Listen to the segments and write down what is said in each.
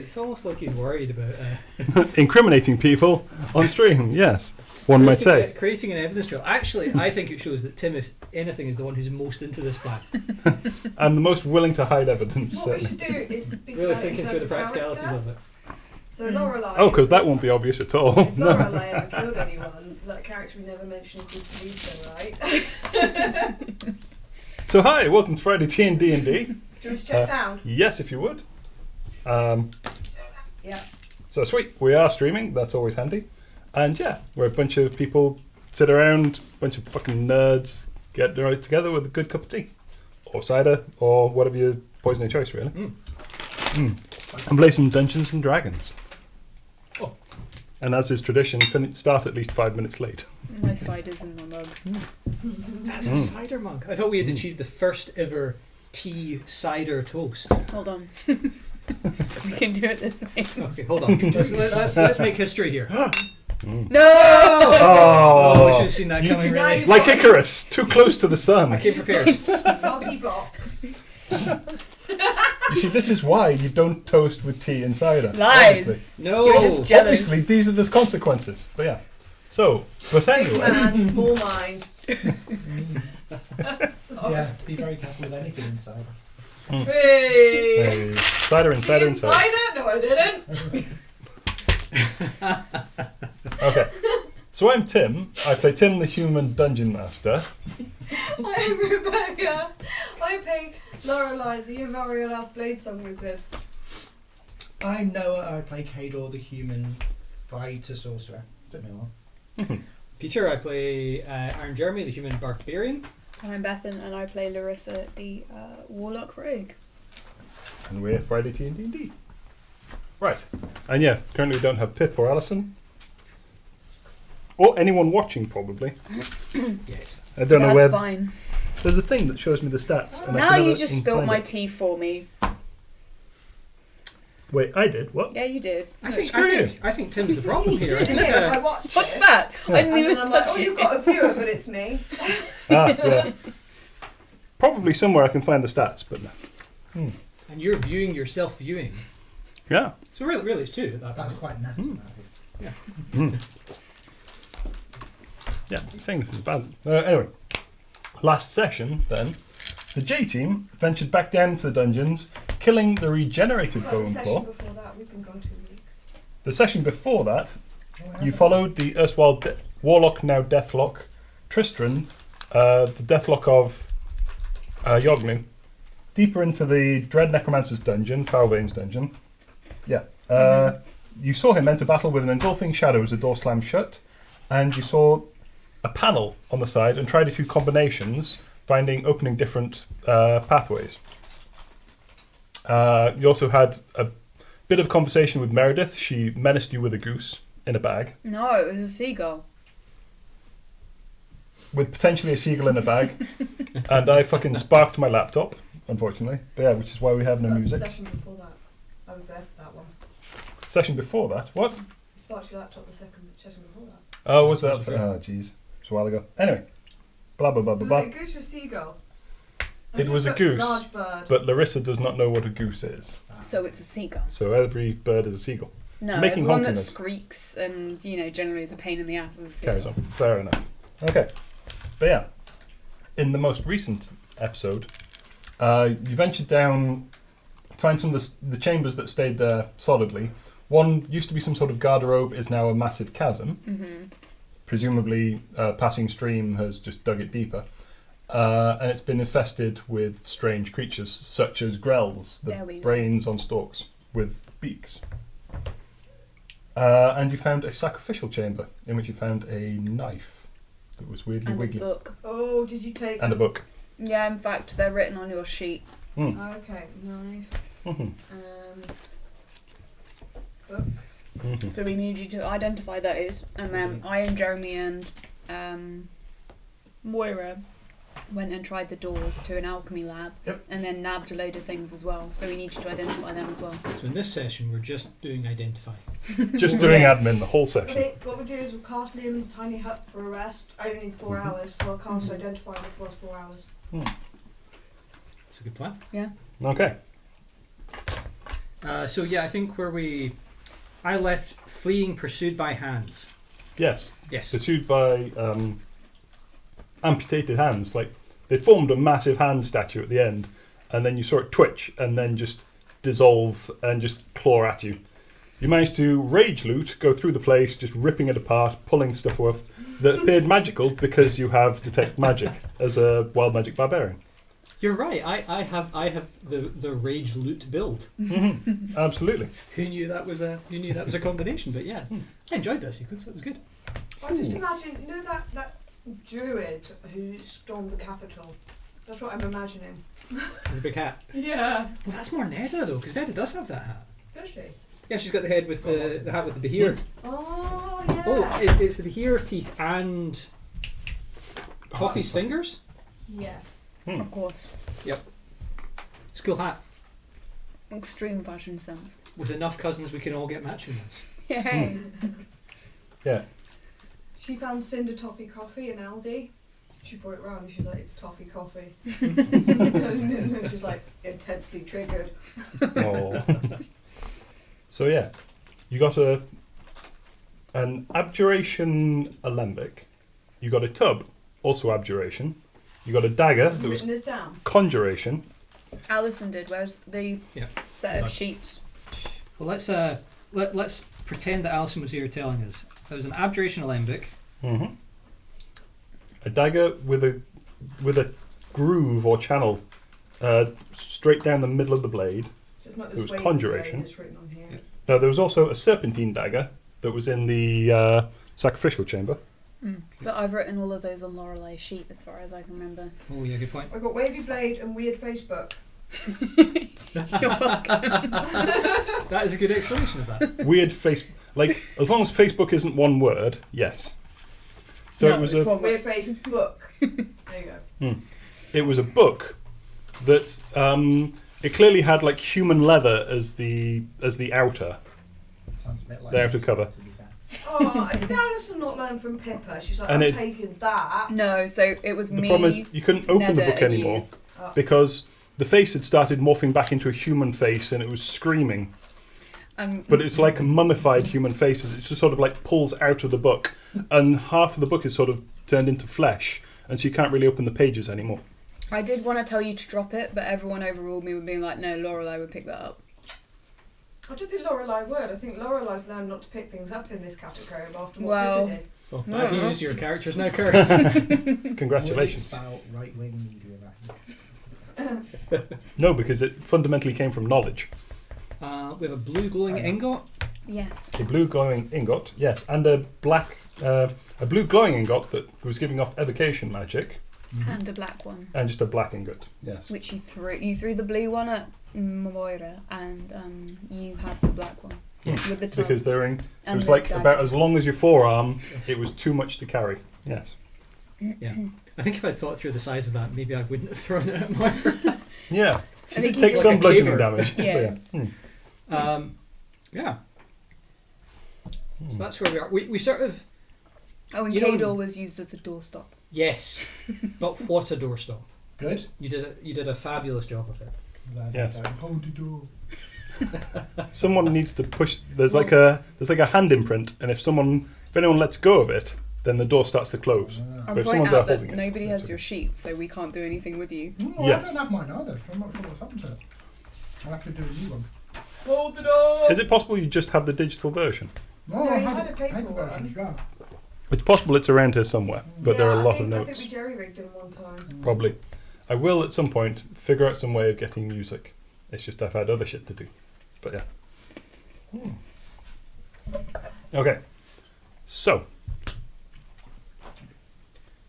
It's almost like he's worried about incriminating people on stream. Yes, one might say. Creating an evidence trail. Actually, I think it shows that Tim, if anything, is the one who's most into this plan. And the most willing to hide evidence. What we should do is speak Really about thinking in through terms the of practicalities character. of it. So Lorelei. Oh, because that won't be obvious at all. If Lorelei ever killed anyone, that character we never mentioned could believe so, right? So hi, welcome to Friday Tea and D&D. Do you want to check sound? Yes, if you would. Yeah. So sweet, we are streaming, that's always handy. And yeah, we're a bunch of people sit around, a bunch of fucking nerds, get right together with a good cup of tea. Or cider, or whatever your poison of choice, really. And play some Dungeons and Dragons. Oh. And as is tradition, start at least 5 minutes late. My cider's in my mug. That's a cider mug. I thought we had achieved the first ever tea cider toast. Hold on. We can do it this way. Okay, hold on. Let's make history here. No! Oh, we should have seen that coming, really. Like Icarus, too close to the sun. I came prepared. Soggy blocks. You see, this is why you don't toast with tea and cider. Lies! Obviously. No! You're just jealous. Obviously, these are the consequences. But yeah. So, but Big anyway. man, small mind. Sorry. Yeah, be very careful with anything inside. Hey. Hey, cider and cider and cider. Cider? No, I didn't. Okay. So I'm Tim. I play Tim the Human Dungeon Master. I'm Rebecca. I play Lorelei, the Ivorian Elf Blade Song Wizard. I'm Noah. I play Kador, the human fighter sorcerer. Took me a while. Peter, I play Aaron Jeremy, the human barbarian. I'm Bethan and I play Larissa, the warlock rogue. And we're Friday Tea and D&D. Right. And yeah, currently we don't have Pip or Alison. Or anyone watching, probably. Yes. I don't know That's where... fine. There's a thing that shows me the stats. And I Now can you never just find spilt my it. tea for me. Wait, I did? What? Yeah, you did. I think Tim's the problem here. I Didn't think, you? I watched What's it. that? I didn't And even then I'm like, touch oh, it. you've got a viewer, but it's me. Yeah. Probably somewhere I can find the stats, but no. and you're viewing yourself viewing. Yeah. So really it's two at that That was point. quite meta. That is. Yeah, I'm saying this is bad. Anyway, last session, then, the J team ventured back down to the dungeons, killing the regenerated Well, the Bone session Claw. before that, we've been gone 2 weeks. The session before that, you followed the erstwhile Warlock, now Deathlock, Tristram, the Deathlock of Yognu, deeper into the Dread Necromancer's dungeon, Foulveins dungeon. Yeah. You saw him enter battle with an engulfing shadow as the door slammed shut, and you saw a panel on the side and tried a few combinations, opening different pathways. You also had a bit of conversation with Meredith. She menaced you with a goose in a bag, No, it was a seagull. with potentially a seagull in a bag, and I fucking sparked my laptop, unfortunately. But yeah, which is why we have no That's music. the session before that. I was there for that one. Session before that? What? You sparked your laptop the second session before that. Oh, was that? That's true. Oh, jeez. It's a while ago. Anyway. Blah, blah, blah, So blah, was blah. it a goose or a seagull? It was a Put goose, Large bird. But Larissa does not know what a goose is. So it's a seagull. So every bird is a seagull. No, Making one that honking noise. squeaks and, generally is a pain in the ass is a seagull. Carries on. Fair enough. Okay. But yeah. In the most recent episode, you ventured down to find some of the chambers that stayed there solidly. One used to be some sort of garderobe, is now a massive chasm. Mm-hmm. Presumably, a passing stream has just dug it deeper. And it's been infested with strange creatures, such as grells, There we the go. brains on stalks, with beaks. And you found a sacrificial chamber, in which you found a knife that was weirdly And a wiggly. book. Oh, did you take And a book. Yeah, in fact, they're written on your sheet. Okay, knife. Mhm. Book. Mhm. So we need you to identify those. And then I and Jeremy and Moira went and tried the doors to an alchemy lab. Yep. And then nabbed a load of things as well. So we need you to identify them as well. So in this session we're just doing identify. Just doing admin the whole session. What we do is we'll cast Liam's tiny hut for a rest. I only need 4 hours, so I'll cast identify in the first 4 hours. It's a good plan. Okay. So yeah, I think I left fleeing, pursued by hands. Yes. Yes. Pursued by amputated hands. Like, they formed a massive hand statue at the end, and then you saw it twitch and then just dissolve and just claw at you. You managed to rage loot, go through the place, just ripping it apart, pulling stuff off that appeared magical because you have detect magic as a wild magic barbarian. You're right. I have the rage loot build. Absolutely. Who knew that was a combination? But yeah, I enjoyed that sequence. It was good. I just imagine, you know that druid who stormed the Capitol? That's what I'm imagining. The big hat. Yeah. Well, that's more Neda though, because Neda does have that hat. Does she? Yeah, she's got the head with the hat with the behir. Oh, yeah. Oh, it's the behir teeth and Coffee's fingers. Yes. Of course. It's a cool hat. Extreme fashion sense. With enough cousins, we can all get matching ones. Yay. Yeah. She found Cinder Toffee coffee in Aldi. She brought it round and she's like, it's toffee coffee. And then she's like, intensely triggered. Oh. So yeah, you got an abjuration alembic. You got a tub, also abjuration. You got a dagger Have that you was written this down? conjuration. Alison did. Where's the set of Nice. sheets? Well, let's pretend that Alison was here telling us. There was an abjuration alembic. Mm-hmm. A dagger with a groove or channel straight down the middle of the blade. So it's not It this was wavy conjuration. blade that's written on here. Yeah. No, there was also a serpentine dagger that was in the sacrificial chamber. But I've written all of those on Lorelei's sheet as far as I can remember. Oh yeah, good point. I got wavy blade and weird Facebook. You're welcome. That is a good explanation of that. Weird face, like as long as Facebook isn't one word, yes. So No, it was it's a one Weird Facebook. There you go. it was a book that it clearly had like human leather as the outer. Sounds a bit like They have to this, cover. to be fair. Oh, did Alison not learn from Pippa? She's like, And I'm it- taking that. No, so it was The me. problem is you couldn't open the Neda, book and anymore Oh. because the face had started morphing back into a human face and it was screaming. But it's like a mummified human face. It just sort of like pulls out of the book, and half of the book is sort of turned into flesh, and so you can't really open the pages anymore. I did want to tell you to drop it, but everyone overruled me with being like, no, Lorelei would pick that up. I don't think Lorelei would. I think Lorelei's learned not to pick things up in this category after what Well- Pippa did. Well, No. bad news, your character's now cursed. Congratulations. Would it spout right wing No, because it fundamentally came from knowledge. We have a blue glowing ingot. Yes. A blue glowing ingot, yes, and a blue glowing ingot that was giving off evocation magic, And a black one, and just a black ingot, yes. which you threw. You threw the blue one at Moira, and you had the black one with the top. Because they're in, it and was the like dagger. about as long as your forearm. Yes. It was too much to carry. Yes. Yeah. I think if I'd thought through the size of that, maybe I wouldn't have thrown it at Moira. Yeah. I She think did he take did some like a bludgeoning caver. damage. Yeah. Yeah. So that's where we are. We sort of Oh, and You know- Kador was used as a doorstop. yes, but what a doorstop! Good. You did a fabulous job of it. Yes. Hold the door. Someone needs to push. There's like a hand imprint, and if anyone lets go of it, then the door starts to close. I'll But if point someone's out there that holding it, nobody has that's your sheet, so we can't do anything with you. Yes. I don't have mine either, so I'm not sure what's happened to it. I'll have to do a new one. Hold the door! Is it possible you just have the digital version? No, No, I you had had a paper version one. as well. It's possible it's around here somewhere, but there are a lot of I notes. think we jerry-rigged him one time. Probably. I will at some point figure out some way of getting music. It's just I've had other shit to do. But yeah. Okay. So.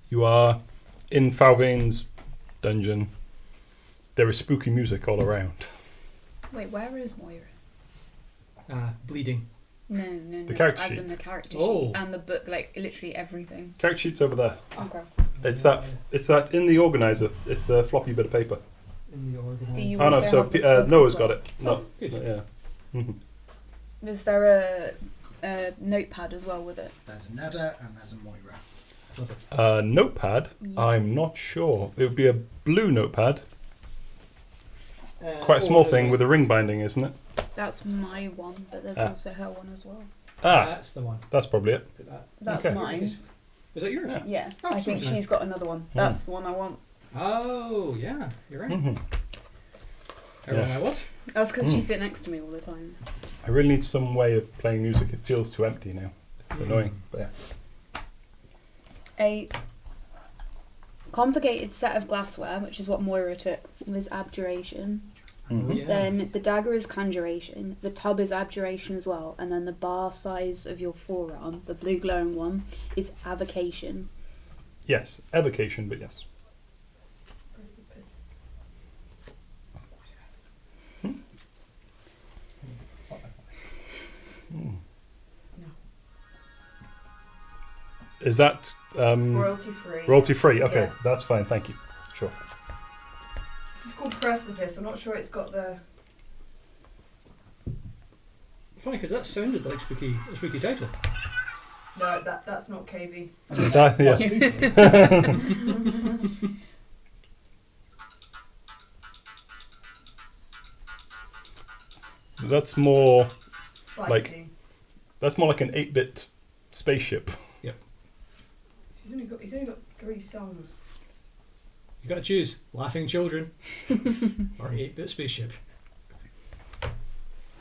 You are in Falvain's dungeon. There is spooky music all around. Wait, where is Moira? Bleeding. No. The character as in sheet. the character Oh. sheet and the book, like literally everything. Character sheet's over there. Okay. It's that in the organizer. It's the floppy bit of paper. In the organizer. Do you Oh no, also so have the book Noah's as well? got it. No, good. yeah. Mhm. Is there a notepad as well with it? There's a Neda and there's a Moira. Notepad. Yeah. I'm not sure. It would be a blue notepad. Quite a small or thing with a ring binding, isn't it? That's my one, but there's Ah. also her one as well. That's the one. That's probably it. Put that. That's Okay. mine. Was that yours? Yeah. Yeah, Oh, I think sorry. she's got another one. That's the one I want. Oh, yeah, you're right. Mhm. Everyone, I what? That's because she sit next to me all the time. I really need some way of playing music. It feels too empty now. It's annoying, but yeah. A complicated set of glassware, which is what Moira took, was abjuration. Mhm. Yeah. Then the dagger is conjuration. The tub is abjuration as well. And then the bar size of your forearm, the blue glowing one, is avocation. Yes, evocation, but yes. Hmm. Is that Royalty free. royalty free? Okay, Yes. that's fine. Thank you. Sure. This is called precipice. I'm not sure it's got the. Funny, because that sounded like a spooky title. No, that's not KV. That- yeah. That's more Like- Feisty. that's more like an 8-bit spaceship. He's only got 3 songs. You got to choose Laughing Children or 8-Bit Spaceship.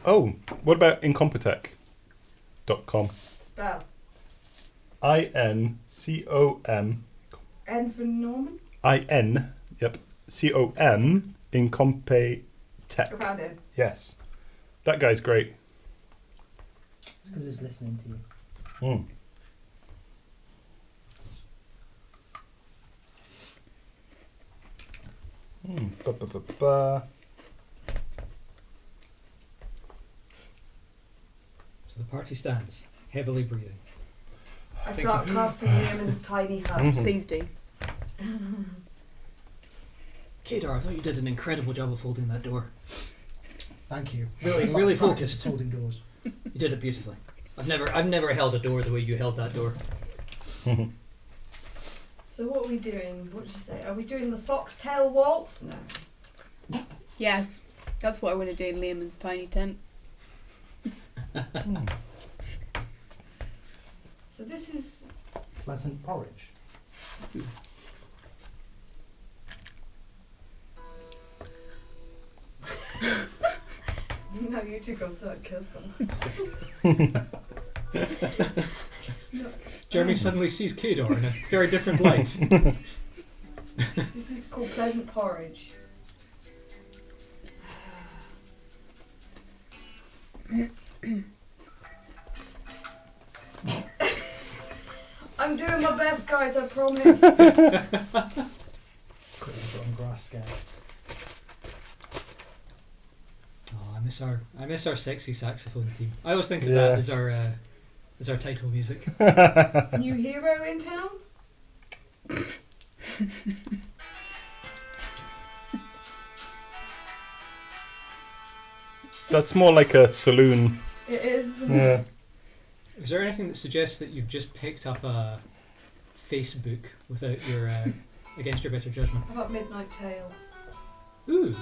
Oh, what about incompetech.com? Spell. INCOM N for Norman. IN, yep, COM, Incompetech. Around him. Yes. That guy's great. It's because it's listening to you. Mm. Ba, ba, ba, ba. So the party stands, heavily breathing. I Thank start you. casting Liam's tiny hut. Mhm. Please do. Kedar, I thought you did an incredible job of holding that door. Thank you. Really- A lot really of practice focused. Holding doors. You did it beautifully. I've never held a door the way you held that door. So what are we doing? What did you say? Are we doing the foxtail waltz now? Yes, that's what I want to do in Lehman's tiny tent. So this is. Pleasant porridge. No, you two go start kissing. Jeremy suddenly sees Kedar in a very different light. This is called pleasant porridge. I'm doing my best, guys. I promise. Quickly put on grass scale. Oh, I miss our sexy saxophone theme. I always think of Yeah. that as our title music. New hero in town. That's more like a saloon. It is. Yeah. Is there anything that suggests that you've just picked up a Facebook without your against your better judgment? How about Midnight Tale? Ooh,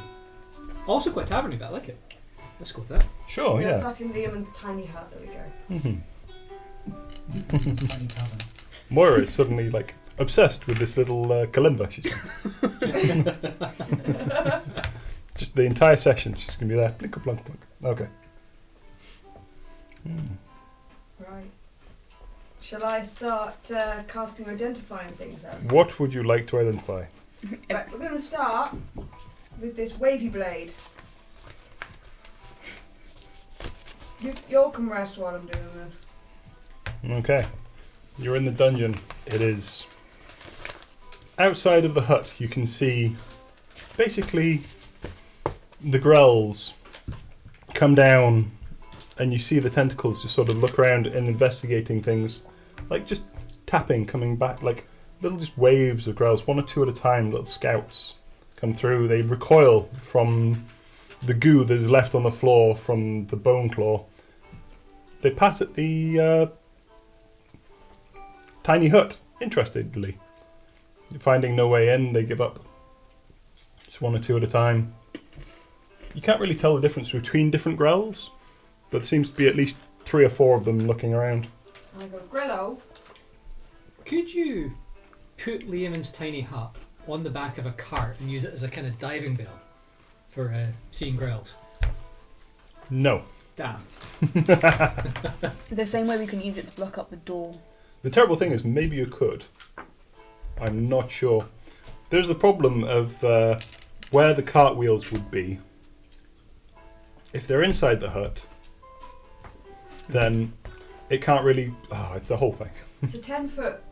also quite taverny, but I like it. Let's go with that. Sure, We're yeah. starting Liam's tiny hut. There we go. Mhm. It's tiny tavern. Moira is suddenly like obsessed with this little kalimba. She's just the entire session. She's gonna be there. Blink, blunk, blunk. Okay. Right. Shall I start casting identifying things out? What would you like to identify? Right, we're going to start with this wavy blade. You all can rest while I'm doing this. Okay. You're in the dungeon. It is outside of the hut. You can see basically the grells come down, and you see the tentacles just sort of look around and investigating things, like just tapping, coming back, like little just waves of grells, one or two at a time. Little scouts come through. They recoil from the goo that is left on the floor from the bone claw. They pat at the tiny hut interestedly. Finding no way in, they give up. Just one or two at a time. You can't really tell the difference between different grells, but there seems to be at least 3 or 4 of them looking around. And I go, Grello. Could you put Liamon's tiny hut on the back of a cart and use it as a kind of diving bell for seeing grells? No. Damn. The same way we can use it to block up the door. The terrible thing is, maybe you could. I'm not sure. There's the problem of where the cartwheels would be. If they're inside the hut, then it can't really... Oh, it's a whole thing. It's a 10-foot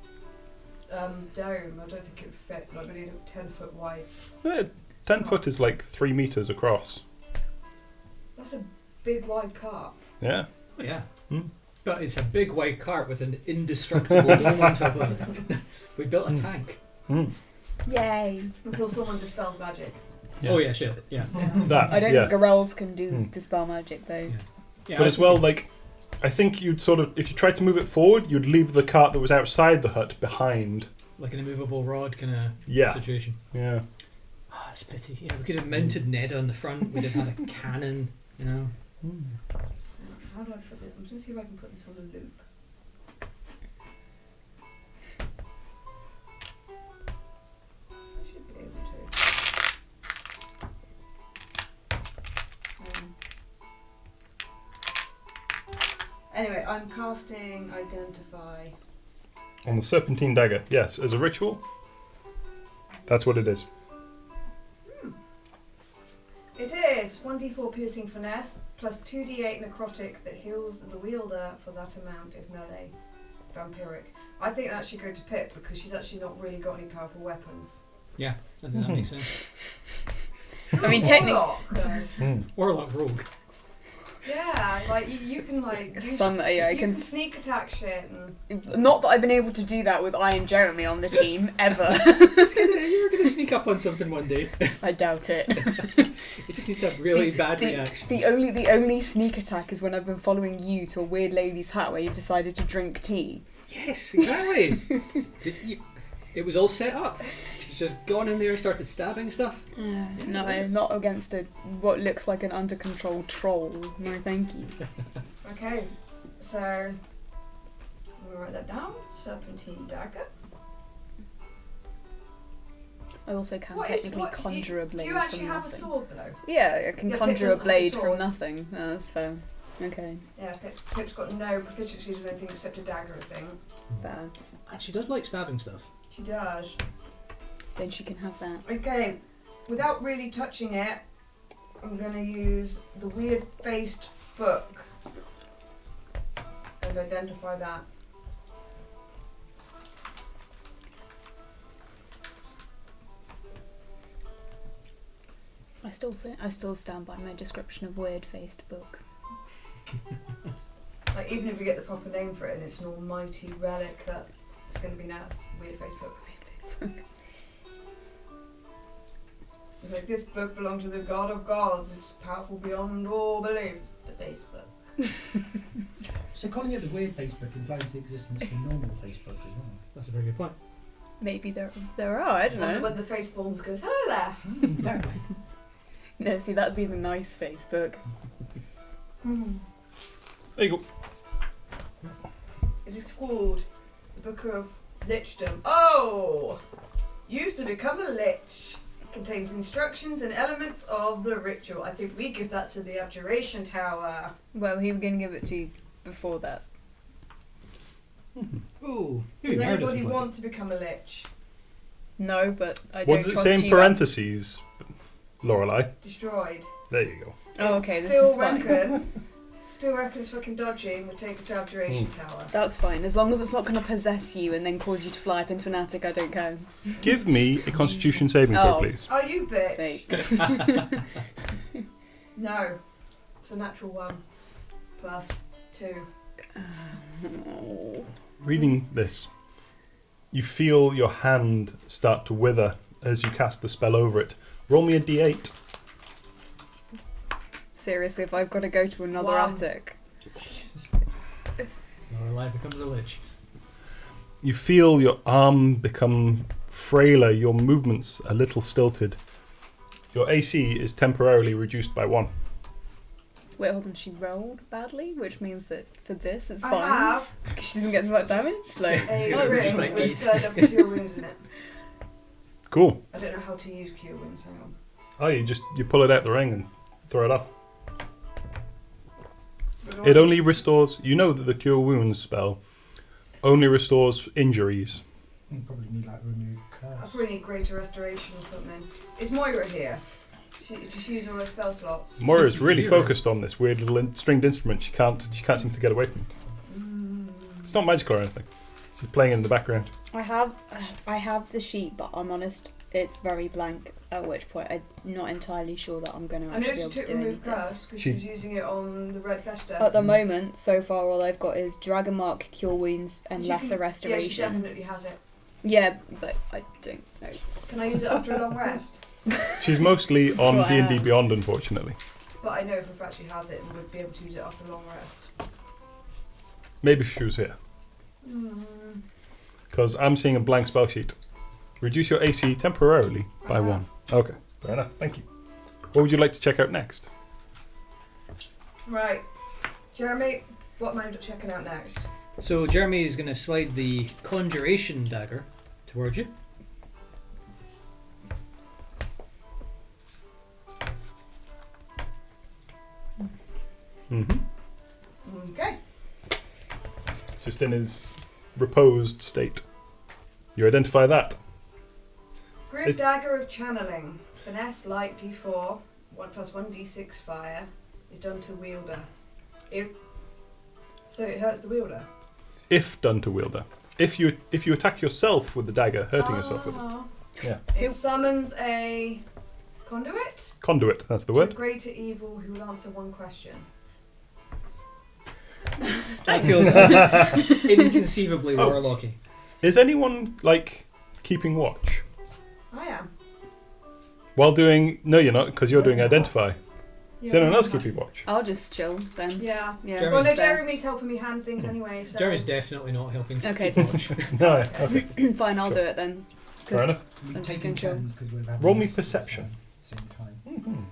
dome. I don't think it would fit. Like, we need a 10-foot wide. 10 foot is like 3 meters across. That's a big wide cart. Yeah. Oh, yeah. Hmm. But it's a big white cart with an indestructible dome on top of it. We built a tank. Mm. Yay! Until someone dispels magic. Yeah. Oh, yeah, shit. Yeah. That, I don't yeah. think Garels can do dispel magic though. Yeah. Yeah, But I as well, think- like, I think you'd sort of, if you tried to move it forward, you'd leave the cart that was outside the hut behind. Like an immovable rod kind of Yeah. situation. Yeah. Ah, it's a pity. Yeah, we could have mounted Ned on the front. We'd have had a cannon, you know. How do I put this? I'm just going to see if I can put this on a loop. I should be able to. Anyway, I'm casting Identify. On the Serpentine Dagger, yes, as a ritual. That's what it is. It is 1d4 piercing finesse plus 2d8 necrotic that heals the wielder for that amount if melee. Vampiric. I think that should go to Pip because she's actually not really got any powerful weapons. Yeah, I think that makes sense. I mean, technically, Warlock, though. Warlock rogue. Yeah, like you can like I you can. can sneak attack shit and Not that I've been able to do that with Iron Jeremy on the team ever. You were going to sneak up on something one day. I doubt it. You just need to have really bad the, reactions. the only sneak attack is when I've been following you to a weird lady's hut where you've decided to drink tea. Yes, exactly. It was all set up. She's just gone in there and started stabbing stuff. No, not against what looks like an under control troll. No, thank you. okay. So I'm gonna write that down. Serpentine dagger. I also can What technically conjure a blade. Do you actually from have a nothing. sword though? Yeah, I can Yeah, Pip conjure a doesn't have a blade from sword. nothing. Oh, that's fair. Okay, Yeah, Pip's got no proficiencies with anything except a dagger thing. fair. And she does like stabbing stuff. She does. Then she can have that. Okay, without really touching it, I'm gonna use the weird-faced book and identify that. I still stand by my description of weird-faced book. Like, even if we get the proper name for it and it's an almighty relic, that it's going to be now weird-faced book. It's like, this book belonged to the god of gods. It's powerful beyond all belief. It's the face book. So calling it the weird Facebook implies the existence of a normal Facebook as well. That's a very good point. Maybe there are. I don't And know. when the face forms goes, hello there. Exactly. No, see, that'd be the nice Facebook. There you go. It is called the Book of Lichdom. Oh! Used to become a lich. Contains instructions and elements of the ritual. I think we give that to the Abjuration Tower. Well, he was going to give it to you before that. Ooh. Does anybody want to become a lich? No, but I What don't does it trust say in you. parentheses, Lorelei? Destroyed. There you go. Oh, okay, this Still is fine. reckon it's fucking dodgy and would take it to Abjuration Tower. That's fine. As long as it's not going to possess you and then cause you to fly up into an attic, I don't care. Give me a Constitution saving throw, Oh. please. Oh, you bitch. Sake. No. It's a natural 1. Plus 2. Reading this, you feel your hand start to wither as you cast the spell over it. Roll me a d8. Seriously, if I've got to go to another 1. attic. Jesus. Lorelei becomes a lich. You feel your arm become frailer, your movements a little stilted. your AC is temporarily reduced by 1. Wait, hold on. She rolled badly, which means that for this it's I fine. have She doesn't get as much damage. Like, a gonna reduce ring my with eight. cure wounds in it. Cool. I don't know how to use cure wounds. Hang on. Oh, you pull it out the ring and throw it off. It only restores. You know that the Cure Wounds spell only restores injuries. You probably need like remove I curse. probably need greater restoration or something. Is Moira here? She just use all her spell slots. Moira's really Hero. focused on this weird little stringed instrument. She can't seem to get away from it. It's not magical or anything. She's playing it in the background. I have the sheet, but I'm honest, it's very blank. At which point, I'm not entirely sure that I'm going to I actually know be she able to took do remove anything. curse because She- she was using it on the red Vesta. At the moment, so far, all I've got is Dragon Mark, Cure Wounds, and She Lesser can- Yeah, she Restoration. definitely has it. Yeah, but I don't know. Can I use it after a long rest? She's mostly on Swear. D&D Beyond, unfortunately. But I know for a fact she has it and would be able to use it after a long rest. Maybe if she was here. Because I'm seeing a blank spell sheet. Reduce your AC temporarily by 1. Okay, fair enough. Thank you. What would you like to check out next? Right. Jeremy, what am I checking out next? So Jeremy is going to slide the conjuration dagger towards you. Okay. Just in his reposed state. You identify that. Grid Is- Dagger of Channeling. Finesse light D4. 1+1 D6 fire. Is done to wielder. So it hurts the wielder. If done to wielder. If you attack yourself with the dagger, hurting yourself with it. Ah. Yeah. It summons a conduit. Conduit, that's the To word. greater evil who will answer one question. That feels inconceivably Oh. warlocky. Is anyone, like, keeping watch? I am. While doing... No, you're not, because you're doing identify. Is anyone else Yeah. keeping watch? I'll just chill then. Yeah. Yeah. Jeremy's Well, no, fair. Jeremy's helping me hand things anyway. So. Jeremy's definitely not helping. to Okay. keep watch. No, okay. Fine, I'll Sure. do it then. 'Cause Fair enough. We're I'm just taking gonna chill. turns 'cause we're having Roll me lessons at the perception. Same time.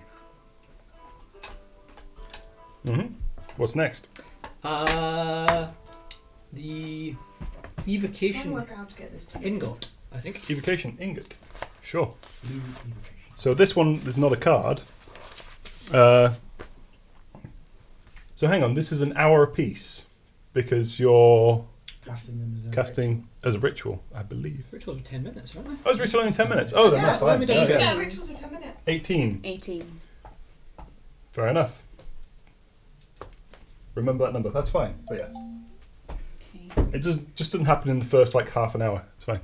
What's next? The Trying to evocation work out how to get this to you. ingot, I think. Evocation ingot. Sure. Blue evocation. So this one is not a card. So hang on, this is an hour apiece because you're Casting them as a casting as a ritual, I believe. Rituals are 10 minutes, aren't they? Oh, it's ritual only 10 minutes. Oh, then Yeah, that's let fine. me double Okay. check. Yeah, rituals are 10 minutes. 18. 18. Fair enough. Remember that number. That's fine. But yes, Okay. it just doesn't happen in the first like half an hour. It's fine.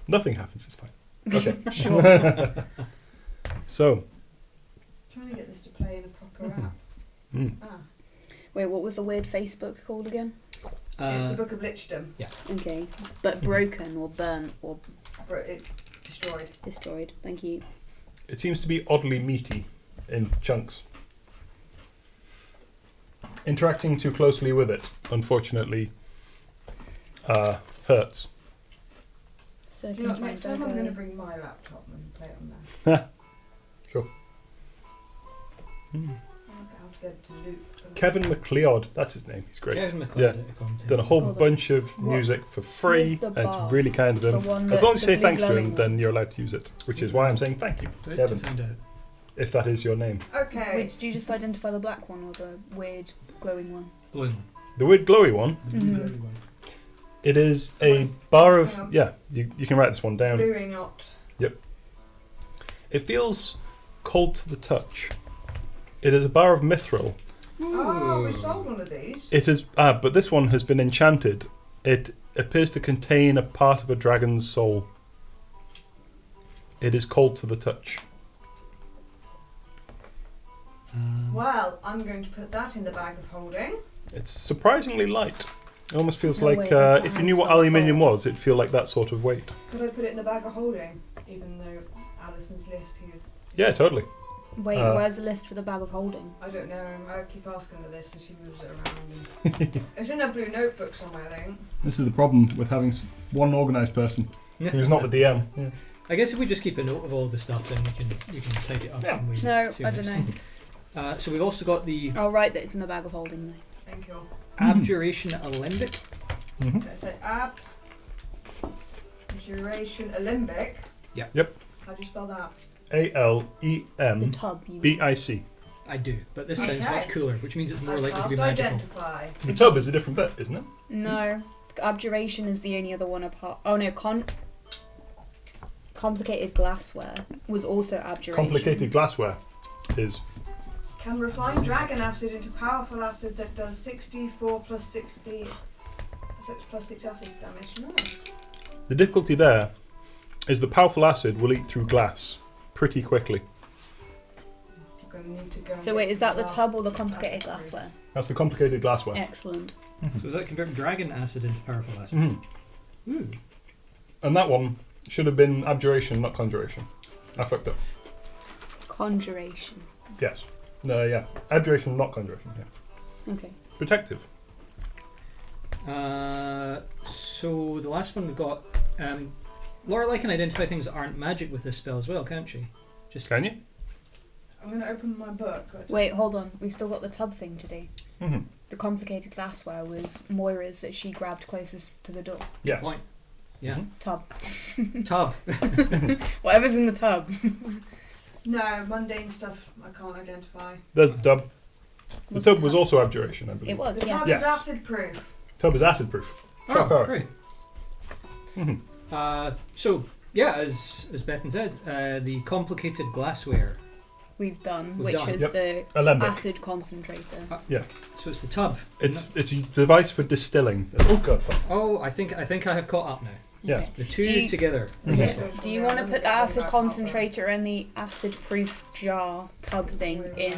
Nothing happens. It's fine. Okay. Sure. So, Trying to get this to play in a proper app. Ah, Wait, what was the weird Facebook called again? it's the Book of Lichdom, Okay. But broken or burnt or but it's destroyed. destroyed. Thank you. it seems to be oddly meaty in chunks. Interacting too closely with it, unfortunately, hurts. So You know what, next time I'm going to bring my laptop and play it on there. Sure. I'll work out how to get it to loop. Kevin MacLeod, that's his name. He's great. Kevin Yeah. McLeod. Done a whole Hold on. bunch of What? music for Where's free, the and bar? it's really kind of him. The one As that- long as you the say thanks to glowing him, one. then you're allowed to use it, which is why I'm saying thank you, To Kevin, find out. if that is your name. Okay. Wait, did you just identify the black one or the weird glowing one? Blue one. The weird glowy one, The blue glowing one. it is a bar Hang on. of... Yeah, you can write this one down. Bluey not. It feels cold to the touch. It is a bar of mithril. Oh, we Ooh. sold one of these. It is... but this one has been enchanted. It appears to contain a part of a dragon's soul. It is cold to the touch. Well, I'm going to put that in the bag of holding. It's surprisingly light. It almost feels No like way, that's if not you knew how what it smells aluminium soul. was, it'd feel like that sort of weight. Could I put it in the bag of holding? Even though Alison's list, who's... Yeah, totally. Wait, where's the list for the bag of holding? I don't know. I keep asking her this and she moves it around. I shouldn't have blue notebooks somewhere, I think. This is the problem with having one organised person who's not the DM. Yeah. I guess if we just keep a note of all the stuff, then we can type it up. Yeah. And we No, see I what don't it's- know. So we've also got the I'll write that it's in the bag of holding though. Thank you. abjuration alembic. Mhm. So I say abjuration alembic. Yeah. Yep. How do you spell that? The ALEMBIC. tub. You I do, but this sounds Okay. much cooler, which means it's more I likely to cast be magical. identify. The tub is a different bit, isn't it? No, abjuration is the only other one apart. Oh no, complicated glassware was also abjuration. Complicated glassware is. Can refine dragon acid into powerful acid that does 64 plus 60 plus 6 acid damage. Nice. The difficulty there is the powerful acid will eat through glass pretty quickly. I'm going to need to go and So get wait, is some that the glass tub or the that's complicated acid-proof. glassware? That's the complicated glassware. Excellent. So does that convert dragon acid into powerful acid? Mhm. Ooh. And that one should have been abjuration, not conjuration. I fucked up. Conjuration. Yes. No, yeah. Abjuration, not conjuration. Yeah. Okay. Protective. So the last one we've got. Lorelei can identify things that aren't magic with this spell as well, can't she? Just Can you? I'm going to open my book. Wait, hold on. We've still got the tub thing to do. Mm-hmm. The complicated glassware was Moira's that she grabbed closest to the door. Yes. point. Yeah. Mhm. Tub. Tub. Whatever's in the tub. No, mundane stuff I can't identify. There's the tub. The Was tub the was tub- also abjuration, I believe. It was, The yeah. tub Yes. is acid proof. Tub is acid proof. Oh, Shock great. Mhm. So yeah, as Bethan said, the complicated glassware. We've done, We've which done. is Yep. the Alembic. acid concentrator. So it's the tub. It's a device for distilling. Oh god. Fuck. Oh, I think I have caught up now. Yeah. Okay. The two Do you- together. Mhm. This one. Do you want to put the acid concentrator and the acid-proof jar tub thing in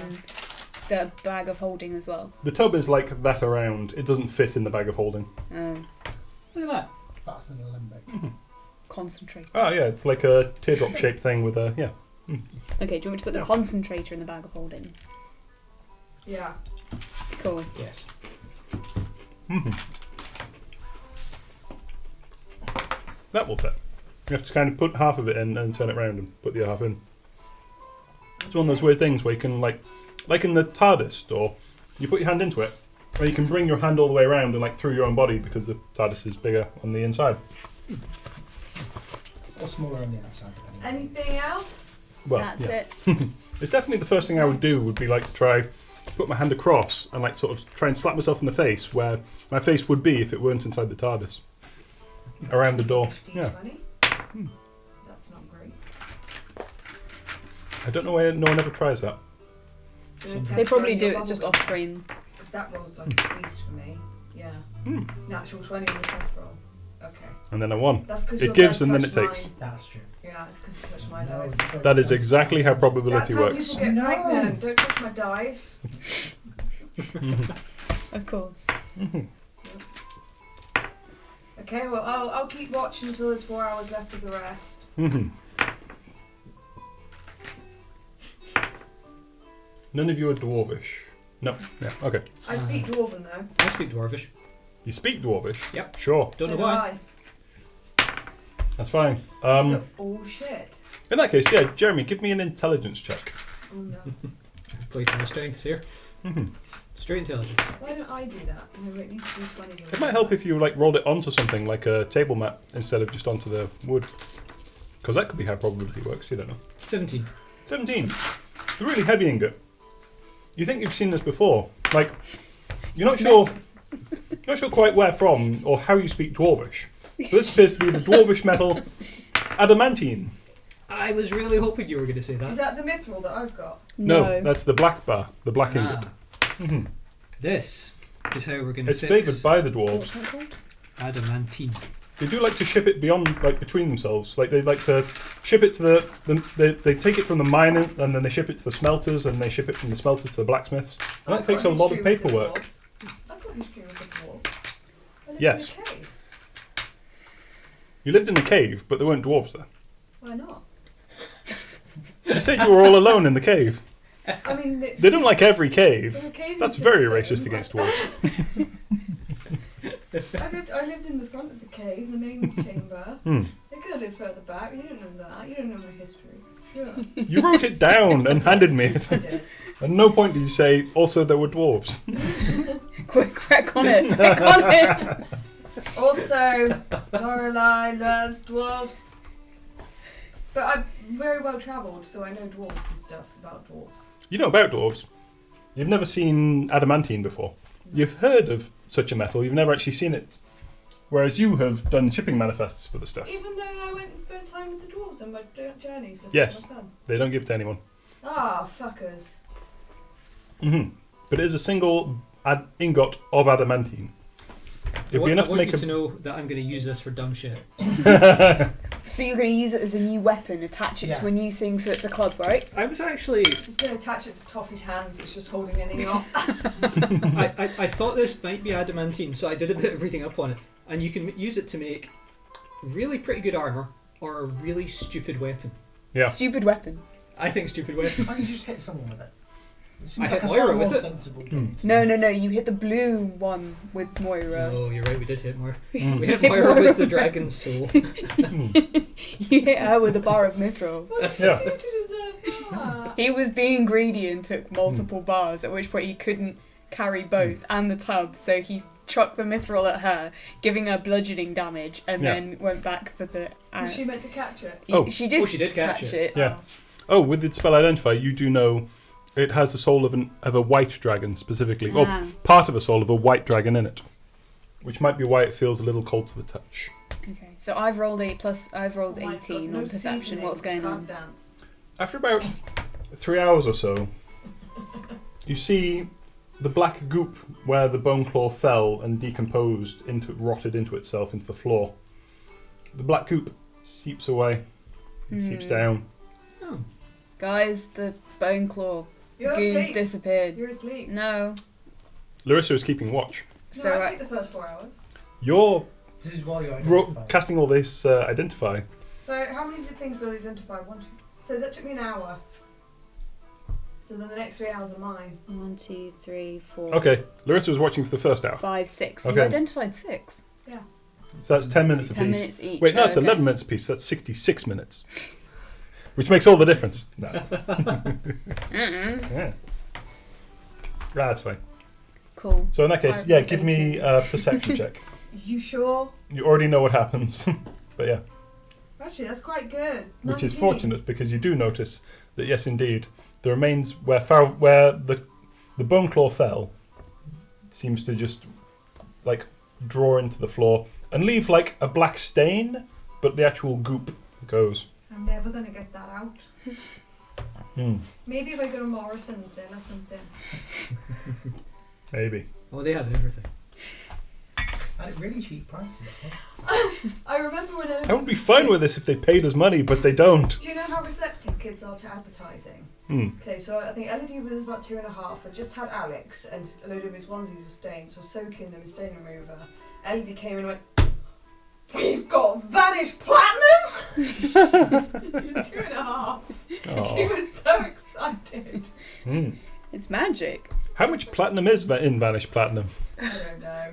the bag of holding as well? The tub is like that around. It doesn't fit in the bag of holding. Look at that. That's an alembic. Concentrator. Oh yeah, it's like a teardrop shaped thing with a yeah. Okay, do you want me to put the Yeah. concentrator in the bag of holding? Yeah. Cool. Yes. Mhm. That will fit. You have to kind of put half of it in and turn it round and put the other half in. It's one of those weird things where you can like in the TARDIS store, you put your hand into it, or you can bring your hand all the way around and like through your own body because the TARDIS is bigger on the inside. Or smaller on the outside, depending. Anything else? Well, That's yeah. it. It's definitely the first thing I would do would be like to try put my hand across and like sort of try and slap myself in the face where my face would be if it weren't inside the TARDIS. Around the door. Yeah. D20. That's not great. I don't know why no one ever tries that. Gonna They test They probably on do, your it's just bubble off screen. gum, 'cause that rolls like a beast for me. Yeah. Hmm. Natural 20 on the test roll. Okay. And then I won. That's because It gives and then it takes. That's true. Yeah, it's because it touched my No, dice. don't- That is that's- exactly how That's probability how works. people get No. pregnant. Don't touch my dice. Of course. Okay, well, I'll keep watching until there's 4 hours left of the rest. Mhm. None of you are dwarvish. No. Yeah. Okay. I speak Dwarven though. I speak Dwarvish. You speak dwarvish. Yep. Sure. Don't So know do why. That's fine. So, oh shit. In that case, yeah, Jeremy, give me an intelligence check. Oh no. Play to my strengths here. Mhm. Straight intelligence. Why don't I do that? No, it needs to be 20. It might help if you like rolled it onto something like a table mat instead of just onto the wood, because that could be how probability works. You don't know. 17. 17. The really heavy ingot. You think you've seen this before? Like, you're not sure. Not sure quite where from or how you speak dwarvish. But this appears to be the dwarvish metal adamantine. I was really hoping you were going to say Is that. that the mithril that I've got? No, that's the black bar, the black ingot. Mhm. This is how we're going to It's fix favoured by the What's dwarves. that called? adamantine. They do like to ship it beyond, like between themselves. Like they like to ship it to they take it from the miner and then they ship it to the smelters and they ship it from the smelters to the blacksmiths. And that I've takes got a lot of history with the paperwork. dwarves. I've got history with the dwarves. I lived Yes. in a cave. You lived in a cave, but there weren't dwarves there. Why not? You said you were all alone in the cave. I mean, They don't like every cave. the cave That's very existed. racist against dwarves. I lived in the front of the cave, the main chamber. Hmm. They could have live further back. You don't know that. You don't know my history. Yeah. You wrote it down and handed me it. I did. At no point did you say, also there were dwarves. Quick, crack on it. Crack on it. Also, Lorelei loves dwarves. But I'm very well travelled, so I know dwarves and stuff about dwarves. You know about dwarves. You've never seen adamantine before. You've heard of such a metal, you've never actually seen it. Whereas you have done shipping manifests for the stuff. Even though I went and spent time with the dwarves on my journeys looking Yes. for my son. They don't give it to anyone. Ah, fuckers. But it is a single ingot of adamantine. It'd be enough to make I want you to know that I'm going to use this for dumb shit. So you're going to use it as a new weapon, attach it to a new thing, so it's a club, right? I was actually... He's going to attach it to Toffee's hands. It's just holding an knot. I thought this might be adamantine, so I did a bit of reading up on it. And you can use it to make really pretty good armour or a really stupid weapon. Yeah. Stupid weapon. I think stupid weapon. Why don't you just hit someone with it? It seems I like hit a Moira far with more it. sensible thing. No, you hit the blue one with Moira. Oh, you're right, we did hit Moira. Mm. We hit Moira with the dragon's soul. You hit her with a bar of mithril. What did Yeah. you do to deserve that? He was being greedy and took multiple bars, at which point he couldn't carry both and the tub, so he chucked the mithril at her, giving her bludgeoning damage, and then went back for the... Was she meant to catch it? She did, she did catch it. Yeah. Oh, with the spell Identify, you do know it has the soul of a white dragon specifically. Or part of a soul of a white dragon in it. Which might be why it feels a little cold to the touch. Okay, so I've rolled 8 plus I've rolled Oh my 18 God, no on perception. seasoning, What's going can't on? Dance. After about 3 hours or so, you see the black goop where the bone claw fell and decomposed rotted into itself into the floor. The black goop seeps away, seeps down. Oh. Guys, the bone claw You're goons asleep. disappeared. You're asleep. No. Larissa is keeping watch. No, So I take the first 4 hours. You're This is while you're identifying. casting all this Identify. So how many things do I identify? 1, 2. So that took me an hour. So then the next 3 hours are mine. 1, 2, 3, 4. Okay, Larissa was watching for the first hour. 5, 6. Okay. You identified 6. So that's 10 minutes 10 apiece. minutes each. Wait, no, it's okay. 11 minutes apiece. So that's 66 minutes. Which makes all the difference. No. Yeah. That's fine. Cool. So in that case, 5 yeah, and give me 18. a perception check. You sure? You already know what happens. But yeah, Actually, that's quite good. which is 19. fortunate because you do notice that, yes, indeed, the remains where the bone claw fell seems to just, like, draw into the floor and leave, like, a black stain, but the actual goop goes. I'm never going to get that out. Hmm. Maybe if I go to Morrison's then or something. Maybe. Oh, they have everything. And it's really cheap prices. I remember when I would be fine with this if they paid us money, but they don't. Do you know how receptive kids are to advertising? Hmm. Okay, so I think Elodie was about 2.5. I just had Alex and a load of his onesies were stained, so I was soaking them in stain remover. Elodie came in and went, "We've got vanished platinum!" He was 2.5. He Aw. was so excited. Hmm. It's magic. How much platinum is in Vanished Platinum? I don't know.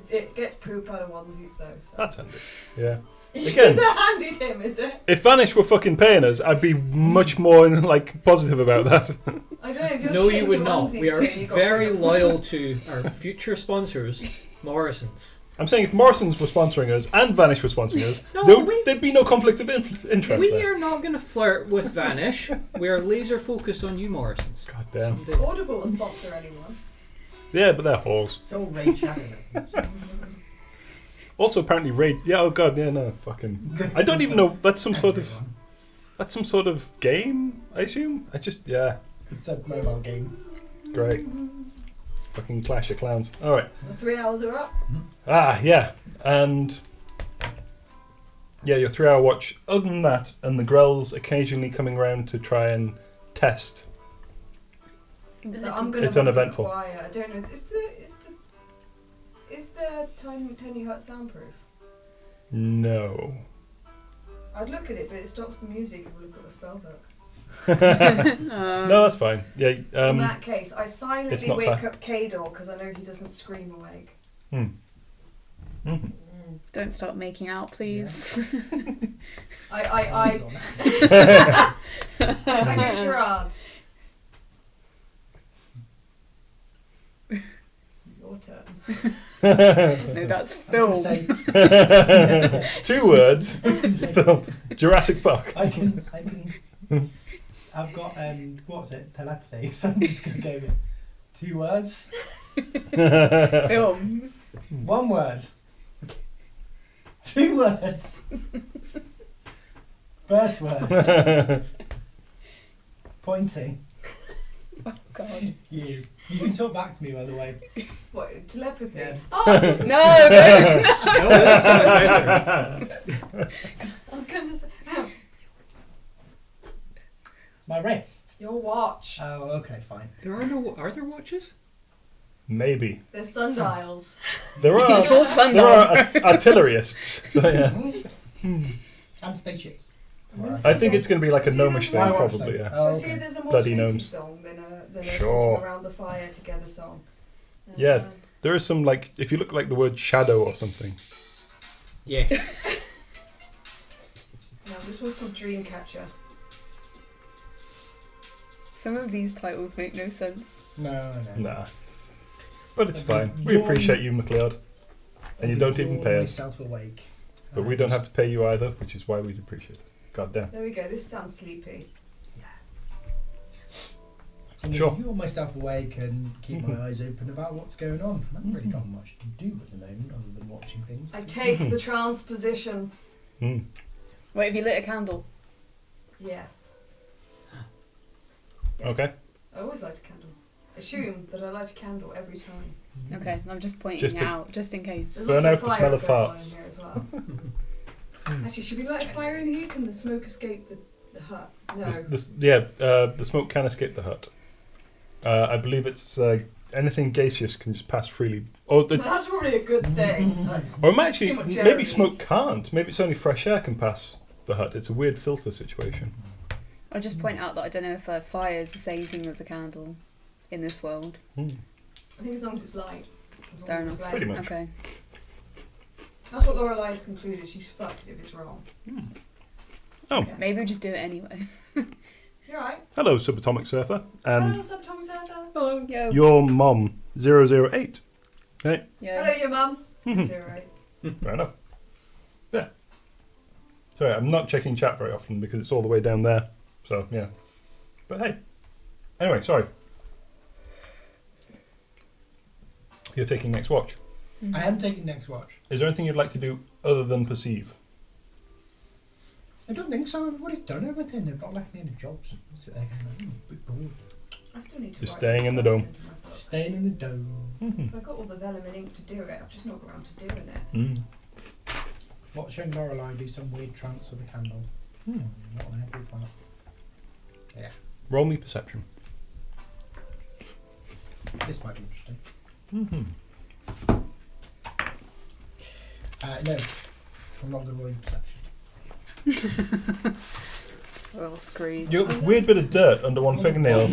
It gets poop out of onesies though. So. That's handy. Yeah. Is Again- it handy, Tim? Is it? If Vanish were fucking paying us, I'd be much more like positive about that. I don't know. If you're No, shitting you would your not. onesies, We are Tim, you got very rid of loyal them. to our future sponsors, Morrison's. I'm saying if Morrison's were sponsoring us and Vanish were sponsoring us, No, there'd be no conflict of interest We there. are not going to flirt with Vanish. We are laser focused on you, Morrison's. God damn. Someday. Audible will sponsor anyone. Yeah, but they're whores. It's all Ray chatting. Also, apparently, Raid. Yeah, oh god, yeah, no, fucking. I don't even know. That's some sort of game, I assume. Yeah, It's a mobile game. great. Fucking Clash of Clans. All right. The 3 hours are up. Yeah, and yeah, your 3 hour watch. Other than that, and the Grells occasionally coming around to try and test. So I'm gonna It's uneventful. be quiet. I don't know. Is the tiny hut soundproof? No. I'd look at it, but it stops the music if we look at the spell book. No, that's fine. Yeah. In that case, I it's silently not wake si- up Kador because I know he doesn't scream awake. Hmm. Mhm. Don't start making out, please. I do charades. Your turn. No, that's I'm Phil. gonna say, 2 words. I was gonna say, Film. Jurassic Park. I can. I've got what's it? Telepathy. So I'm just gonna go with 2 words. Film. 1 word. 2 words. First word. Pointing. Oh God. You. You can talk back to me, by the way. What, telepathy? Yeah. Oh! No. No, this is so much better. I was going to say, My wrist. your watch. Oh, okay, fine. Are there watches? Maybe. There's sundials. There are Your son. there are artillerists. So yeah. And spaceships. I think it's going to be like a See, gnomish there's thing, one- probably. Yeah. Oh, So see, okay. there's a more Bloody sleepy gnomes. song than a Sure. sitting around the fire together song. Yeah. There is some like if you look like the word shadow or something. Yes. No, this one's called Dreamcatcher. Some of these titles make no sense. No. Nah. But it's fine. We appreciate you, McLeod. And you don't even pay us. Myself awake. But we don't have to pay you either, which is why we'd appreciate it. God damn. There we go. This sounds sleepy. Sure. You're myself awake and keep my eyes open about what's going on. I haven't really got much to do at the moment other than watching things. I take the transposition. Mm. Wait, have you lit a candle? Yes. Okay. I always light a candle. Assume that I light a candle every time. Okay, I'm just pointing Just to- out, just in case. There's Burn also out the fire smell of going on farts. in here as well. Actually, should we light a fire in here? Can the smoke escape the hut? No. The smoke can escape the hut. I believe it's anything gaseous can just pass freely. Or, But that's probably a good thing. or it might actually, Too much maybe air smoke in can't. Maybe it's only fresh air can pass the hut. It's a weird filter situation. I'll just point out that I don't know if a fire is the same thing as a candle in this world. Mm. I think as long as it's light. As long Fair as it's enough. flame. Pretty much. Okay. That's what Lorelai's concluded. She's fucked if it's wrong. Oh. Okay. Maybe we just do it anyway. You're right. Hello, Subatomic Surfer. Hello, And Subatomic Surfer. Hello. Yo. your mom, 008. Hey, Hello, your mum. 08. fair enough. Yeah. Sorry, I'm not checking chat very often because it's all the way down there. So, yeah. But hey. Anyway, sorry. You're taking next watch. I am taking next watch. Is there anything you'd like to do other than perceive? I don't think so. Everybody's done everything. They've not left me any jobs. Sit there going, a bit bored. I still need to Just write staying these in the spells dome. into my book. Staying in the dome. So I've got all the vellum and ink to do it. I've just not got around to doing it. Mm. Watching Lorelai do some weird trance with a candle. Hmm. What on earth is that? Yeah. Roll me perception. This might be interesting. Mm-hmm. No. I'm not going to roll perception. We're all screwed. You got this weird bit of dirt under one fingernail,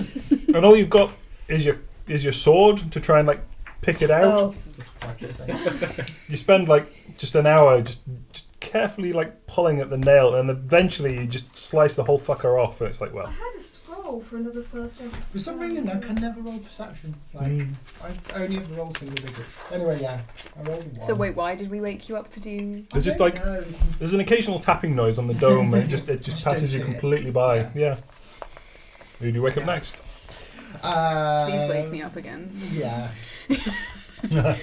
and all you've got is your sword to try and like pick it out. Oh, Fuck's sake. You spend like just an hour just carefully like pulling at the nail, and eventually you just slice the whole fucker off, and it's like, I well, had a scroll for another first ever. For some reason, I can never roll perception. Like, mm. I only ever roll single digits. Anyway, yeah. I rolled a 1. so wait, why did we wake you up to do? There's just like there's an occasional tapping noise on the dome, and it just Just passes you don't see it. completely by. Yeah. Yeah. Who do you wake up Yeah. next? Please wake me up again. Yeah. I'm gonna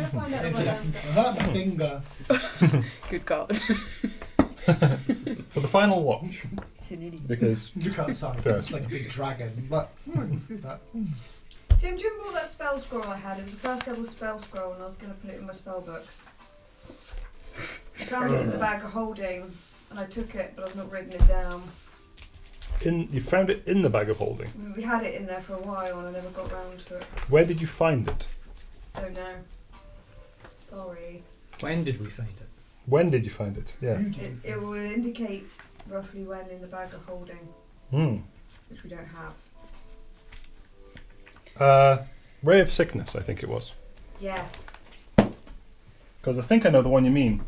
find out I about hurt my finger. Good God. For the final watch, He's an idiot. because Look outside. Fair. It's like a big dragon. But I can see that. Tim, do you remember that spell scroll I had? It was the first ever spell scroll, and I was going to put it in my spell book. I found it in the bag of holding, and I took it, but I've not written it down. you found it in the bag of holding. We had it in there for a while, and I never got round to it. Where did you find it? Don't know. Sorry. When did we find it? When did you find it? Yeah. It will indicate roughly when in the bag of holding, Hmm. which we don't have. Ray of Sickness, I think it was. Yes. Because I think I know the one you mean.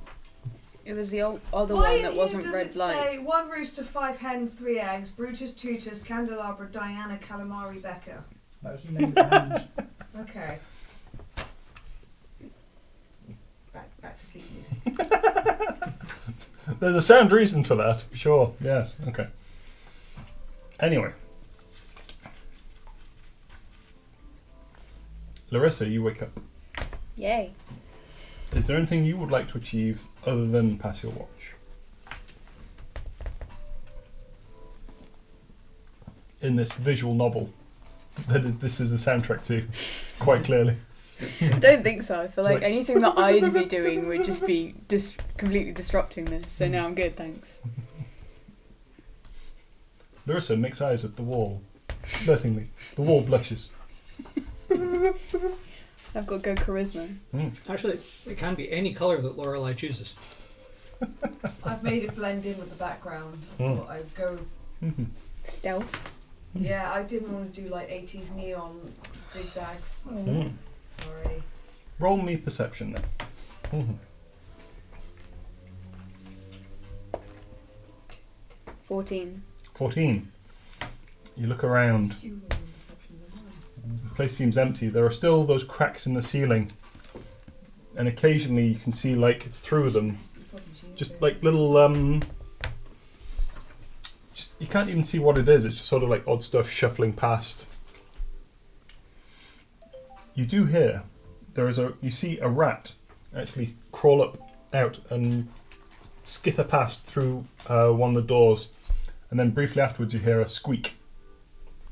It was the other Why one that wasn't does red it light. say 1 rooster, 5 hens, 3 eggs, Brutus, Tutus, Candelabra, Diana, Calamari, Becca? That was the name of the hens. Okay. Back to sleep music. There's a sound reason for that, sure. Yes, okay. Anyway. Larissa, you wake up. Yay. Is there anything you would like to achieve other than pass your watch? In this visual novel that this is a soundtrack to, quite clearly. I don't think so. I feel It's like like- anything that I'd be doing would just be completely disrupting this. So now I'm good, thanks. Larissa makes eyes at the wall, flirtingly. The wall blushes. I've got good charisma. Actually, it can be any colour that Lorelei chooses. I've made it blend in with the background. I Mm. thought I'd go. Stealth. Yeah, I didn't want to do like 80s neon zigzags. Mm. Sorry. Roll me perception then. 14. 14. You look around. You roll perception as well. The place seems empty. There are still those cracks in the ceiling. And occasionally you can see, like, through them, just like little, you can't even see what it is. It's just sort of like odd stuff shuffling past. You do hear, you see a rat actually crawl up, out and skitter past through one of the doors. And then briefly afterwards you hear a squeak.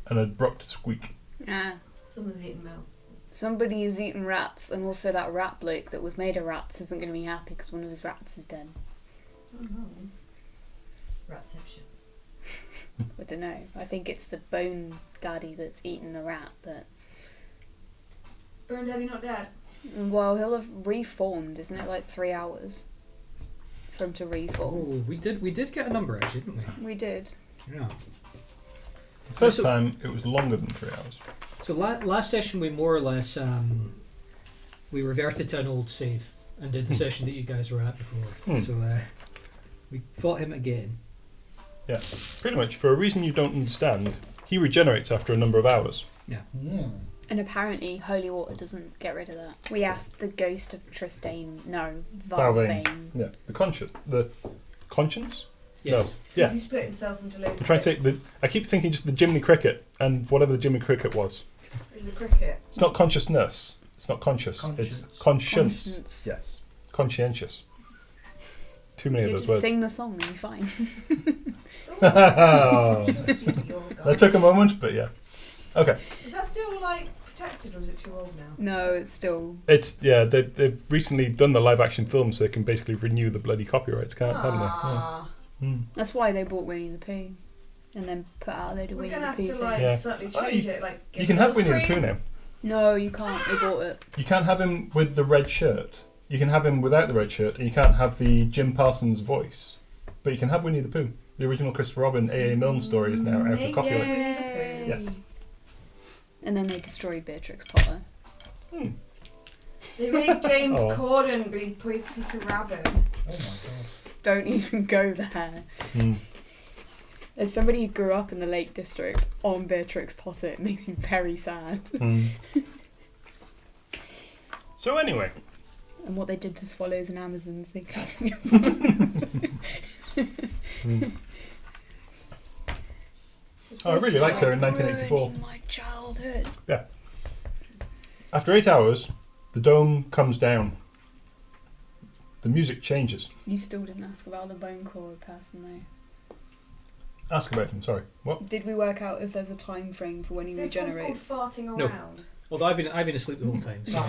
An abrupt squeak. Ah. Someone's eating mouse. Somebody is eating rats, and also that rat bloke that was made of rats isn't going to be happy because one of his rats is dead. Oh no. Ratception. I don't know. I think it's the bone daddy that's eating the rat, but... Is Bone Daddy not dead? Well, he'll have reformed, isn't it? Like 3 hours for him to reform. Oh, we did get a number actually, didn't we? We did. Yeah. The first So- time it was longer than 3 hours. So last session we more or less we reverted to an old save and did the session that you guys were at before. So we fought him again. Yeah, pretty much. For a reason you don't understand, he regenerates after a number of hours. Mm. And apparently holy water doesn't get rid of that. We asked the ghost of Tristane, no, Valvane. Valvane. Yeah, the conscience? Yes. No. Yeah. Does he split himself into loads I'm trying to of say I keep thinking just the Jiminy Cricket and whatever the Jiminy Cricket was. There's a cricket. It's not consciousness. It's not conscious. It's conscience. Conscience. Yes. Conscientious. Too many You of those just words. sing the song and you're fine. That took a moment, but yeah. Okay. Is that still like protected or is it too old now? No, it's still... They've recently done the live action film so they can basically renew the bloody copyrights, haven't they? Yeah. Ah. That's why they bought Winnie the Pooh. And then put out a load of We're Winnie gonna the have Pooh to things. like Yeah. subtly Oh, change it. Like You can have Winnie the Pooh screen. now. No, you can't. They bought it. You can't have him with the red shirt. You can have him without the red shirt, and you can't have the Jim Parsons voice. But you can have Winnie the Pooh. The original Christopher Robin A.A. Milne story is now out of Maybe. copyright. Yay. Yes. And then they destroyed Beatrix Potter. They made James Oh. Corden be Peter Rabbit. Oh my god. Don't even go there. As somebody who grew up in the Lake District on Beatrix Potter, it makes me very sad. So anyway, And what they did to swallows and Amazons, they I really liked her in 1984. ruining my childhood. After 8 hours, the dome comes down. The music changes. You still didn't ask about the bone claw person though. Ask about him, sorry. What? Did we work out if there's a time frame for when he This one's regenerates? called farting No. around. Although I've been asleep the whole time. So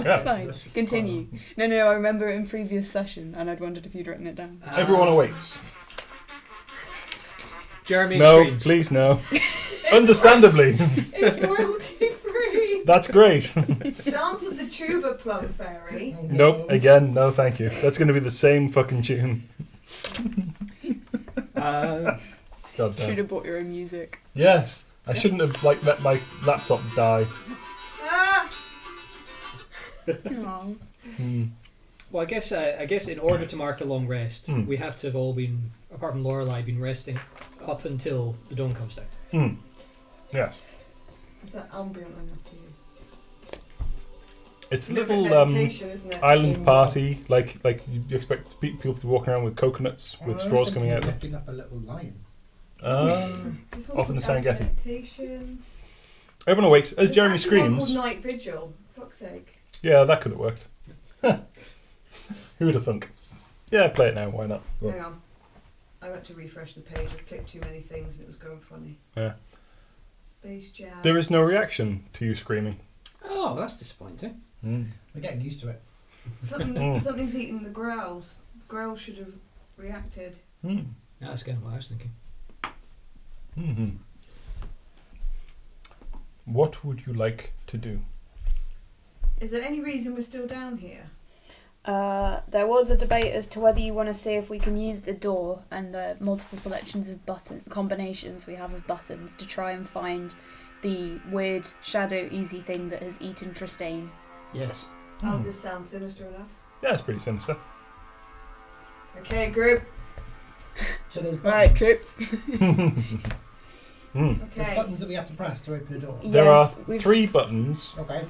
That's fine. Continue. No, I remember it in previous session, and I'd wondered if you'd written it down. Everyone awakes. Jeremy No, screams. please no. Understandably. It's royalty free. That's great. Dance of the Tuba Plum Fairy. Nope, again, no thank you. That's going to be the same fucking tune. God Should damn. have bought your own music. Yes. I shouldn't have let my laptop die. Ah! Aww. Well, I guess in order to mark a long rest, we have to have all been, apart from Lorelei, been resting up until the dawn comes down. Yes. Is that ambient enough for you? It's a Bit of little meditation, isn't it? island party, like you expect people to be walking around with coconuts with straws coming out. Lifting up a little lion. This Off in the called Serengeti. meditation. Everyone awakes as There's Jeremy actually one screams. called Night Vigil. Fuck's sake. Yeah, that could have worked. Who would have thunk? Yeah, play it now. Why not? Hang on. I went to refresh the page. I clicked too many things and it was going funny. Yeah. Space Jam. There is no reaction to you screaming. Oh, that's disappointing. We're getting used to it. Something's eating the growls. The growls should have reacted. Yeah, that's kind of what I was thinking. What would you like to do? Is there any reason we're still down here? There was a debate as to whether you want to see if we can use the door and the multiple selections of combinations we have of buttons to try and find the weird shadow oozy thing that has eaten Tristane. Yes. Does this sound sinister enough? Yeah, it's pretty sinister. Okay, group. So there's Right, buttons. trips. There's Okay. buttons that we have to press to open a door. There Yes, are we've- 3 buttons. Okay.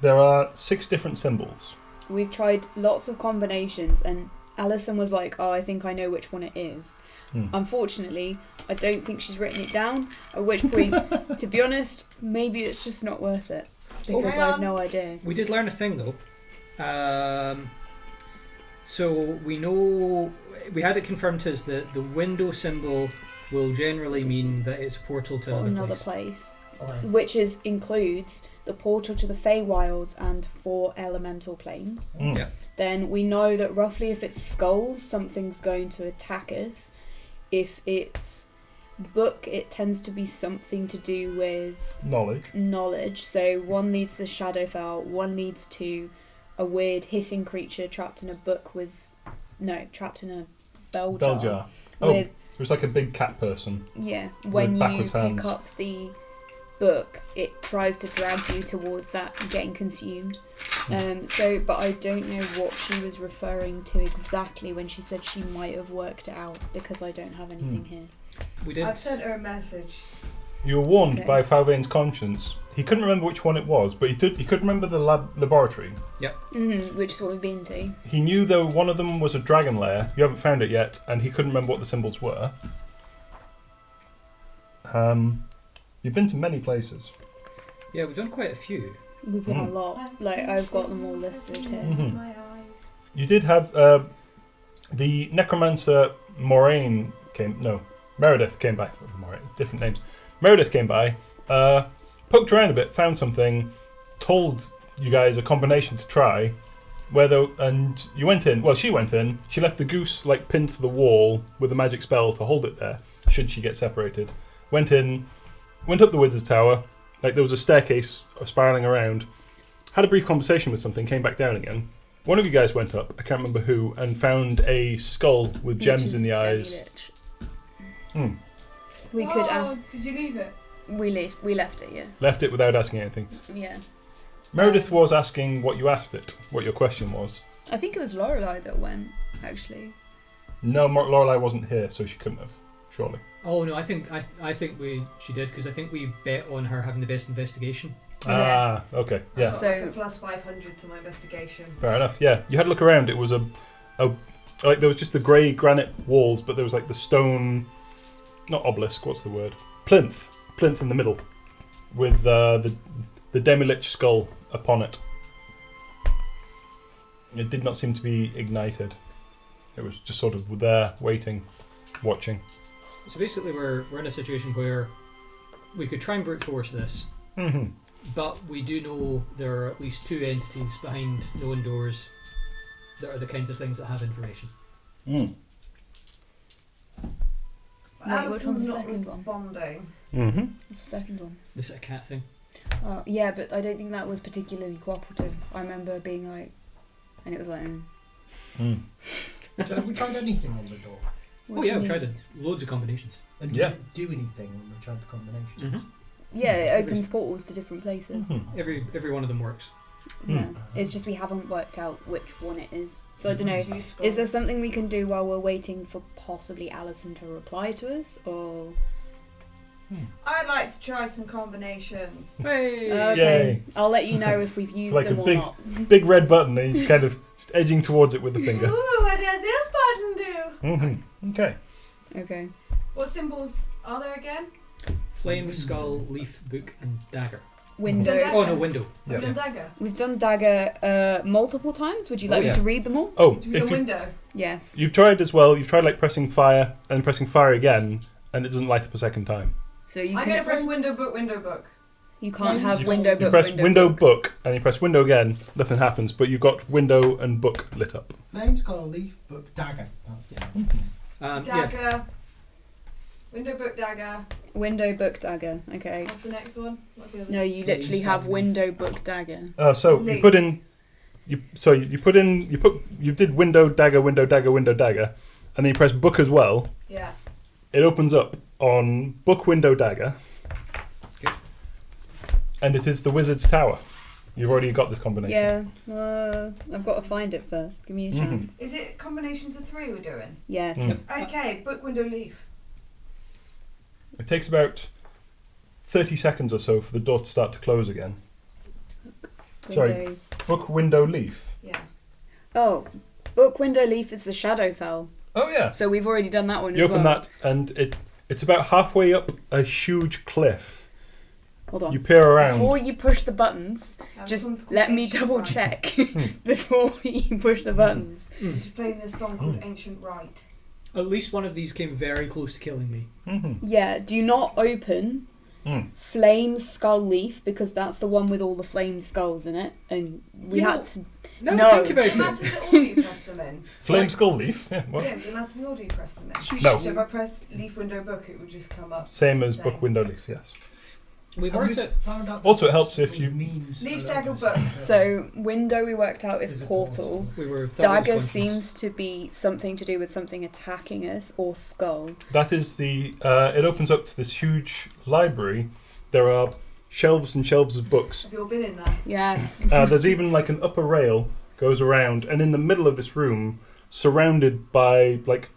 There are 6 different symbols. We've tried lots of combinations, and Alison was like, "Oh, I think I know which one it is." Unfortunately, I don't think she's written it down. At which point, to be honest, maybe it's just not worth it because hang I have on. no idea. We did learn a thing though. So we know we had it confirmed to us that the window symbol will generally mean that it's a portal to Or another another place. place, Okay. which includes the portal to the Feywilds and 4 elemental planes. Yeah. Then we know that roughly if it's skulls, something's going to attack us. If it's book, it tends to be something to do with knowledge. So one leads to Shadowfell, one leads to a weird hissing creature trapped in a book trapped in a bell jar. Oh, With, it was like a big cat person. yeah, when you backwards pick hands. up the book, it tries to drag you towards that and getting consumed. But I don't know what she was referring to exactly when she said she might have worked it out because I don't have anything here. We did. I've sent her a message. You were warned Okay. by Falvain's conscience. He couldn't remember which one it was, but he could remember the laboratory. Which is what we've been to. He knew though one of them was a dragon lair. You haven't found it yet, and he couldn't remember what the symbols were. You've been to many places. Yeah, we've done quite a few. We've done a lot. Like, I've got them all listed here. My eyes. You did have the necromancer Meredith came by. Different names. Meredith came by, poked around a bit, found something, told you guys a combination to try. And you went in. Well, she went in. She left the goose like pinned to the wall with a magic spell to hold it there. Should she get separated? Went in. Went up the wizard's tower. Like there was a staircase spiraling around. Had a brief conversation with something. Came back down again. One of you guys went up. I can't remember who, and found a skull with gems in the eyes. We could ask. Did you leave it? We left it, yeah. Left it without asking anything. Yeah. Meredith was asking what you asked it, what your question was. I think it was Lorelei that went, actually. No, Lorelei wasn't here, so she couldn't have, surely. Oh no, I think she did because I think we bet on her having the best investigation. Ah, okay, yeah. I've got So- like a plus 500 to my investigation. Fair enough, yeah. You had a look around, it was like there was just the grey granite walls, but there was like the stone, not obelisk, what's the word? Plinth in the middle, with the demi-lich skull upon it. It did not seem to be ignited. It was just sort of there, waiting, watching. So basically, we're in a situation where we could try and brute force this, but we do know there are at least 2 entities behind known doors that are the kinds of things that have information. Wait, which one's the Alison's not second one? responding. What's the second one? This is a cat thing. Yeah, but I don't think that was particularly cooperative. I remember being like, and it was like, So have we tried anything on the door? Oh yeah, we tried it. Loads of combinations. And Yeah. did it do anything when we tried the combination? Yeah, it opens portals to different places. Every one of them works. Yeah. It's just we haven't worked out which one it is. So I don't know. It's useful. Is there something we can do while we're waiting for possibly Alison to reply to us, or? I'd like to try some combinations. Hey! Okay, Yay. I'll let you know if we've used like them a or not. big red button, and he's kind of just edging towards it with the finger. Ooh, what does this button do? Okay. Okay. What symbols are there again? Flame, skull, leaf, book, and dagger. Window. Dagger. Oh no, window. Yeah. Have you done dagger? We've done dagger multiple times. Would you like me yeah. to read them all? Oh, Have you if done you, window? Yes. you've tried as well. You've tried like pressing fire and pressing fire again, and it doesn't light up a second time. So you I'm can going to press window book. you can't have You- window You book. press window book, and you press window again. Nothing happens, but you've got window and book lit up. Flame, skull, leaf, book, dagger. That's it. Yeah. Dagger. Window book dagger. Window book dagger. Okay. What's the next one? What's the other? No, you Flame, literally skull, have leaf. window book dagger. So you Leaf. put in, you did window dagger, window dagger, window dagger, and then you press book as well. Yeah. It opens up on book window dagger, and it is the wizard's tower. You've already got this combination. Yeah. I've got to find it first. Give me a Mhm. chance. Is it combinations of 3 we're doing? Yes. Mm. Okay, book, window, leaf. It takes about 30 seconds or so for the door to start to close again. Sorry. Window. Book window leaf. Yeah. Oh, book window leaf is the Shadowfell. Oh yeah. So we've already done that one You as open well. that, and it's about halfway up a huge cliff. Hold on. You peer around. Before you push the buttons, This just one's called let me Ancient double Rite. check before you push the buttons. I'm just playing this song called Ancient Rite. At least one of these came very close to killing me. Yeah, do not open Flame Skull Leaf because that's the one with all the flame skulls in it, and we You had know- to. No, No. think about Does it it. matter the order you press them in? Flame skull leaf. Yeah. What? Yeah, does it matter the order you press them in? No. So if I press leaf, window, book, it would just come up. Same as Same. book window leaf. Yes. We've And worked we've out. found out Also, it that helps if what you- means Leaf, a dagger, lot book. of- So window we worked out is Is a portal. We were Dagger seems to be something to do with something attacking us, or skull. That is the. It opens up to this huge library. There are shelves and shelves of books. Have you all been in there? Yes. There's even like an upper rail goes around, and in the middle of this room, surrounded by like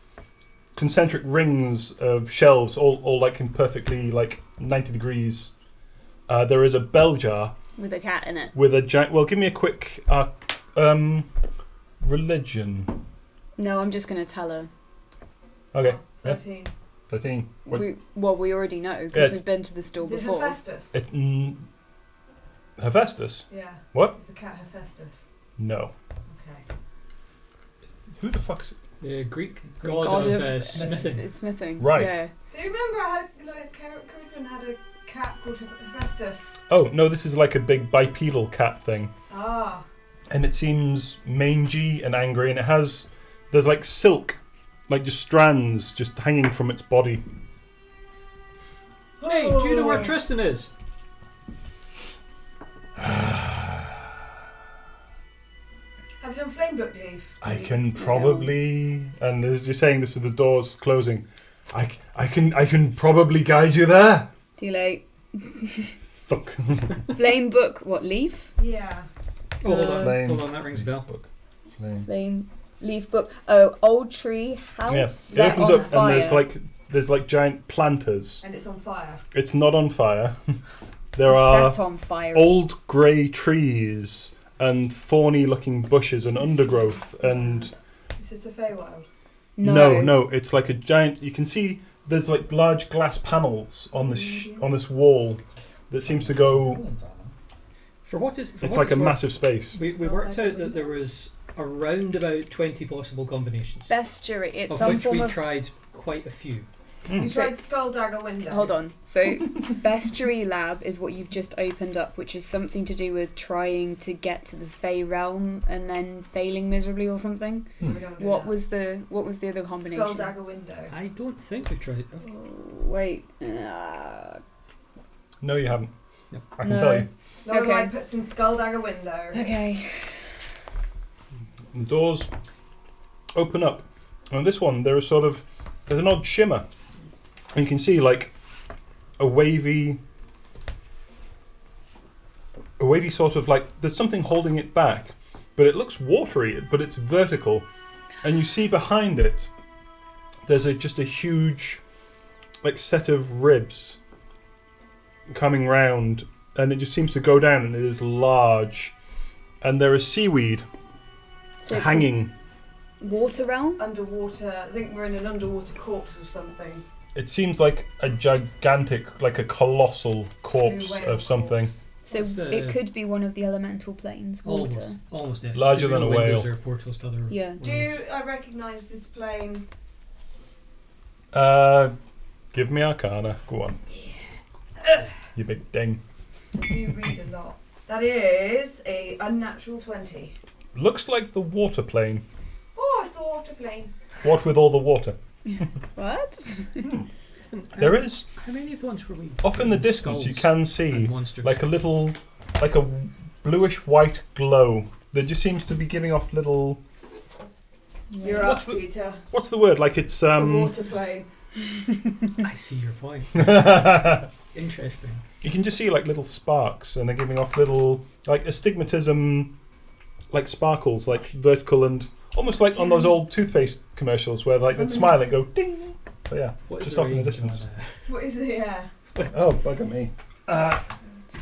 concentric rings of shelves, all like in perfectly like 90 degrees. There is a bell jar With a cat in it. with a giant. Well, give me a quick religion. No, I'm just gonna tell her. Okay, Oh, 13. 13. What? We already know Yeah, because we've been to the store Is it before. Hephaestus? It's Hephaestus. Yeah. What? Is the cat Hephaestus? No. Okay. Who the fuck's? The Greek God god of of smithing. It's smithing. Right. Yeah. Do you remember I had, like, Caribbean had a cat called Hephaestus? Oh no, this is like a big bipedal cat thing. Ah. And it seems mangy and angry, and there's like silk, like just strands just hanging from its body. Hey, do you know where Tristan is? Have you done flame book leaf? I can probably, and as you're saying this, is the doors closing. I can probably guide you there. Too late. Fuck. Flame book. What leaf? Yeah. Oh, hold on. Flame. Hold on, that rings a bell. Book. Flame. Flame leaf book. Oh, old tree house. Yeah, it set opens on up fire. and there's like giant planters. And it's on fire. It's not on fire. There are set on fire. old grey trees and thorny looking bushes and undergrowth and Is this a Feywild? no, it's like a giant. You can see there's like large glass panels on this wall that seems to go. For what is? For It's what like it's a worth, massive space. We worked out that there was around about 20 possible combinations, Bestiary. It's of some which form we of. tried quite a few. You So- tried skull dagger window. Hold on. So, bestiary lab is what you've just opened up, which is something to do with trying to get to the Fey realm and then failing miserably or something. We don't do What that. was the other combination? Skull dagger window. I don't think we tried it. Oh, wait. No, you haven't. No. I can No. tell you. Lauren Okay. White puts in skull dagger window. Okay. The doors open up. On this one, there's an odd shimmer. And you can see like a wavy a wavy sort of like there's something holding it back, but it looks watery, but it's vertical, and you see behind it there's just a huge like set of ribs coming round, and it just seems to go down, and it is large, and there is seaweed hanging. Water realm? Underwater. I think we're in an underwater corpse or something. It seems like a gigantic, like a colossal corpse of something. So it could be one of the elemental planes, water. Almost definitely. Larger than a whale. Or portals to other Yeah. Do I recognise this plane? Give me Arcana. Go on. You big ding. You read a lot. That is a unnatural 20. Looks like the water plane. Oh, it's the water plane. What with all the water? What? There is. How many of the ones were we? Off in the distance, you can see monsters. like a bluish white glow that just seems to be giving off little. You're up, Peter. What's the word? Like it's The water plane. I see your point. Interesting. You can just see like little sparks, and they're giving off little like astigmatism, like sparkles, like vertical and almost like on those old toothpaste commercials where like they'd smile and go ding. But yeah, just off in the distance. What is it? Yeah. Oh, bugger me.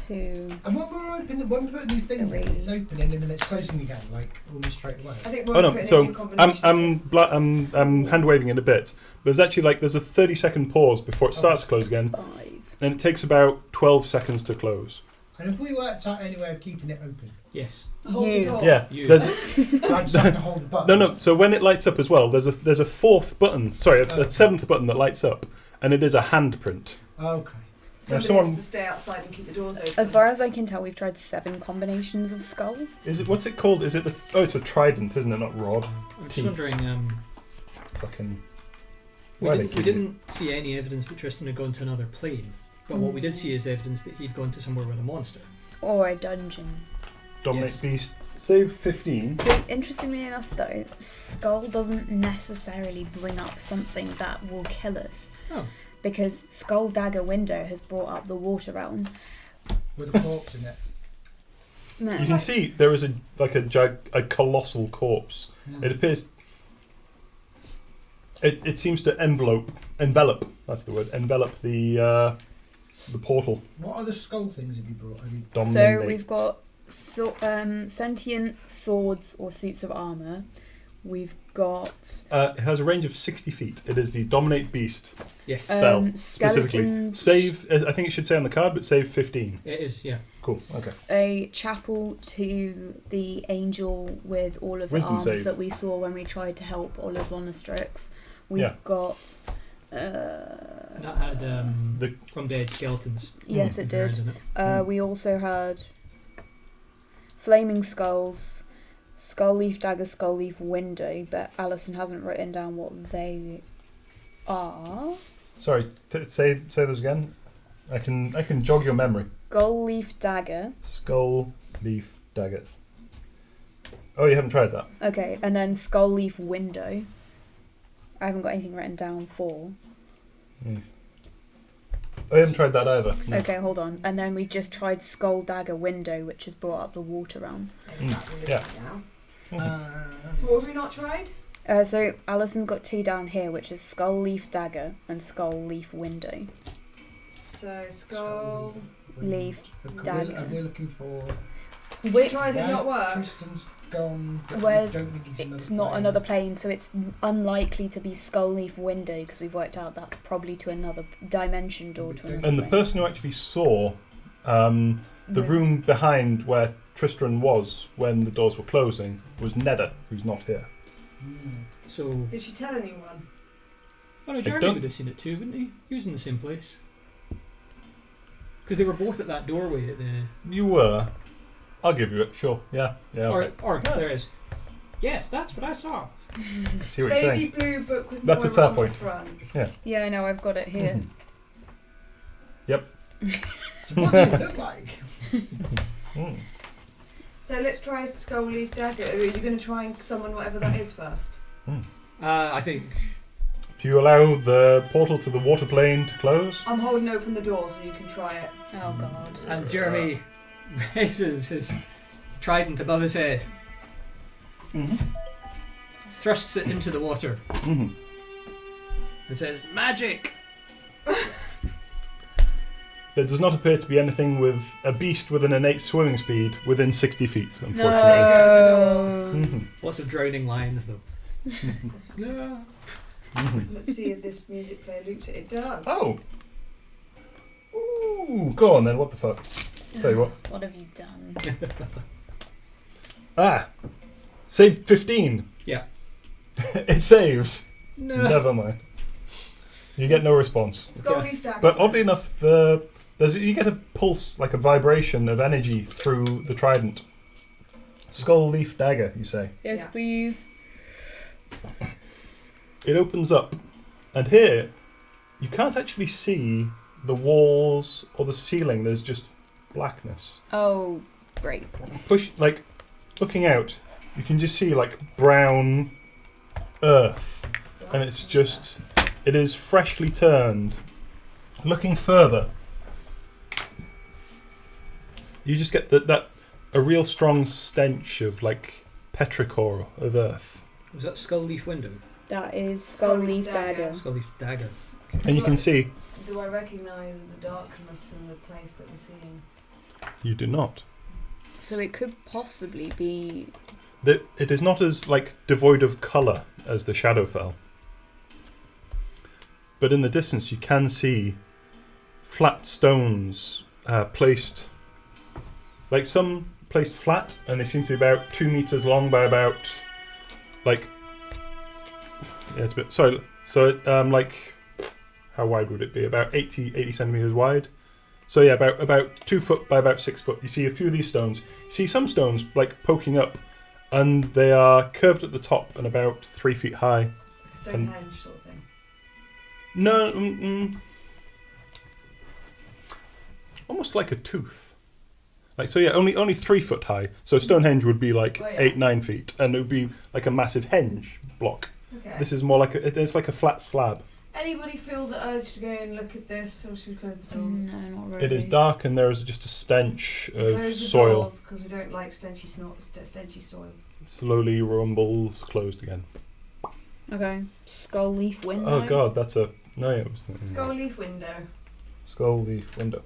2. And when we put these things in, it's opening and then it's closing again, like almost straight away. I think Oh no! So I'm hand waving in a bit. But there's actually there's a 30-second pause before it starts to close again, 5. and it takes about 12 seconds to close. And if we worked out any way of keeping it open, Yes. Yeah, You. there's so I just have to hold the button. no. So when it lights up as well, there's a fourth button. Sorry, a seventh button that lights up, and it is a handprint. Okay. Somebody has to stay outside and keep the doors open. As far as I can tell, we've tried 7 combinations of skull. Is it? What's it called? Is it the? Oh, it's a trident, isn't it? Not rod. I'm just Teeth. wondering. Fucking. We Why didn't, they we keep didn't see any evidence that Tristan had gone to another plane, but what we did see is evidence that he'd gone to somewhere with a monster. Or a dungeon. Dominate Yes. beast. Save 15. So, interestingly enough, though, skull doesn't necessarily bring up something that will kill us. Oh. Because Skull Dagger Window has brought up the water realm. With a corpse No. You can see there is a colossal corpse. in it. It appears. It seems to envelop. That's the word. Envelop the portal. What other skull things have you brought? Dominate. So we've got sentient swords or suits of armour. We've got It has a range of 60 feet. It is the Dominate Beast Yes. spell specifically. skeletons. Save. I think it should say on the card, but save 15. It is, yeah. Cool. Okay. A chapel to the angel with all of the Wisdom arms save. that we saw when we tried to help Ola's Lonastrix. We've Yeah. got. That had The- from dead skeletons. Yes, it did. around in it. We also had flaming skulls, skull leaf dagger, skull leaf window, but Alison hasn't written down what they are. Sorry. Say those again. I can jog your memory. Skull leaf dagger. Skull leaf dagger. Oh, you haven't tried that. Okay, and then skull leaf window. I haven't got anything written down for. Oh, you haven't tried that either. No. Okay, hold on. And then we just tried skull dagger window, which has brought up the water realm. Yeah. So what have we not tried? So Alison's got 2 down here, which is skull leaf dagger and skull leaf window. So skull. Leaf dagger. We're looking for. Did you try? Did it not work? Tristan's gone. Well, don't think he's It's not another plane, so it's unlikely to be skull leaf window because we've worked out that's probably to another dimension door to another And the plane. person who actually saw the room behind where Tristram was when the doors were closing was Nedda, who's not here. So, Did she tell anyone? oh no, I Jeremy don't- would have seen it too, wouldn't he? He was in the same place. Because they were both at that doorway at the. You were. I'll give you it. Sure. Yeah. Yeah. Okay. Or there is. Yes, that's what I saw. See what you're Baby saying. blue book with That's a Moira fair on point. the front. Yeah, I know, I've got it here. Mhm. Yep. So what does it look like? Mm. So let's try skull leaf dagger. Are you going to try and summon whatever that is first? I think. Do you allow the portal to the water plane to close? I'm holding open the door so you can try it. Oh god. And Jeremy raises his trident above his head, thrusts it into the water, and says, "Magic!" There does not appear to be anything with a beast with an innate swimming speed within 60 feet, unfortunately. No. Lots of drowning lions, though. No. Let's see if this music player loops it. It does. Oh! Ooh, go on then, what the fuck? Tell you what. What have you done? Save 15. Yeah. It saves. No. Never mind. You get no response. Skull leaf dagger. But oddly enough, you get a pulse, like a vibration of energy through the trident. Skull leaf dagger, you say? Yes, Yeah. please. It opens up, and here you can't actually see the walls or the ceiling. There's just blackness. Oh, great. Looking out, you can just see like brown earth, and it is freshly turned. Looking further, you just get a real strong stench of like petrichor of earth. Was that skull leaf window? That is skull leaf dagger. Skull leaf dagger. And you can see Do I recognise the darkness in the place that we're seeing? you do not. So it could possibly be. It is not as like devoid of colour as the Shadowfell. But in the distance you can see flat stones placed, like some placed flat, and they seem to be about 2 meters long by about, like, yeah, it's a bit, sorry, so like, how wide would it be? About 80 centimeters wide. So yeah, about 2 foot by about 6 foot. You see a few of these stones. You see some stones like poking up, and they are curved at the top and about 3 feet high. Like a Stonehenge sort of thing. No, almost like a tooth. Like, so yeah, only 3 foot high. So Stonehenge would be like 8-9 feet, and it would be like a massive henge block. Okay. This is more like it's like a flat slab. Anybody feel the urge to go and look at this, or should we close the doors? No, not really. It is dark, and there is just a stench of Close the soil. doors because we don't like stenchy soil. Slowly rumbles, closed again. Okay. Skull leaf window. Oh god, that's a no. Yeah, Skull leaf window. skull leaf window.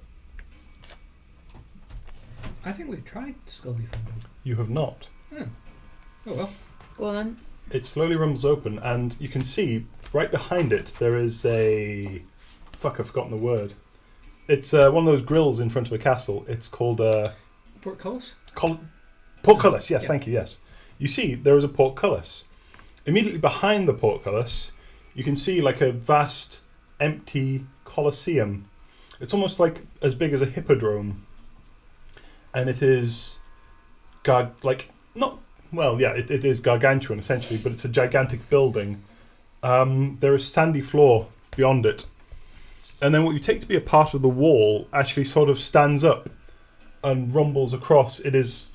I think we've tried skull leaf window. You have not. Oh well. Go on then. It slowly rumbles open, and you can see right behind it there is a... Fuck, I've forgotten the word. It's one of those grills in front of a castle. It's called... Portcullis? Portcullis, yes, Yeah. thank you, yes. You see, there is a portcullis. Immediately behind the portcullis, you can see like a vast, empty coliseum. It's almost like as big as a hippodrome. And it is... it is gargantuan essentially, but it's a gigantic building. There is sandy floor beyond it, and then what you take to be a part of the wall actually sort of stands up and rumbles across. It is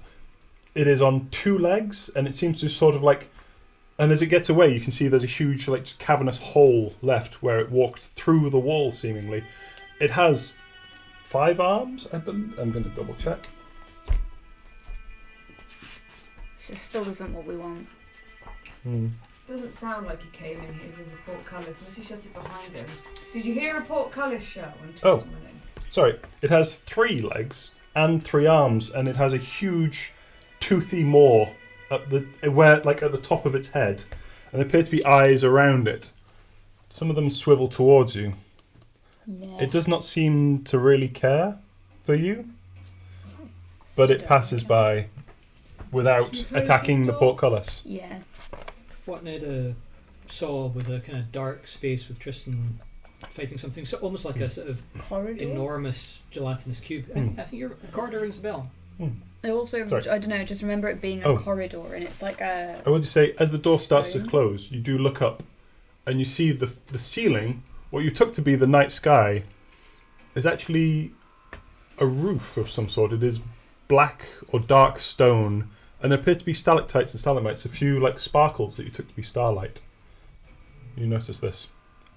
on 2 legs, and it seems to sort of like, and as it gets away, you can see there's a huge like cavernous hole left where it walked through the wall. Seemingly, it has 5 arms. I believe. I'm going to double check. So still isn't what we want. Doesn't sound like he came in here. There's a portcullis unless he shut it behind him. Did you hear a portcullis shut when Tristan went in? Sorry, it has 3 legs and 3 arms, and it has a huge toothy maw at the top of its head, and there appear to be eyes around it. Some of them swivel towards you. Yeah. It does not seem to really care for you, but it passes by without Should we close attacking this the door? portcullis. Yeah. What Ned saw was a kind of dark space with Tristan fighting something, so almost like a sort of Corridor. enormous gelatinous cube. I think your corridor rings a bell. I also, Sorry. I don't know, just remember it being a corridor, and it's like a. I would say, as the door starts to Stone. close, you do look up, and you see the ceiling. What you took to be the night sky is actually a roof of some sort. It is black or dark stone, and there appear to be stalactites and stalagmites, a few like sparkles that you took to be starlight. You notice this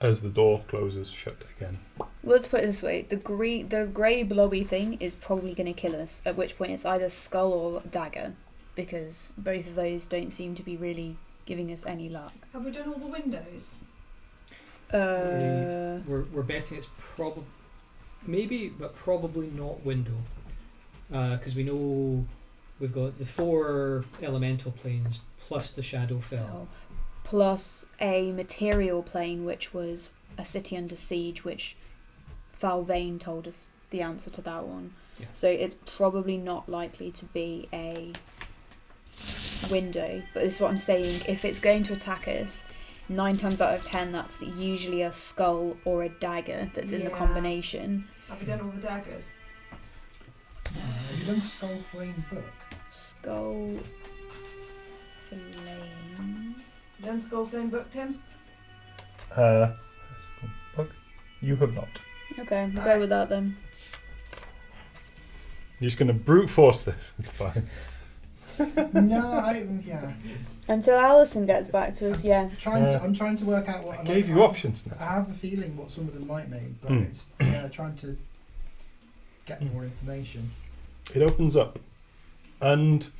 as the door closes shut again. Let's put it this way: the grey blobby thing is probably going to kill us. At which point, it's either skull or dagger, because both of those don't seem to be really giving us any luck. Have we done all the windows? We're betting it's maybe, but probably not window, because we know we've got the 4 elemental planes plus the shadow fell. Plus a material plane, which was a city under siege, which Falvain told us the answer to that one. Yeah. So it's probably not likely to be a window. But this is what I'm saying. If it's going to attack us, 9 times out of 10, that's usually a skull or a dagger that's in the combination. Have we done all the daggers? Have you done Skull Flame Book? Skull Flame. You done Skull Flame Book, Tim? You have not. Okay, we'll go with that then. You're just going to brute force this. It's fine. Yeah. Until Alison gets back to us, yeah. I'm trying to work out what I gave you options now. I have a feeling what some of them might mean, but it's trying to get more information. It opens up, and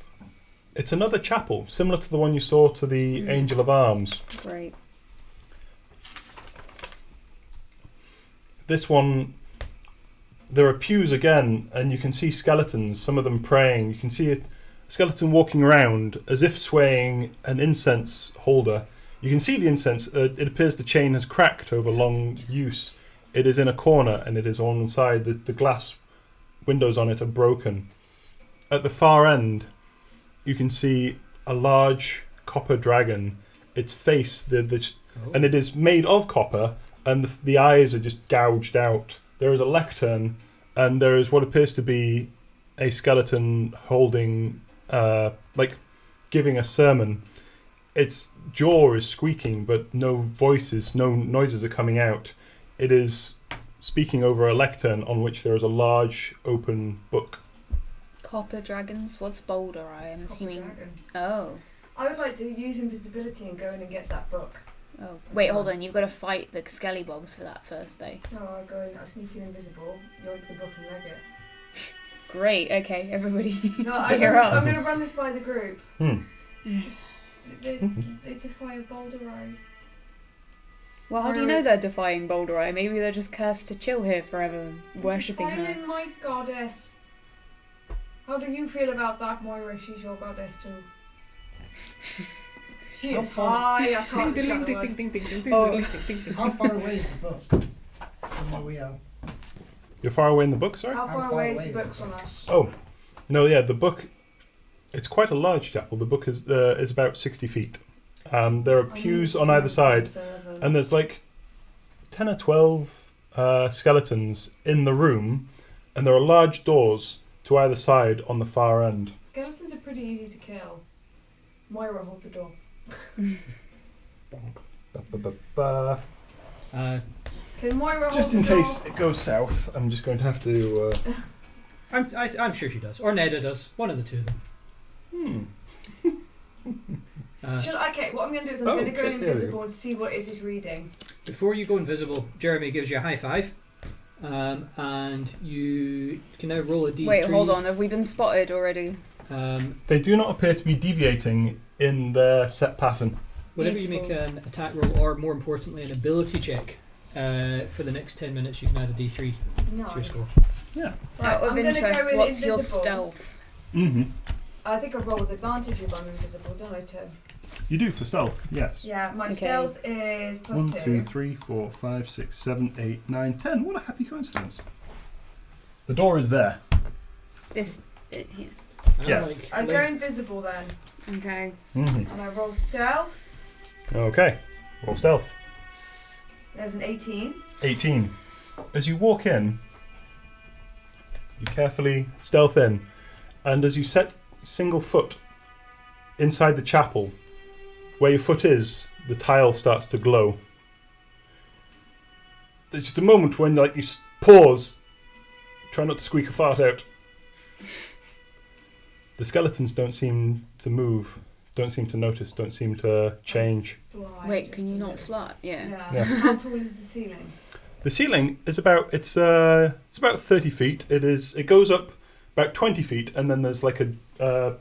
it's another chapel, similar to the one you saw to the Angel of Arms. Great. This one, there are pews again, and you can see skeletons, some of them praying. You can see a skeleton walking around as if swaying an incense holder. You can see the incense. It appears the chain has cracked over long use. It is in a corner, and it is on one side. The glass windows on it are broken. At the far end, you can see a large copper dragon. Its face, and it is made of copper, and the eyes are just gouged out. There is a lectern, and there is what appears to be a skeleton holding, giving a sermon. Its jaw is squeaking, but no noises are coming out. It is speaking over a lectern on which there is a large open book. Copper dragons? What's Boldrei? I'm assuming. Dragon. Oh. I would like to use invisibility and go in and get that book. Oh. Wait, hold on. You've got to fight the skellybobs for that first, though. No, I go in, I sneak in invisible, yoink the book and leg it. Great. Okay, everybody. No, I'm going to run this by the group. They defy a Boldrei. Well, how do you know they're defying Boldrei? Maybe they're just cursed to chill here forever, worshipping her. Defiling my goddess. How do you feel about that, Moira? She's your goddess too. She is high. I can't How far away is the book from where we are? You're far away in the book, sorry? How far away is the book from us? Oh, no, yeah, the book. It's quite a large chapel. The book is about 60 feet. There are pews on either side, and there's like 10 or 12 skeletons in the room, and there are large doors to either side on the far end. Skeletons are pretty easy to kill. Moira, hold the door. Can Moira hold Just the in door? case it goes south, I'm just going to have to... I'm sure she does, or Neda does. One of the two of them. Okay, what I'm going to do is I'm going to go invisible and see what is reading. Before you go invisible, Jeremy gives you a high five, and you can now roll a d3. Wait, hold on. Have we been spotted already? They do not appear to be deviating in their set pattern. Whenever you make an attack roll, or more importantly, an ability check, for the next 10 minutes, you can add a d3 to your score. Yeah. Right, Out of I'm gonna interest, go with what's your invisible. stealth? I think I roll with advantage if I'm invisible, don't I, Tim? You do for stealth, yes. Yeah, my Okay. stealth is plus 1, 2. 2, 3, 4, 5, 6, 7, 8, 9, 10. What a happy coincidence. The door is there. This. Here. Yes. I go invisible then, Okay. and I roll stealth. Okay. Roll stealth. There's an 18. 18. As you walk in, you carefully stealth in, and as you set single foot inside the chapel, where your foot is, the tile starts to glow. There's just a moment when you pause, try not to squeak a fart out. The skeletons don't seem to move, don't seem to notice, don't seem to change. Fly Wait, just can you a not bit. fly? Yeah. Yeah. How tall is the ceiling? The ceiling is about it's about 30 feet. It goes up about 20 feet, and then there's like a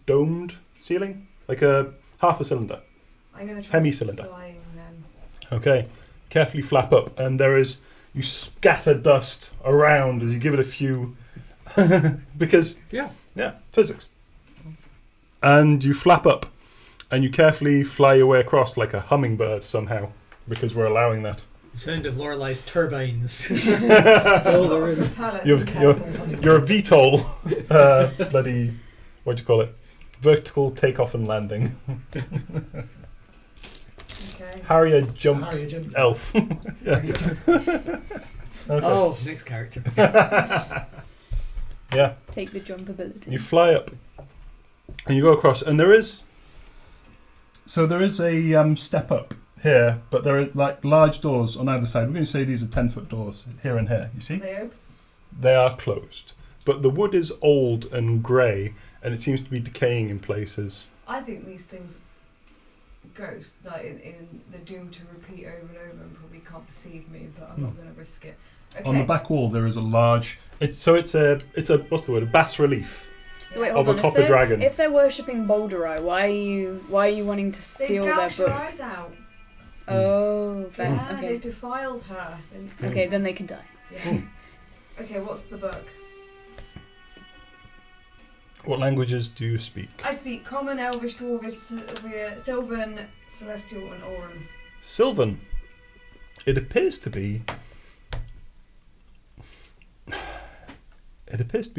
domed ceiling, like a half a cylinder. I'm going to try Hemi-cylinder. flying then. Okay, carefully flap up, and you scatter dust around as you give it a few, because physics. And you flap up, and you carefully fly your way across like a hummingbird somehow, because we're allowing that. The sound of Lorelei's turbines. Fill the room. You're a VTOL, bloody, what do you call it? Vertical takeoff and landing. Okay. Harrier jump elf. Okay. Oh, next character. Yeah. Take the jump ability. You fly up, and you go across, and there is a step up here, but there are like large doors on either side. We're going to say these are 10-foot doors here and here. You see? Are they open? They are closed, but the wood is old and grey, and it seems to be decaying in places. I think these things ghost, like in the doom to repeat over and over, and probably can't perceive me, but I'm not going to risk it. Okay. On the back wall there is a large. It's a what's the word? A bas relief. So wait, Of hold a on. copper dragon. If they're worshipping Boldrei, why are you wanting to steal They've their gouged her book? eyes out. Oh, fair. Yeah, Okay. they've defiled her. Okay, then they can die. Yeah. Okay, what's the book? What languages do you speak? I speak Common, Elvish, Dwarvish, Sylvan, Celestial, and Auran. Sylvan. It appears to be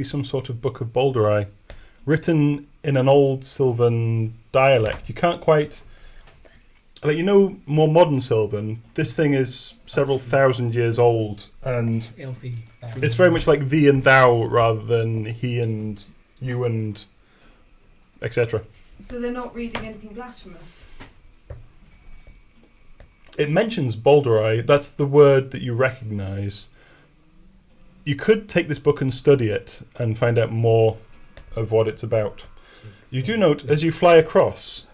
some sort of book of Boldrei, written in an old Sylvan dialect. You can't quite, like, more modern Sylvan. This thing is several thousand years old, and Elfie. it's very much like thee and thou rather than he and you and etc. So they're not reading anything blasphemous? It mentions Boldrei. That's the word that you recognise. You could take this book and study it and find out more of what it's about. You do note, as you fly across,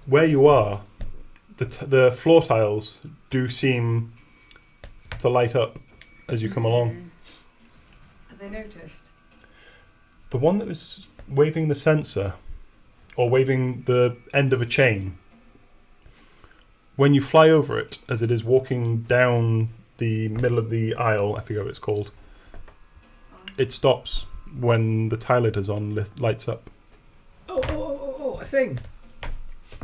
where you are, the floor tiles do seem to light up as you come along. Have they noticed? The one that was waving the censer, or waving the end of a chain, when you fly over it, as it is walking down the middle of the aisle, I forget what it's called, it stops when the tile it is on lights up. Oh, a thing.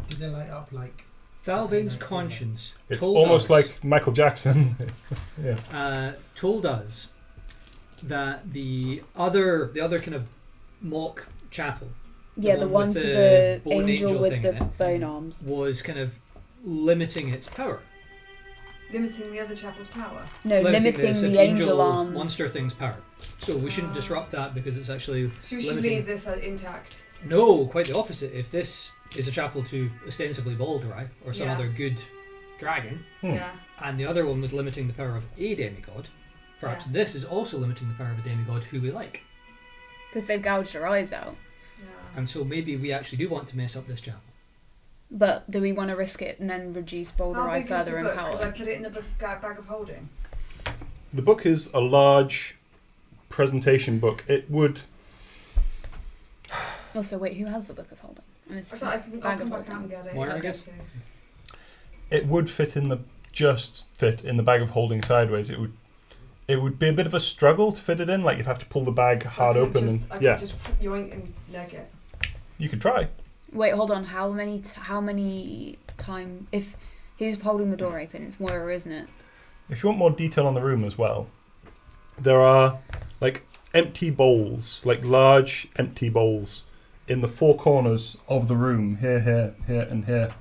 Did they light up like Valvin's Saturday Night conscience It's told almost us, like Michael Jackson. Yeah. told us that the other kind of mock chapel, Yeah, the one with to the bow and angel with thing the in it, bone arms. was kind of limiting its power. Limiting the other chapel's power? No, limiting the angel arms. monster thing's power. So we shouldn't disrupt that because it's actually So we should limiting. leave this intact? No, quite the opposite. If this is a chapel to ostensibly Boldrei or some Yeah. other good dragon, Yeah. and the other one was limiting the power of a demigod, perhaps Yeah. this is also limiting the power of a demigod who we like. Because they've gouged her eyes out. Yeah. And so maybe we actually do want to mess up this chapel. But do we want to risk it and then reduce How Boldrei big is further the in book? power? Could I put it in the bag of holding? The book is a large presentation book. It would. Also, wait, who has the Book of Holding? And it's I'll bag come of back down and holding. get it. Moira, I Okay, guess? okay. It would fit in the bag of holding sideways. It would be a bit of a struggle to fit it in. Like you'd have to pull the bag hard I open could and just yoink and leg it. you could try. Wait, hold on. How many time? If who's holding the door open? It's Moira, isn't it? If you want more detail on the room as well, there are like empty bowls, like large empty bowls, in the four corners of the room. Here, and here.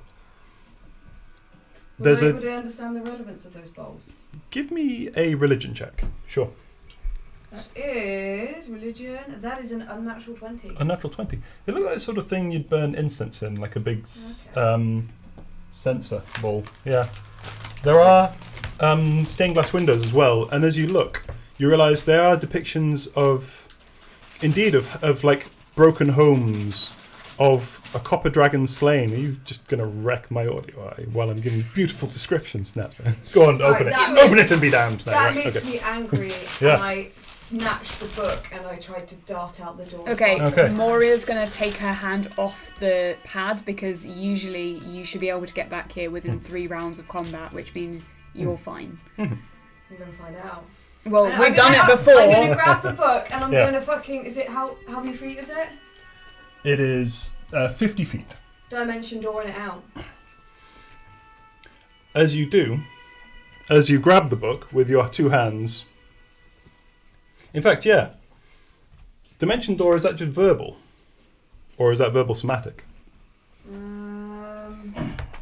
Would I understand the relevance of those bowls? Give me a religion check. Sure. That is religion. That is an unnatural 20. A natural 20. They look like the sort of thing you'd burn incense in, like a big censer bowl. Yeah. There are stained glass windows as well, and as you look, you realise there are depictions of like broken homes of a copper dragon slain. Are you just going to wreck my audio while I'm giving beautiful descriptions? No, go on, open it. Open it and be damned. No, that right, makes okay. me angry, Yeah. and I snatched the book and I tried to dart out the door. Okay. Moria's gonna take her hand off the pad because usually you should be able to get back here within 3 rounds of combat, which means you're fine. I'm gonna find out. Well, And we've done it before. I'm gonna grab the book and I'm Yeah. gonna fucking. Is it how many feet is it? It is 50 feet. Dimension dooring it out. As you do, as you grab the book with your 2 hands. In fact, yeah. Dimension door, is that just verbal? Or is that verbal somatic?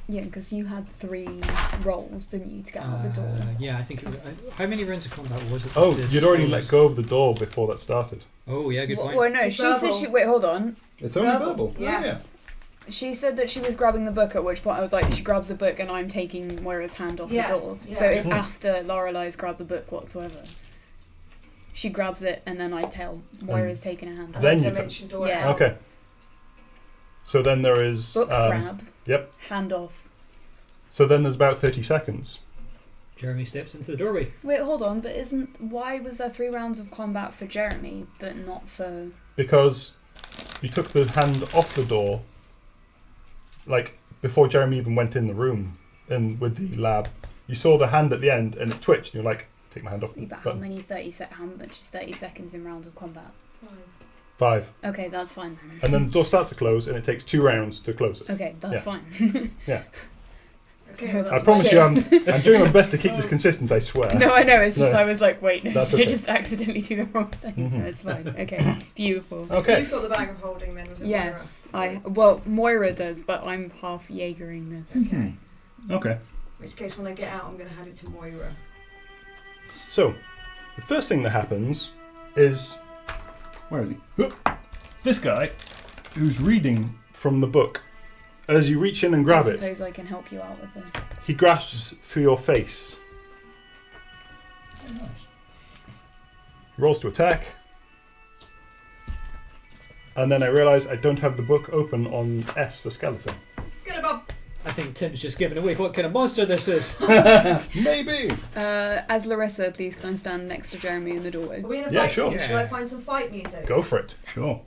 Yeah, because you had 3 rolls, didn't you, to get out the door? Yeah, I think it was. How many rounds of combat was it? Oh, This you'd already was- let go of the door before that started. Oh, yeah, good point. Well, no, It's she said verbal. she. Wait, hold on. It's only verbal. Yes. She said that she was grabbing the book, at which point I was like, she grabs the book and I'm taking Moira's hand off Yeah, the door. yeah. So it's Mm. after Lorelai's grabbed the book whatsoever. She grabs it and then I tell Moira's taking her hand off. Then And you dimension door Yeah. it out. Okay. So then there is... Book grab. Yep. Hand off. So then there's about 30 seconds. Jeremy steps into the doorway. Wait, hold on, but why was there 3 rounds of combat for Jeremy, but not for... Because you took the hand off the door, like, before Jeremy even went in the room and with the lab. You saw the hand at the end and it twitched. And you're like, take my hand off the Yeah, but how button. many how much is 30 seconds in rounds of combat? 5. Okay, that's fine. And then the door starts to close and it takes 2 rounds to close it. Okay, that's Yeah. fine. Okay, I well, I that's promise shit. you I'm doing my best to keep this consistent, I swear. No, I know, it's just No. I was like, wait, no, That's did I okay. just accidentally do the wrong thing? Mhm. No, it's fine. Okay, beautiful. Okay. You've got the bag of holding then, was it Yes, Moira? Moira does, but I'm half Jaegering this. Okay. Okay. In which case, when I get out, I'm going to hand it to Moira. So, the first thing that happens is... Where is he? Whoop. This guy, who's reading from the book. As you reach in and grab I it, suppose I can help you out with this. he grasps for your face. Oh, nice. Rolls to attack. And then I realise I don't have the book open on S for skeleton. Skeleton. I think Tim's just giving away what kind of monster this is. Maybe. As Larissa, please can I stand next to Jeremy in the doorway? Are we in a Yeah, fight sure. scene? Yeah. Should I find some fight music? Go for it. Sure.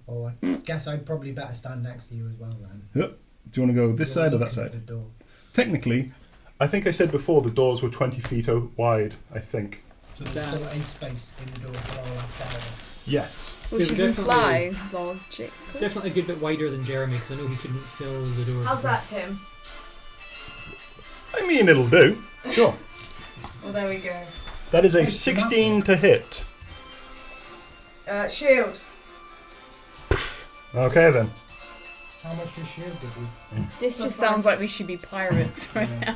Well, I guess I'd probably better stand next to you as well then. Yep. Do you want to go this You're side or that looking at side? the door. Technically, I think I said before the doors were 20 feet wide, I think. So there's still a space in the door for all that together. Yes. Well, Yeah, she we can definitely- fly, logic. Definitely a good bit wider than Jeremy because I know he couldn't fill the door. How's that, Tim? I mean, it'll do. Sure. Well, there we go. That is a Thanks, 16 to hit. Shield. Okay then. How much does shield give you? This That's just fine. sounds like we should be pirates right now.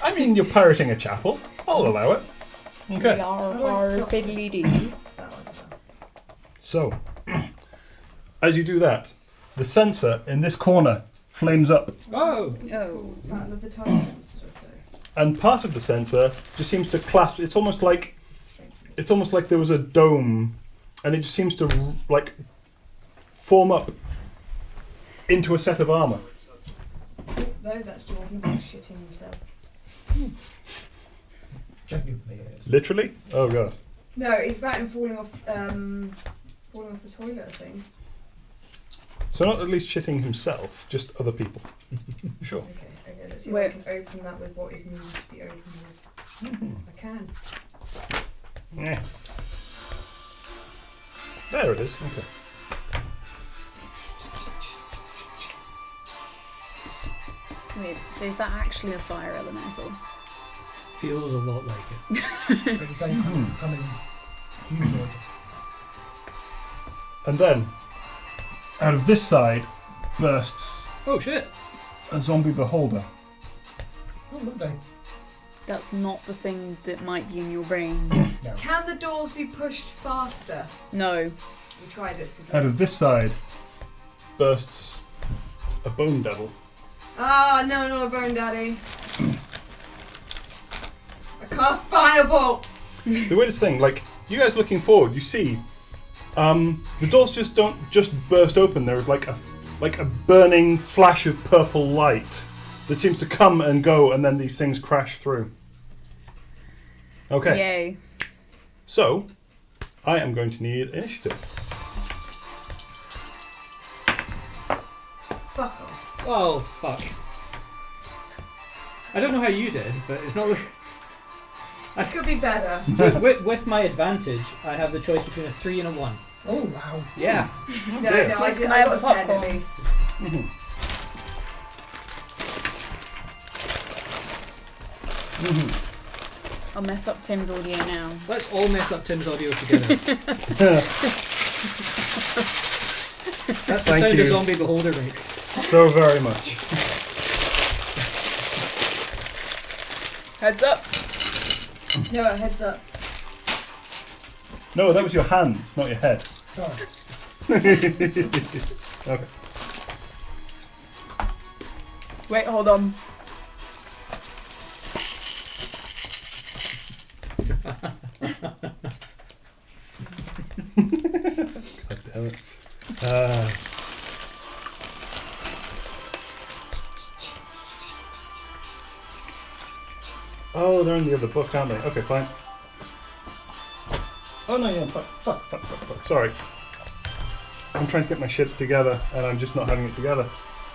I mean, you're pirating a chapel. I'll allow it. Okay. Yar, Stop fiddly this. dee. That was enough. So, as you do that, the sensor in this corner flames up, Oh! Oh. Battle of the Titans, did I say? and part of the sensor just seems to clasp. It's almost like there was a dome, and it just seems to like form up into a set of armor. No, that's Jordan about shitting himself. Genuinely it is. Literally? Oh god. No, it's about him falling off the toilet, I think. So not at least shitting himself, just other people. Sure. Okay, let's see Wait. if I can open that with what is needed to be opened with. I can. Yeah. There it is. Okay. Wait, so is that actually a fire elemental? Feels a lot like it. But you don't come in humanoid. And then, out of this side, bursts Oh shit! a zombie beholder. Oh, lovely. That's not the thing that might be in your brain. No. Can the doors be pushed faster? No. We tried this, didn't Out we? of this side, bursts a bone devil. Ah, no, not a bone daddy. I cast fireball! The weirdest thing, like, you guys looking forward, you see The doors don't just burst open. There is like a burning flash of purple light that seems to come and go, and then these things crash through. Okay. Yay. So, I am going to need initiative. Fuck off. Oh, fuck. I don't know how you did, but it's not... It could be better. with my advantage, I have the choice between a 3 and a 1. Oh, wow. Yeah. No, Yeah. no, Please, can I I have got the 10 at popcorn? least. I'll mess up Tim's audio now. Let's all mess up Tim's audio together. That's the Thank sound you. a zombie beholder makes. So very much. Heads up. No, heads up. No, that was your hands, not your head. Sorry. Okay. Wait, hold on. God damn it. Oh, they're in the other book, aren't they? Okay, fine. Oh no, yeah, fuck. Sorry. I'm trying to get my shit together, and I'm just not having it together.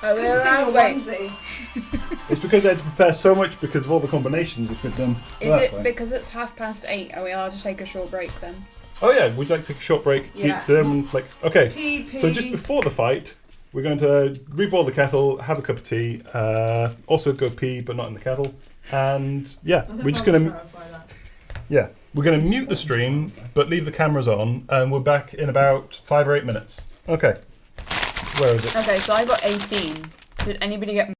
Oh, It's 'cause it's in your wait. onesie. It's because I had to prepare so much because of all the combinations we could do. Is it because it's 8:30? Are we allowed to take a short break then? Oh yeah, would you like to take a short break? Yeah. Okay. TP. So just before the fight, we're going to reboil the kettle, have a cup of tea, also go pee, but not in the kettle, and yeah, I think we're just I'll going to clarify that. we're going to mute the stream, but leave the cameras on, and we're back in about 5 or 8 minutes. Okay. Where is it? Okay, so I got 18. Did anybody get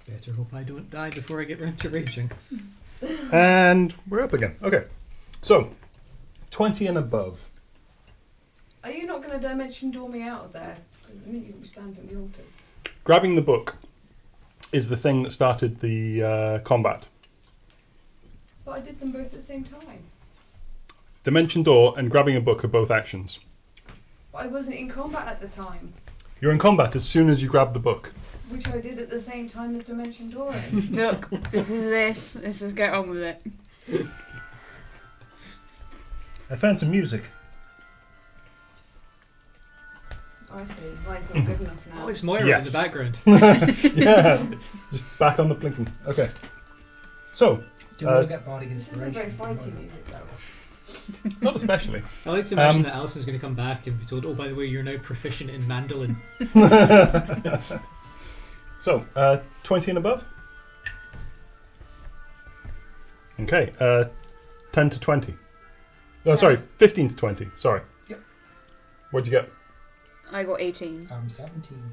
Better hope I don't die before I get round to raging. And we're up again. Okay. So, 20 and above. Are you not going to dimension door me out of there? Because I mean, you can stand at the altars. Grabbing the book is the thing that started the combat. But I did them both at the same time. Dimension door and grabbing a book are both actions. But I wasn't in combat at the time. You're in combat as soon as you grab the book. Which I did at the same time as dimension dooring. Look, this is this. Let's just get on with it. I found some music. I see. Mine's not good enough now. Oh, it's Moira Yes. in the background. Yeah, just back on the blinking. Okay. So, Do you want to get bardic This isn't inspiration? very fighty music though. not especially. I like to imagine that Alison's going to come back and be told, oh, by the way, you're now proficient in mandolin. So, 20 and above? Okay, 10 to 20. Oh, sorry, 15 to 20. Sorry. Yep. What'd you get? I got 18. 17.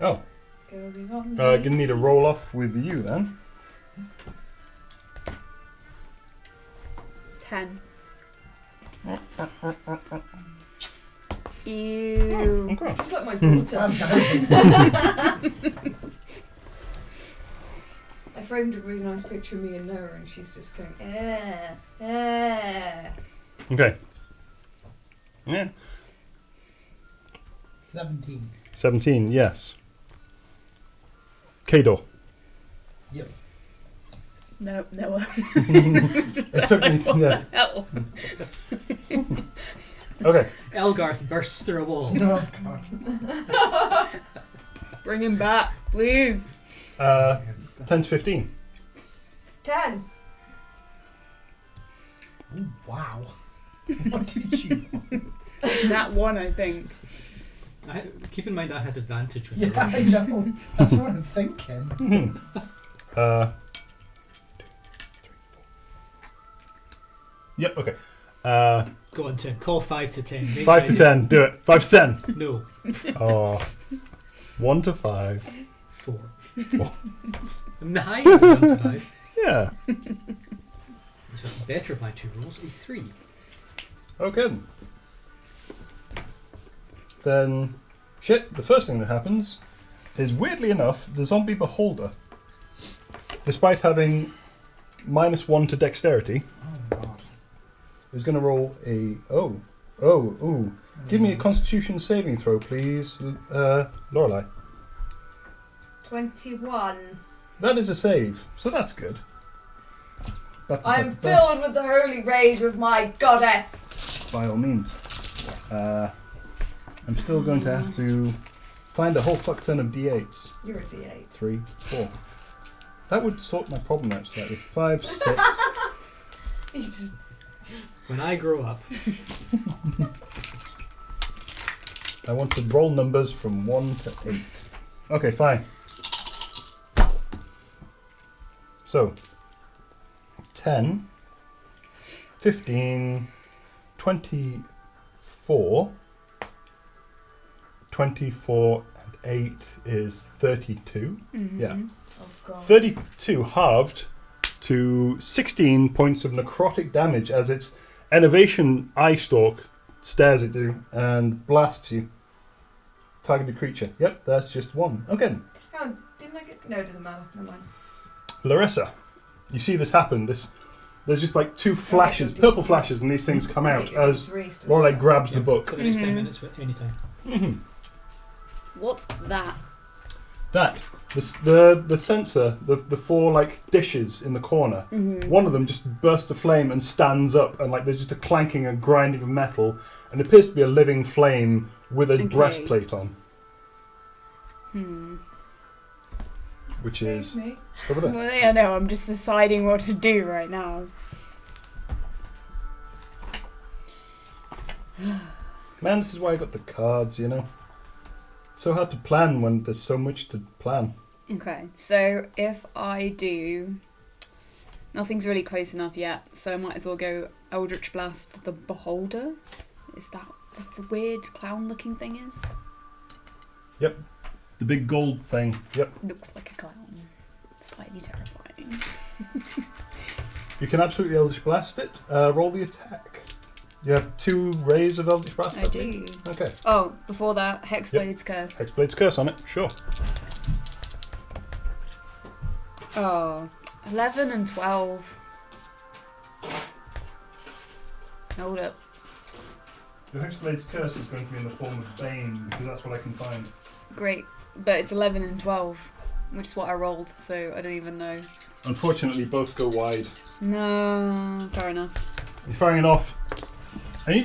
Oh, Going on. gonna need a roll off with you then. 10. Ew. Okay. She's like my daughter. I'm sorry. I framed a really nice picture of me and Noah, and she's just going, Okay. Yeah. 17. 17, yes. K-Door. Yep. No, no. It took me, yeah. Hell. Okay. Elgarth bursts through a wall. Oh, God. Bring him back, please. 10 to 15. 10. Ooh, wow. What did you want? That one, I think. Keep in mind I had advantage with Yeah, the I rolls. know. That's what I'm thinking. Yep, okay. Go on, Tim. Call 5 to 10. Make 5 to it- 10, do it. 5 to 10. No. Oh. 1 to 5. 4. 4. I'm the high 1 to 5. Yeah. So better of my 2 rolls. A 3. Okay. Then, shit, the first thing that happens is, weirdly enough, the zombie beholder, despite having -1 to dexterity, Oh, God. is going to roll a... ooh. Give me a constitution saving throw, please, Lorelei. 21. That is a save, so that's good. I'm filled with the holy rage of my goddess. By all means. I'm still going to have to find a whole fuck ton of d8s. You're a D8. 3, 4. That would sort my problem out slightly. 5, 6. When I grow up, I want to roll numbers from 1 to 8. Okay, fine. So, 10, 15, 24. 24 and 8 is 32. Mm-hmm. Yeah. Oh, God. 32 halved to 16 points of necrotic damage as its Enervation eye stalk stares at you and blasts you. Targeted creature. Yep, that's just 1. Okay. Hang on, didn't I get... No, it doesn't matter. Never mind. Larissa, you see this happen. There's just like 2 flashes, purple flashes, and these things come out as Lorelei grabs the book. for the next 10 Mhm. minutes, any time. What's that? That the sensor, the 4 like dishes in the corner. Mm-hmm. One of them just bursts a flame and stands up, and like there's just a clanking and grinding of metal, and it appears to be a living flame with a Okay. breastplate on, Hmm. which Excuse is me. over there. Well, yeah, no, I'm just deciding what to do right now. Man, this is why I got the cards. You know, it's so hard to plan when there's so much to plan. Okay, so if I do... Nothing's really close enough yet, so I might as well go Eldritch Blast the Beholder. Is that what the weird clown-looking thing is? The big gold thing. Yep. Looks like a clown. Slightly terrifying. You can absolutely Eldritch Blast it. Roll the attack. You have 2 rays of Eldritch Blast? I do. Okay. Oh, before that, Hexblade's Curse. Hexblade's Curse on it, sure. Oh, 11 and 12. Hold up. The Hexblade's Curse is going to be in the form of Bane, because that's what I can find. Great. But it's 11 and 12, which is what I rolled, so I don't even know. Unfortunately, both go wide. No, fair enough. You're firing it off, and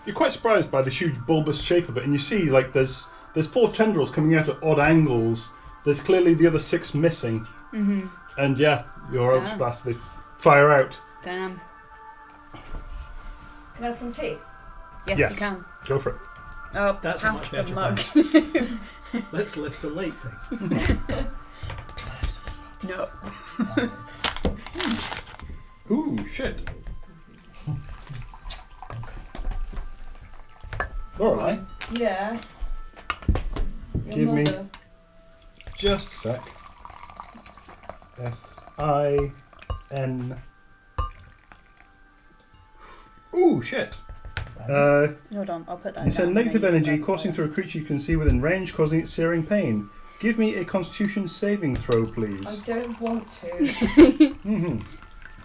you're quite surprised by the huge bulbous shape of it, and you see, like, there's 4 tendrils coming out at odd angles. There's clearly the other 6 missing. Mm-hmm. And yeah, your Eldritch Blast, they fire out. Damn. Can I have some tea? Yes, you can. Go for it. Oh, That's a pass much the better mug. Let's lift the light thing. No. Ooh, shit. Alright, Yes. Your Give me- mother. just a sec. F-I-N... Ooh, shit. Hold on, I'll put that It's a down. negative Then you energy can coursing go. through a creature you can see within range, causing it searing pain. Give me a Constitution saving throw, please. I don't want to. Mm-hmm.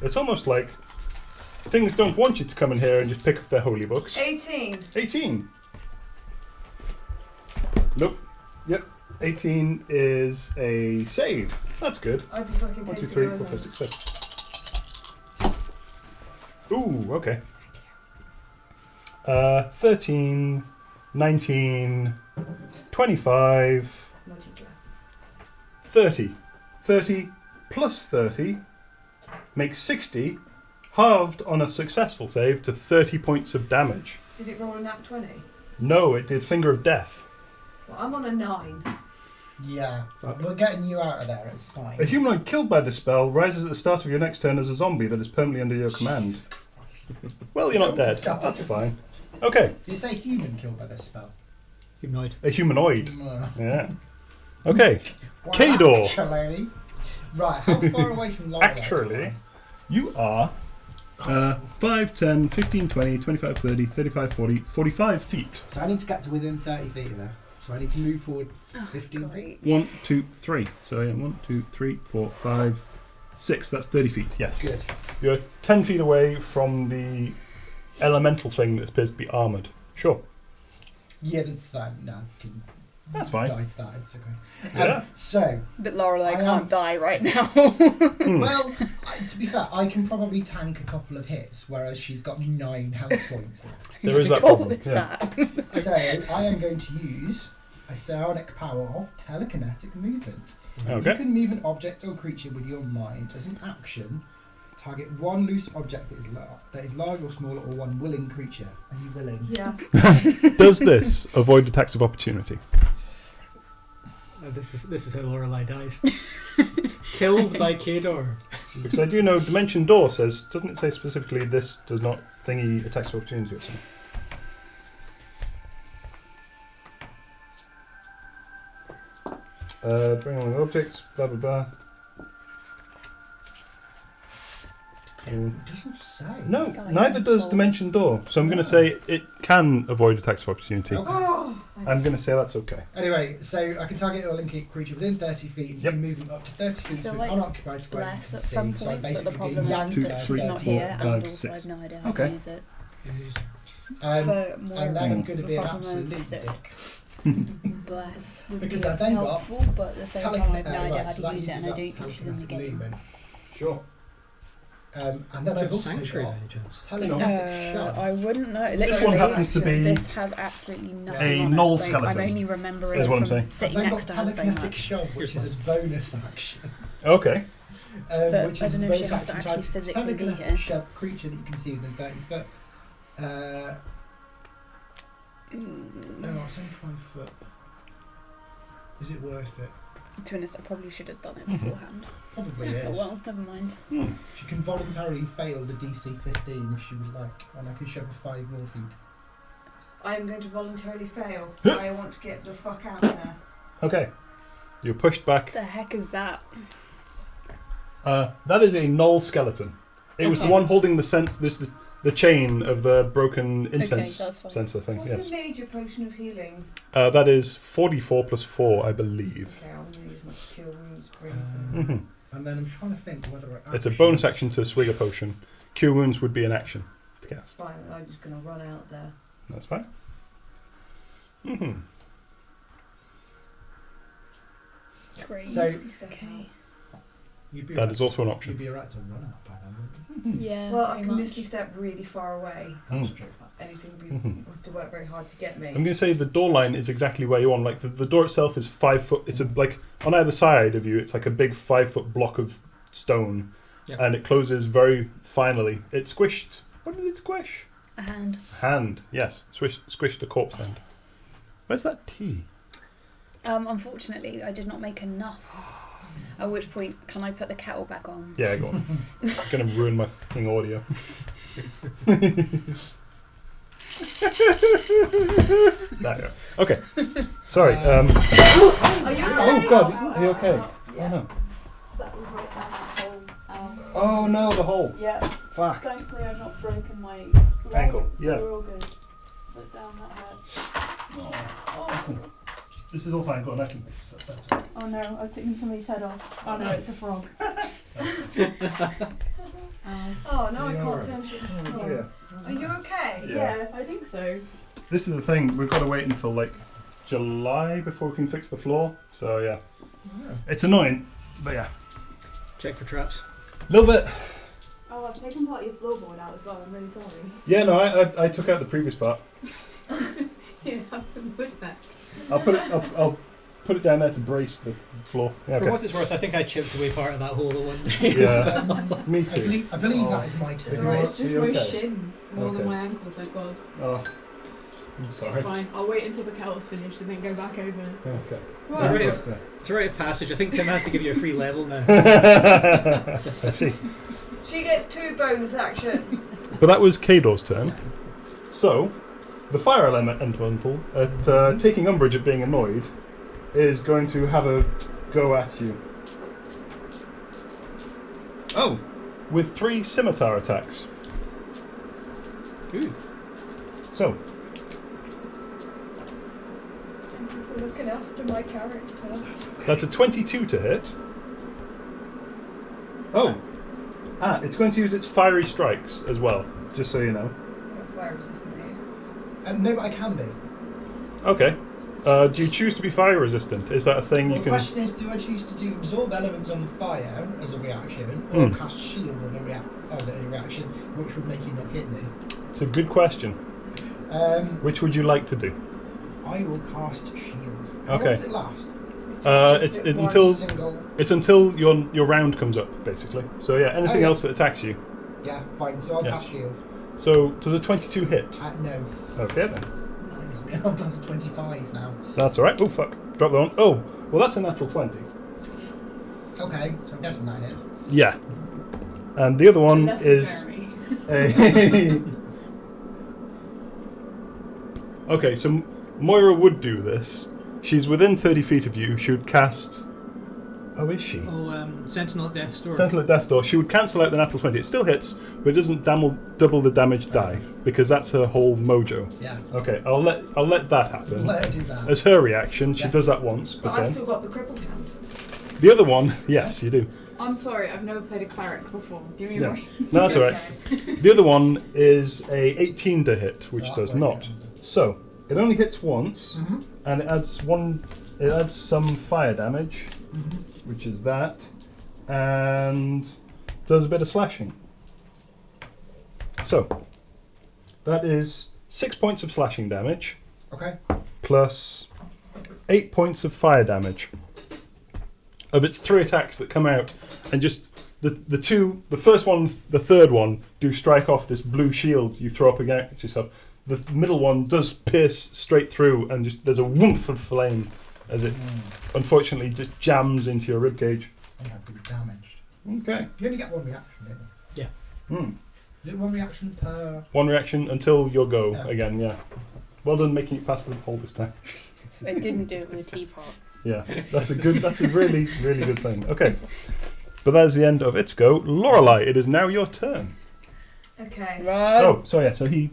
It's almost like things don't want you to come in here and just pick up their holy books. 18. 18. Nope. Yep. 18 is a save. That's good. I'd be fucking 1, 2, pissed 3, if it 4, 5, wasn't. 6, 7. Ooh, okay. 13, 19, 25, Naughty glasses. 30. 30 plus 30 makes 60, halved on a successful save to 30 points of damage. Did it roll a nat 20? No, it did Finger of Death. Well, I'm on a 9. Yeah, Fuck. we're getting you out of there, it's fine. A humanoid killed by this spell rises at the start of your next turn as a zombie that is permanently under your command. Jesus Christ. Well, you're not dead. That's fine. Okay, You say human killed by this spell? Humanoid. a humanoid. Mm. Yeah. Okay, Well, Kador. Actually, right, how far away from Laura? Actually, you are 5, 10, 15, 20, 25, 30, 35, 40, 45 feet. So I need to get to within 30 feet of her. So I need to move forward 15 feet. Great. 1, 2, 3. So yeah, 1, 2, 3, 4, 5, 6. That's 30 feet, yes. Good. You're 10 feet away from the elemental thing that appears to be armoured. Sure. Yeah, that's fine. No, you can That's fine. die to that. It's okay. Yeah. So, But Lorelei I am- can't die right now. well, to be fair, I can probably tank a couple of hits, whereas she's got 9 health points left. There is that All problem. this Yeah. that. So I am going to use a psionic power of telekinetic movement. You Okay. can move an object or creature with your mind as an action. Target one loose object that is large or small, or one willing creature. Are you willing? Yeah. Does this avoid attacks of opportunity? This is how Lorelei dies. Killed by Kador. Because I do know Dimension Door says, doesn't it say specifically this does not thingy attacks of opportunity or something? Bring on objects, blah blah blah. It doesn't say. No, God, neither does yeah. Dimension Door. So I'm going to say it can avoid attacks of opportunity. Okay. Oh! I'm going to say that's okay. Anyway, so I can target or link a creature within 30 feet and you Yep. can move them up to 30 feet feel to like an unoccupied square. you Bless can at see. some So I'm point, but the basically problem being is yanked that out she's of not 30. here, Four, and five, also I six. have no idea how Okay. to use it. And For more then I'm going to be an the problem is absolute that dick. Bless would Because be I've then got helpful, but at the same time I have no idea right, how so to that use it, and I uses don't up think she's in the telekinetic game. movement. Sure. And then I've also Sanctuary got by any chance. telekinetic shove. I wouldn't know. This Literally, one happens to be this has absolutely nothing a on null it. Like, skeleton, I'm only remembering is it what I'm from saying. sitting I've then next got to her so telekinetic much. shove, which Here's is a bonus action. Okay. But Which I is don't a know if she bonus has to action actually charge. physically be Telekinetic here. shove creature that you can see within 30 foot. Oh, it's only 5 foot. Is it worth it? To be honest, I probably should have done it beforehand. Probably Oh is. well, never mind. She can voluntarily fail the DC 15 if she would like, and I can shove her 5 more feet. I am going to voluntarily fail. I want to get the fuck out of there. Okay. You're pushed back The heck is that? That is a Knoll skeleton. It was the one holding the chain of the broken incense sensor thing. What's the major potion of healing? That is 44 plus 4, I believe. Okay, I'm going to use my cure wounds green. And then I'm trying to think whether It's a bonus action to swig a potion. Cure wounds would be an action to That's cast. fine. I'm just going to run out there. That's fine. Great. So- Okay. That is also an You'd option. be alright to run out by then, wouldn't you? Yeah. Well, I pretty can much. misty step really far away. That's true. Anything you have to work very hard to get me. I'm going to say the door line is exactly where you want. Like the door itself is 5 foot. It's like on either side of you. It's like a big 5 foot block of stone, and it closes very finally. It squished. What did it squish? A hand. Hand. Yes, squished a corpse hand. Where's that tea? Unfortunately, I did not make enough. At which point, can I put the kettle back on? Yeah, go on. I'm going to ruin my fucking audio. There you go. Okay. Sorry. Are you okay? Oh God, are you okay? Yeah. Oh no. That was right down that hole. Oh no, the hole. Yeah. Fuck. Thankfully, I've not broken my leg, Ankle, so yeah. we're all good. But down that hurt. This is all fine. Go on, I can fix it. That's it. Oh no, I've taken somebody's head off. Oh no, it's a frog. Oh, now I You're can't alright. turn shit. Oh, yeah. Are you okay? Yeah. I think so. This is the thing. We've got to wait until like July before we can fix the floor. So yeah, it's annoying, but yeah, Check for traps. a little bit. Oh, I've taken part of your floorboard out as well. I'm really sorry. Yeah, no, I took out the previous part. You have to put back. I'll put it down there to brace the floor. Yeah, For okay. what it's worth, I think I chipped away part of that hole at one day. Yeah, me I too. believe Oh. that is my turn. Alright, It's just are you my okay? shin more Okay. than my ankle, thank God. Oh, I'm sorry. It's fine. I'll wait until the kettle's finished and then go back over. Okay. It's a rite of, it's a rite of passage. I think Tim has to give you a free level now. I see. She gets 2 bonus actions. But that was Kador's turn. So, the fire elemental, at taking umbrage at being annoyed, is going to have a go at you. Oh, with 3 scimitar attacks. Ooh. So, Thank you for looking after my character. that's a 22 to hit. Oh, it's going to use its fiery strikes as well, just so you know. You're not fire resistant, are you? No, but I can be. Okay. Do you choose to be fire resistant? Is that a thing Well, you the can... question is, do I choose to do absorb elements on the fire as a reaction, or Mm. cast shield on a reaction, which would make you not hit me? It's a good question. Which would you like to do? I will cast shield. How long Okay. does it last? It's until your round comes up, basically. So yeah, anything yeah. else that attacks you. Yeah, fine. So I'll Yeah. cast shield. So does a 22 hit? No. Okay then. I'm down to 25 now. That's alright. Oh fuck. Drop that one. Oh, well that's a natural 20. Okay, so I'm guessing that is. Yeah. And the other one Unless is Jeremy. a... Okay, so Moira would do this. She's within 30 feet of you. She would cast... Oh, is she? Oh, Sentinel at Death's Door. Sentinel at Death's Door. She would cancel out the natural 20. It still hits, but it doesn't double the damage die, because that's her whole mojo. Yeah. Okay, I'll let that happen. Let her do that. As her reaction, she Yeah. does that once, But but I've still got the crippled hand. the other one, yes, you do. I'm sorry, I've never played a cleric before. Give me a Yeah. break. No, that's alright. The other one is a 18 to hit, which Oh, does very not. good. So it only hits once, Mm-hmm. and it adds one. It adds some fire damage, Mm-hmm. which is that, and does a bit of slashing. So that is 6 points of slashing damage Okay. plus 8 points of fire damage. Of its 3 attacks that come out, and just the first one, the third one, do strike off this blue shield you throw up against yourself. The middle one does pierce straight through, and just there's a whoomph of flame as it unfortunately just jams into your ribcage. I think I've been damaged. Okay. You only get one reaction, don't you? Hmm. Is it one reaction per... One reaction until your go Yeah. again. Yeah. Well done making it past the hole this time. I didn't do it with a teapot. Yeah, that's a really, really good thing. Okay. But that is the end of its go. Lorelei, it is now your turn. Okay. Right. Oh, so yeah, so he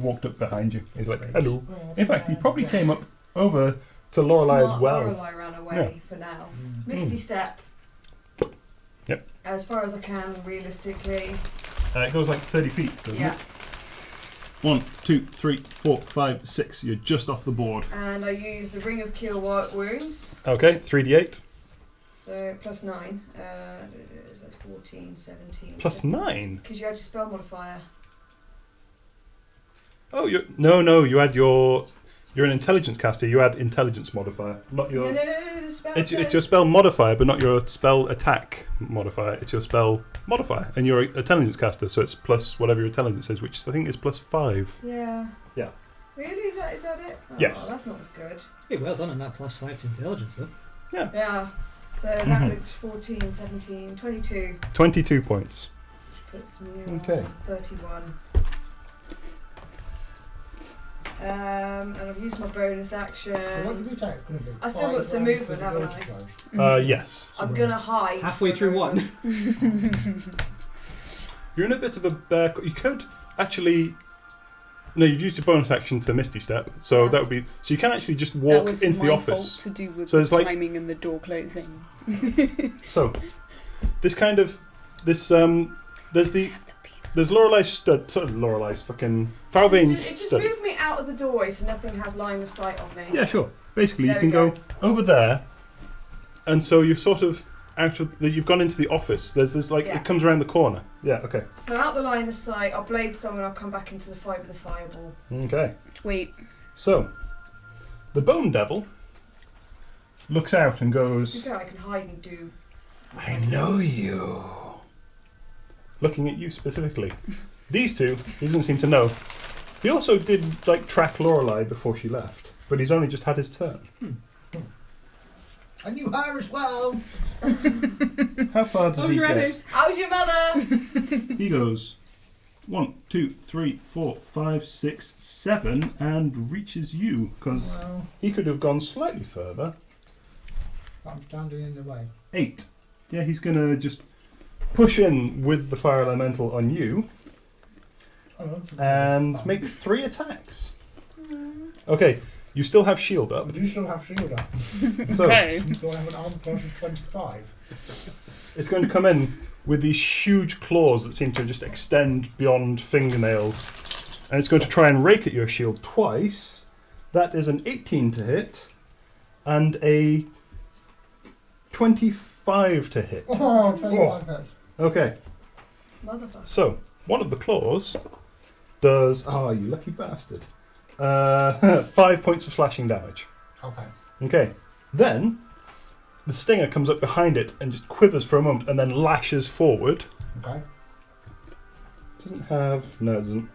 walked up behind you. He's like, hello. In fact, he probably came up over to Lorelei as well. Lorelei ran away for now. Misty Step. Yep. As far as I can, realistically. It goes like 30 feet, doesn't it? 1, 2, 3, 4, 5, 6. You're just off the board. And I use the Ring of Cure Wounds. Okay, 3d8. So plus 9. That's 14, 17. Plus 9? Because you had your spell modifier. Oh, you add your... You're an intelligence caster, you add intelligence modifier. Not your... No, the spell It's your spell modifier, but not your spell attack modifier. It's your spell modifier. And you're an intelligence caster, so it's plus whatever your intelligence is, which I think is plus 5. Yeah. Yeah. Really? Is that it? Oh, Yes. That's not as good. Hey, well done on that plus 5 to intelligence, though. Yeah. So that looks 14, 17, 22. 22 points. Which puts me on Okay. 31. And I've used my bonus action. What did we take? I still got some movement, haven't I? Yes. I'm gonna hide. Halfway for a through moment. one. You're in a bit of a bear... You could actually... No, you've used your bonus action to Misty Step, so that would be... So you can actually just That walk was into my the office. fault to do with So the it's like- timing and the door closing. So, this kind of... There's Lorelei's stud... Sorry, Lorelei's fucking... Farvane's It just stud. moved me out of the doorway so nothing has line of sight on me. Yeah, sure. Basically, There you can we go go. over there, and so you're sort of out of you've gone into the office. There's like Yeah. it comes around the corner. Yeah. Okay. So out the line of sight, I'll blade someone, I'll come back into the fight with the fireball. Okay. Wait, So, the Bone Devil looks out and You goes, go, I can hide and do. "I know you." Looking at you specifically. These two, he doesn't seem to know. He also did like track Lorelei before she left, but he's only just had his turn. And you her as well. How far does he get? How's your mother? He goes 1, 2, 3, 4, 5, 6, 7 and reaches you because Well, he could have gone slightly further. I'm standing in the way. 8. Yeah, he's going to just push in with the fire elemental on you and make 3 attacks. Okay, you still have shield up. But you still have shield up. So okay. You still have an armor class of 25. it's going to come in with these huge claws that seem to just extend beyond fingernails. And it's going to try and rake at your shield twice. That is an 18 to hit and a 25 to hit. Oh, 25 hits. Okay, Motherfucker. so one of the claws does... Oh, you lucky bastard. 5 points of slashing damage. Okay. Okay, then the stinger comes up behind it and just quivers for a moment and then lashes forward. Okay. Doesn't have... No, it doesn't.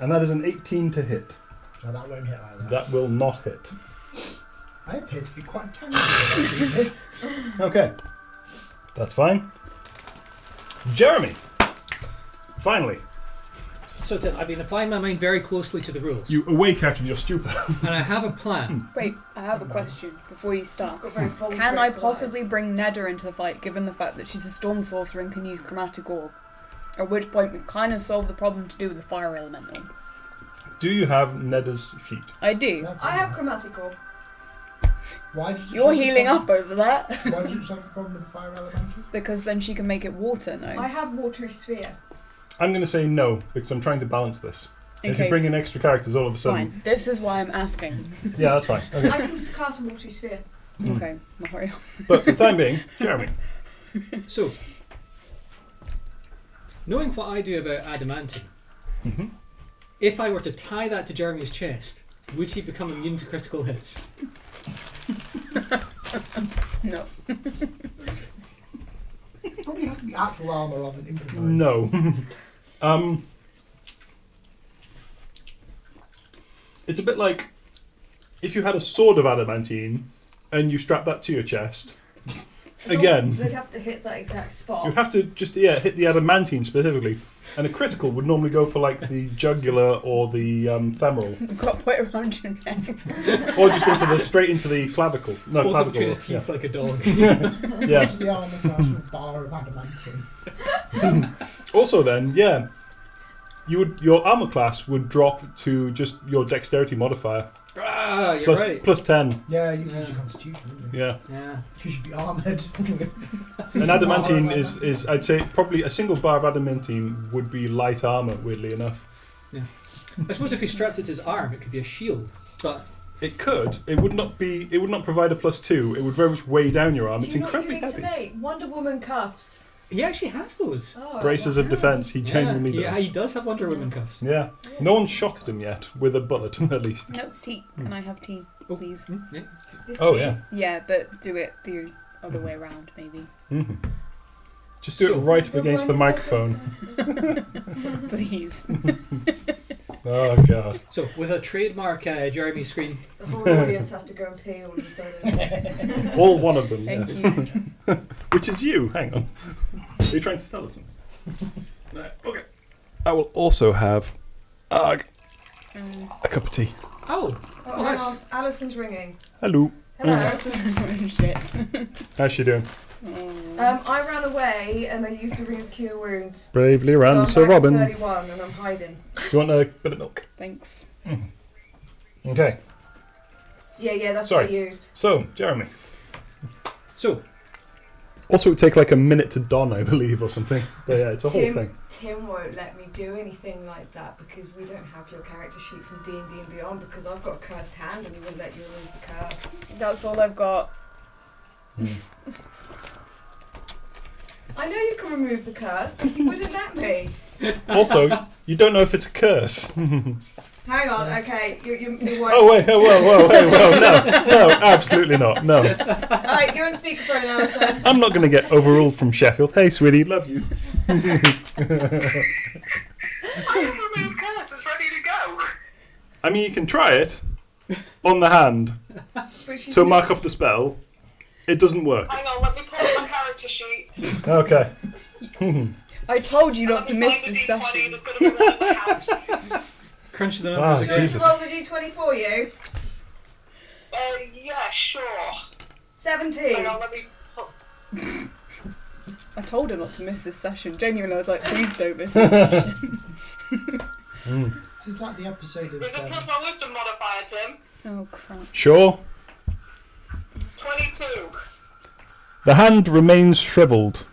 And that is an 18 to hit. So that won't hit like that. That will not hit. I appear to be quite tangy about doing this. Okay, that's fine. Jeremy, finally, So, Tim, I've been applying my mind very closely to the rules. you awake out of your stupor. And I have a plan. Wait, I have a question before you She's start. got very bold Can I red possibly eyes. bring Nedda into the fight, given the fact that she's a storm sorcerer and can use chromatic orb? At which point we've kind of solved the problem to do with the fire elemental. Do you have Nedda's sheet? I do. I have chromatic orb. Why did you You're solve the healing problem- up over that. Why did you solve the problem with the fire elemental? Because then she can make it water, no? I have watery sphere. I'm going to say no, because I'm trying to balance this. If you Okay. bring in extra characters all of a sudden... Fine. This is why I'm asking. Yeah, that's fine. Okay. I can just cast watery sphere. Okay, I'll hurry up. But for the time being, Jeremy. So, knowing what I do about adamantine, Mhm. if I were to tie that to Jeremy's chest, would he become immune to critical hits? No. Probably has to be actual armor rather than improvised. No. It's a bit like if you had a sword of adamantine and you strap that to your chest. again. They'd have to hit that exact spot. You have to just hit the adamantine specifically, and a critical would normally go for like the jugular or the femoral, You've got to put it around your neck. or just straight into the clavicle. No, Holds up clavicle. between his teeth like a dog. Yeah. Use the armour class with bar of adamantine. Also, then, your armor class would drop to just your dexterity modifier. Ah, you're right. Plus 10. Yeah, you use your constitution, wouldn't you? Yeah. Yeah. Because you'd be armoured. And adamantine is, I'd say, probably a single bar of adamantine would be light armor, weirdly enough. Yeah. I suppose if he strapped it to his arm, it could be a shield. But it could. It would not provide a +2. It would very much weigh down your arm. Do It's you know what you incredibly need heavy. to make? Wonder Woman cuffs. he actually has those. Oh, Braces of defence. He genuinely Yeah, does. he does have Wonder Woman cuffs. Yeah. No one shot at him yet with a bullet, at least. No, tea. Can I have tea, please? Yeah. This Oh tea. yeah. Yeah, but do it the other way around, maybe. hmm Just do So- it right up You're against the going a microphone. Please. Oh god. So, with a trademark Jeremy screen. The whole audience has to go and pee all of a sudden. All one of them, Thank yes. you. Which is you. Hang on. Are you trying to sell us something? Okay. I will also have a cup of tea. Oh! Oh, hang on. Alison's ringing. Hello. Hello. Shit. How's she doing? I ran away and I used a ring of cure wounds. Bravely ran, so Sir I'm back to Robin. 31 and I'm hiding. Do you want a bit of milk? Thanks. Okay. Yeah, that's Sorry. what I used. So, Jeremy. So, Also, it would take like a minute to don, I believe, or something. But yeah, it's a whole thing. Tim won't let me do anything like that because we don't have your character sheet from D&D and Beyond because I've got a cursed hand and he wouldn't let you remove the curse. That's all I've got. I know you can remove the curse, but he wouldn't let me. Also, you don't know if it's a curse. Hang on, okay, you won't. Oh, wait, whoa, no, absolutely not, no. Alright, you're on speakerphone, Alison. I'm not going to get overruled from Sheffield. Hey, sweetie, love you. I have removed curse, it's ready to go. I mean, you can try it on the hand. But she's So mark off the spell. It doesn't work. Hang on, let me pull up my character sheet. Okay. I told you not to Let me miss find this the D20, session. there's going to be one in the house. crunch the Ah, numbers Do you again. want me Jesus. to roll the d20 for you? Yeah, sure. 17. Hang on, let me pull... I told her not to miss this session. Genuinely, I was like, please don't miss this session. This is like the episode of. Is it plus my wisdom modifier, Tim? Oh, crap. Sure. 22. The hand remains shriveled.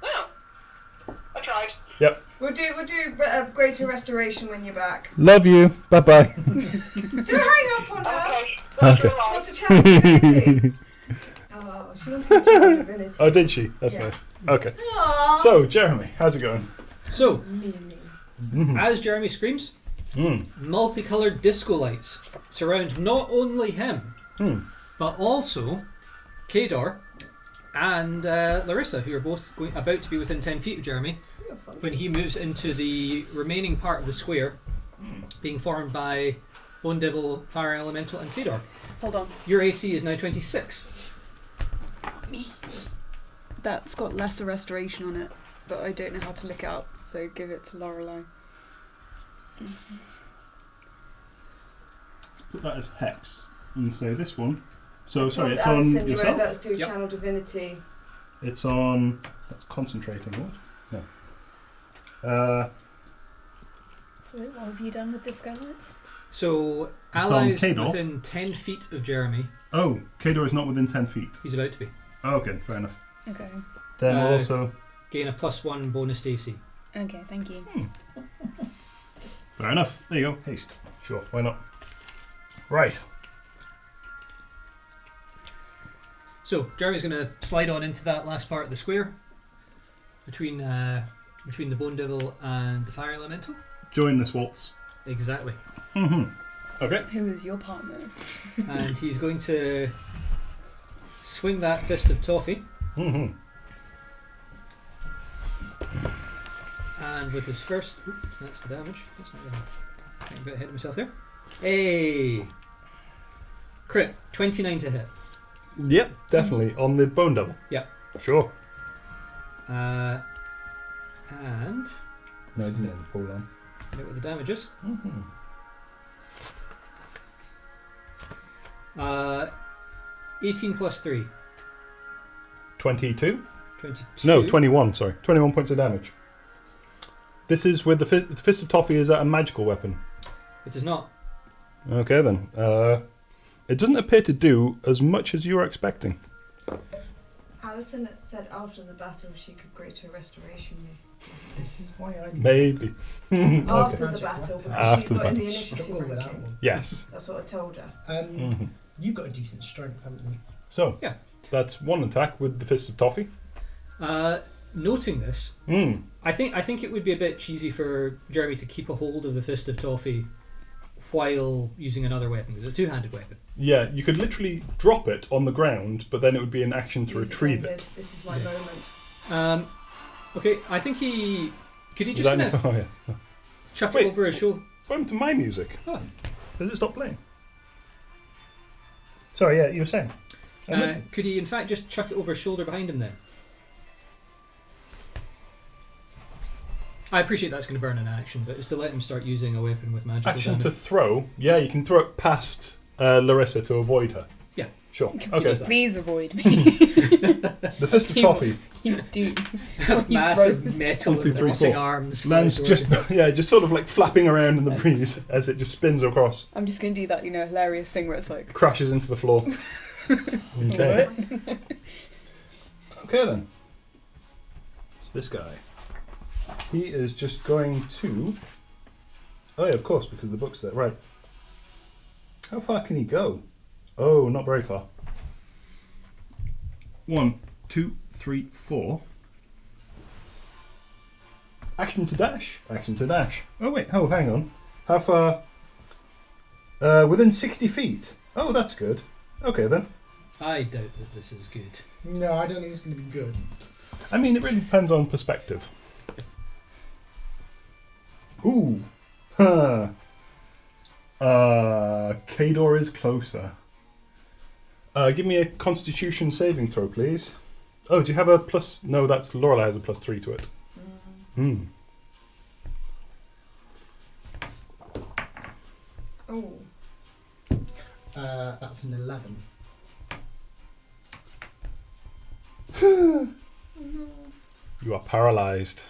Oh. I tried. Yep. We'll do a greater restoration when you're back. Love you. Bye-bye. Don't hang up on her. Okay. Okay. You're She alive. wants a challenge divinity. Oh, she wants a challenge divinity. Oh, did she? That's Yeah. nice. Okay. Aww. So, Jeremy, how's it going? So, Me. as Jeremy screams, Mm. multicoloured disco lights surround not only him, but also Kador and Larissa, who are both about to be within 10 feet of Jeremy when he moves into the remaining part of the square, being formed by Bone Devil, Fire Elemental, and Kador. Hold on. Your AC is now 26. That's got lesser restoration on it, but I don't know how to look it up, so give it to Lorelei. Put that as hex. And say this one. So, sorry, it's Alison, on you yourself? wrote, let's do Yep. channel divinity. It's on... That's concentrating, what? No. So what have you done with the skylights? So, It's on allies Kador. within 10 feet of Jeremy, Oh, Kador is not within 10 feet. he's about to be, Oh, okay, fair enough. Okay. Then we'll Uh, also... gain a +1 bonus to AC. Okay, thank you. Fair enough. There you go. Haste. Sure, why not? Right. So Jeremy's going to slide on into that last part of the square between the Bone Devil and the Fire Elemental. Join this waltz. Exactly. Okay. Who is your partner? And he's going to swing that fist of toffee, and with his first, that's the damage. That's not gonna, I'm a bit ahead of myself there. Hey, crit 29 to hit. Yep, definitely. On the bone devil. Yep. Sure. And No, I didn't have the pull on. look at the damages. Mm-hmm. 18 plus 3. 22? 22. No, 21, sorry. 21 points of damage. This is with the Fist of Toffee, is that a magical weapon? It is not. Okay then. It doesn't appear to do as much as you were expecting. Alison said after the battle she could greater restoration you. This is why I Maybe. After Okay. the battle, because After she's the got in the battle. initiative struggle with that ranking. one. Yes. That's what I told her. Mhm. You've got a decent strength, haven't you? So, Yeah. that's one attack with the Fist of Toffee. Noting this, Mm. I think it would be a bit cheesy for Jeremy to keep a hold of the Fist of Toffee while using another weapon. It's a two-handed weapon. Yeah, you could literally drop it on the ground, but then it would be an action to Use retrieve ended. it. This is my Yeah. moment. Okay, I think could he Is just that kind of oh, yeah. chuck Wait. it over his shoulder? What happened to my music? Oh. Does it stop playing? Sorry, yeah, you were saying. Could he in fact just chuck it over his shoulder behind him then? I appreciate that's going to burn an action, but it's to let him start using a weapon with magical Action damage. to throw. Yeah, you can throw it past Larissa to avoid her. Yeah. Sure. does Okay. that. Please avoid me. The Fist of You- Toffee You do. Massive froze. metal 1, 2, 3, rotting 4. arms. lands flies just towards just sort of like flapping around in the breeze as it just spins across, I'm just going to do that, hilarious thing where it's like, crashes into the floor. Okay. what? Okay then. It's this guy. He is just going to. Oh yeah, of course, because the book's there. Right. How far can he go? Oh, not very far. 1, 2, 3, 4. Action to dash. Action to dash. Oh wait. Oh, hang on. How far? Within 60 feet. Oh, that's good. Okay then. I doubt that this is good. No, I don't think it's going to be good. I mean, it really depends on perspective. Ooh. Huh. Kador is closer. Give me a Constitution saving throw, please. Oh, do you have a plus? No, that's Lorelei has a +3 to it. Hmm. Oh. That's an 11. You are paralyzed,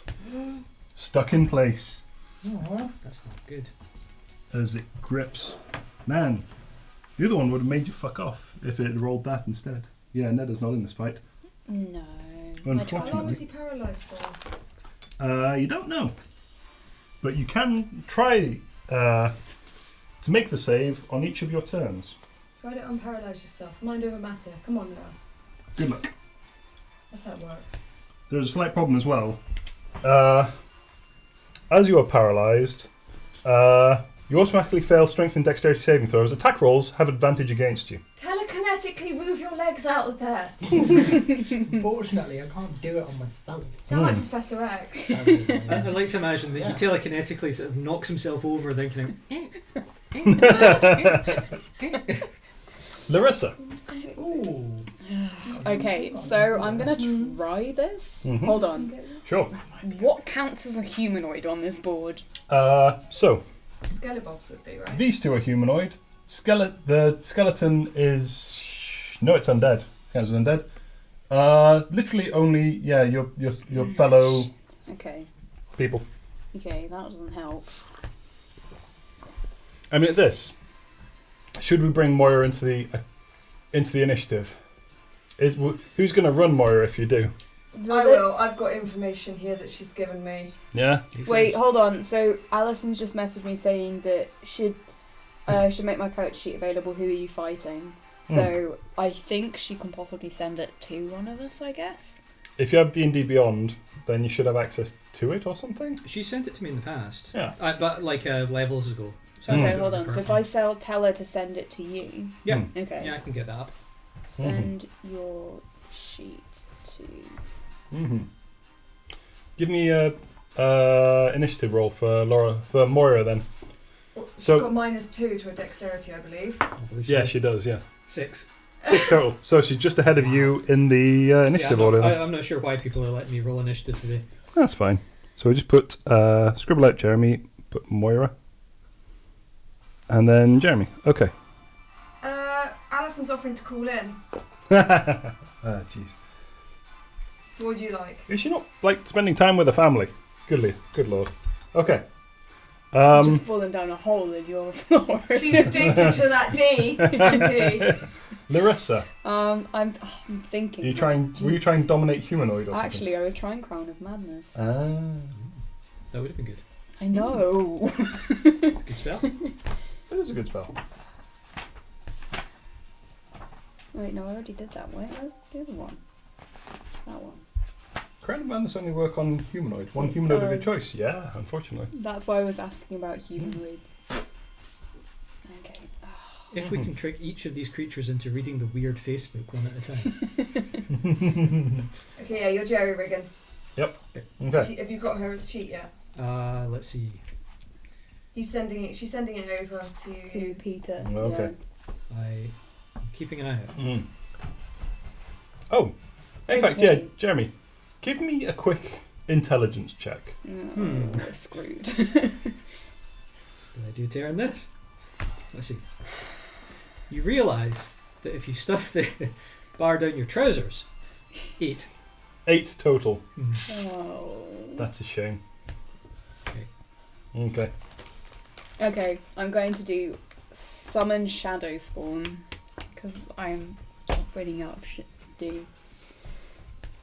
stuck in place Aw. That's not good. as it grips. Man, the other one would have made you fuck off if it had rolled that instead. Yeah, Neda's not in this fight. No. How long Unfortunately. is he paralysed for? You don't know. But you can try to make the save on each of your turns. Try to unparalyse yourself. Mind over matter. Come on now. Good luck. That's how it works. There's a slight problem as well. As you are paralysed, you automatically fail strength and dexterity saving throws. Attack rolls have advantage against you. Telekinetically move your legs out of there. Unfortunately, I can't do it on myself. Sound like Professor X. I'd like to imagine that Yeah. he telekinetically sort of knocks himself over, thinking, Larissa. Ooh. Okay, so I'm going to try this. Mhm. Hold on. Sure. What counts as a humanoid on this board? So, Skelebobs would be, right? these two are humanoid. The skeleton is... No, it's undead. Counts as undead. Literally only, yeah, your fellow Okay. people. Okay, that doesn't help. I mean, this. Should we bring Moira into the initiative? Who's going to run Moira if you do? I will. I've got information here that she's given me. Yeah. Wait, hold on. So Alison's just messaged me saying that should make my character sheet available. Who are you fighting? So I think she can possibly send it to one of us, I guess. If you have D&D Beyond, then you should have access to it or something. she sent it to me in the past. Yeah. But like levels ago. So Hmm. I Okay, can do hold it on. So if personally. I tell her to send it to you. Yeah. Hmm. Okay. Yeah, I can get that up. Send your sheet to. Mm-hmm. Give me a initiative roll for Moira then. She's So- got -2 to her dexterity, I believe. Yeah, she does. Yeah. 6. 6 total. So she's just ahead of you in the initiative order. Then. I'm not sure why people are letting me roll initiative today. That's fine. So we just put scribble out Jeremy, put Moira, and then Jeremy. Okay. Alison's offering to call in. Jeez. What would you like? Is she not like spending time with the family? Good lord. Okay. Just fallen down a hole in your floor. She's addicted to that D. Larissa, I'm thinking. were you trying dominate humanoid or something? Actually, I was trying Crown of Madness. That would have been good. I know. It's a good spell. It is a good spell. Wait, no, I already did that. Where's the other one? That one. Crown of Madness only work on humanoid. One humanoid of your does. choice. Yeah, unfortunately. That's why I was asking about humanoids. Okay. If we can trick each of these creatures into reading the weird Facebook one at a time. Okay, yeah, you're jerry rigging. Yep. Okay. Have you got her sheet yet? Let's see. She's sending it over to To Peter. Okay. I'm keeping an eye out. Mm. Oh, in fact, yeah, Jeremy, give me a quick intelligence check. No, we're screwed. Did I do to earn this? Let's see. You realise that if you stuff the bar down your trousers, 8. 8 total. Oh. That's a shame. Okay. Okay. Okay, I'm going to do summon shadow spawn because I'm running out of shit to do.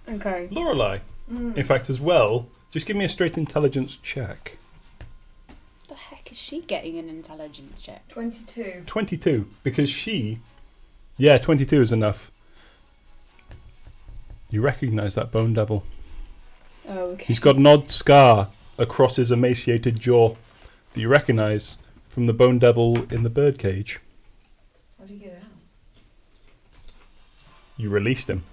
Okay. Lorelei, in fact, as well, just give me a straight intelligence check. The heck is she getting an intelligence check? 22. 22, because she... Yeah, 22 is enough. You recognise that bone devil. Oh, okay. He's got an odd scar across his emaciated jaw that you recognise from the bone devil in the birdcage. How do you get it out? You released him.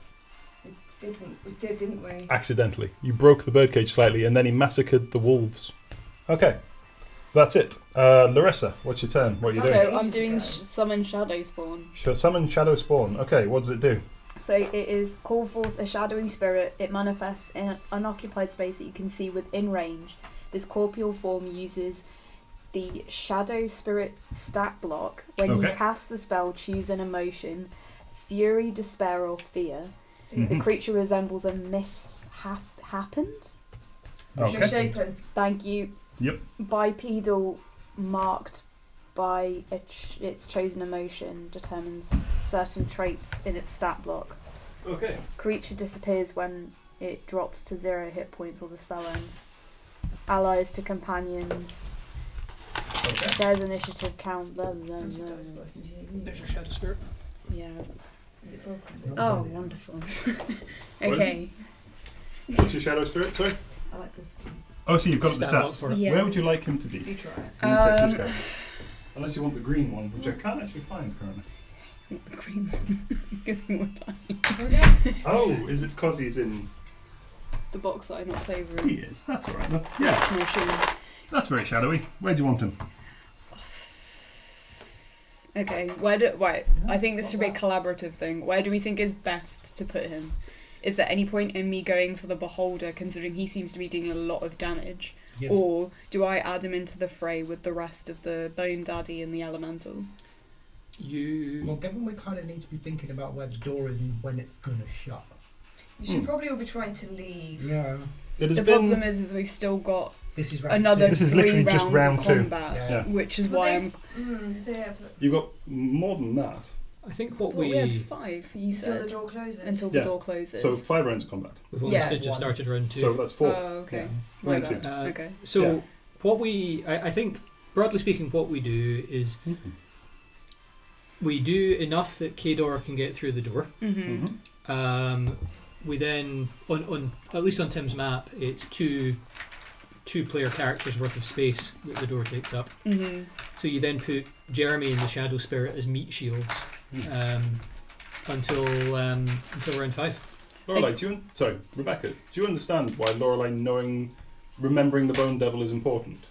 We did, didn't we? Accidentally. You broke the birdcage slightly and then he massacred the wolves. Okay. That's it. Larissa, what's your turn? What are you doing? So I'm doing summon shadow spawn. Summon shadow spawn. Okay, what does it do? So it is call forth a shadowy spirit. It manifests in an unoccupied space that you can see within range. This corporeal form uses the shadow spirit stat block. When you cast the spell, choose an emotion: fury, despair, or fear. The creature resembles a mishappened. Misshapen. Thank you. Yep. Bipedal marked by its chosen emotion determines certain traits in its stat block. Okay. Creature disappears when it drops to 0 hit points or the spell ends. Allies to companions. Okay. There's initiative count. Blah, blah, How's your blah. dice working? Do you need There's your one? shadow spirit. Yeah. Is it broken? It's not Oh, really. wonderful. What is Okay. What's your shadow spirit, sorry? I like this one. Oh, so you've got the Stand up stats. for it. Yeah. Where would you like him to be? You try it. In the session scope. Unless you want the green one, which I can't actually find currently. The green one. Gives me more time. Oh, is it because he's in... The box that I knocked over. He is. That's alright. Yeah, Yeah. that's very shadowy. Where do you want him? Okay, right, I think this should be a collaborative thing. Where do we think is best to put him? Is there any point in me going for the Beholder, considering he seems to be dealing a lot of damage? Yeah. Or do I add him into the fray with the rest of the Bone Daddy and the Elemental? Well, given we kind of need to be thinking about where the door is and when it's going to shut. You should probably all be trying to leave. Yeah. It has The been... problem is we've still got This is round another This is 3 literally rounds just round of 2. combat, Yeah. which is But why they've- I'm... There, but You've got more than that. I think I what thought we had we 5, you until the said, door closes. until the Yeah. door closes. So 5 rounds of combat. we've only Yeah. just started round 2. So that's 4. Oh, okay. Yeah. My Round bad. 2. Okay. So Yeah. what I think, broadly speaking, what we do is we do enough that Kador can get through the door. Mm-hmm. We then, on at least on Tim's map, it's two player characters worth of space that the door takes up. Mm-hmm. So you then put Jeremy and the Shadow Spirit as meat shields until round 5. Lorelei, Rebecca, do you understand why Lorelei remembering the Bone Devil is important?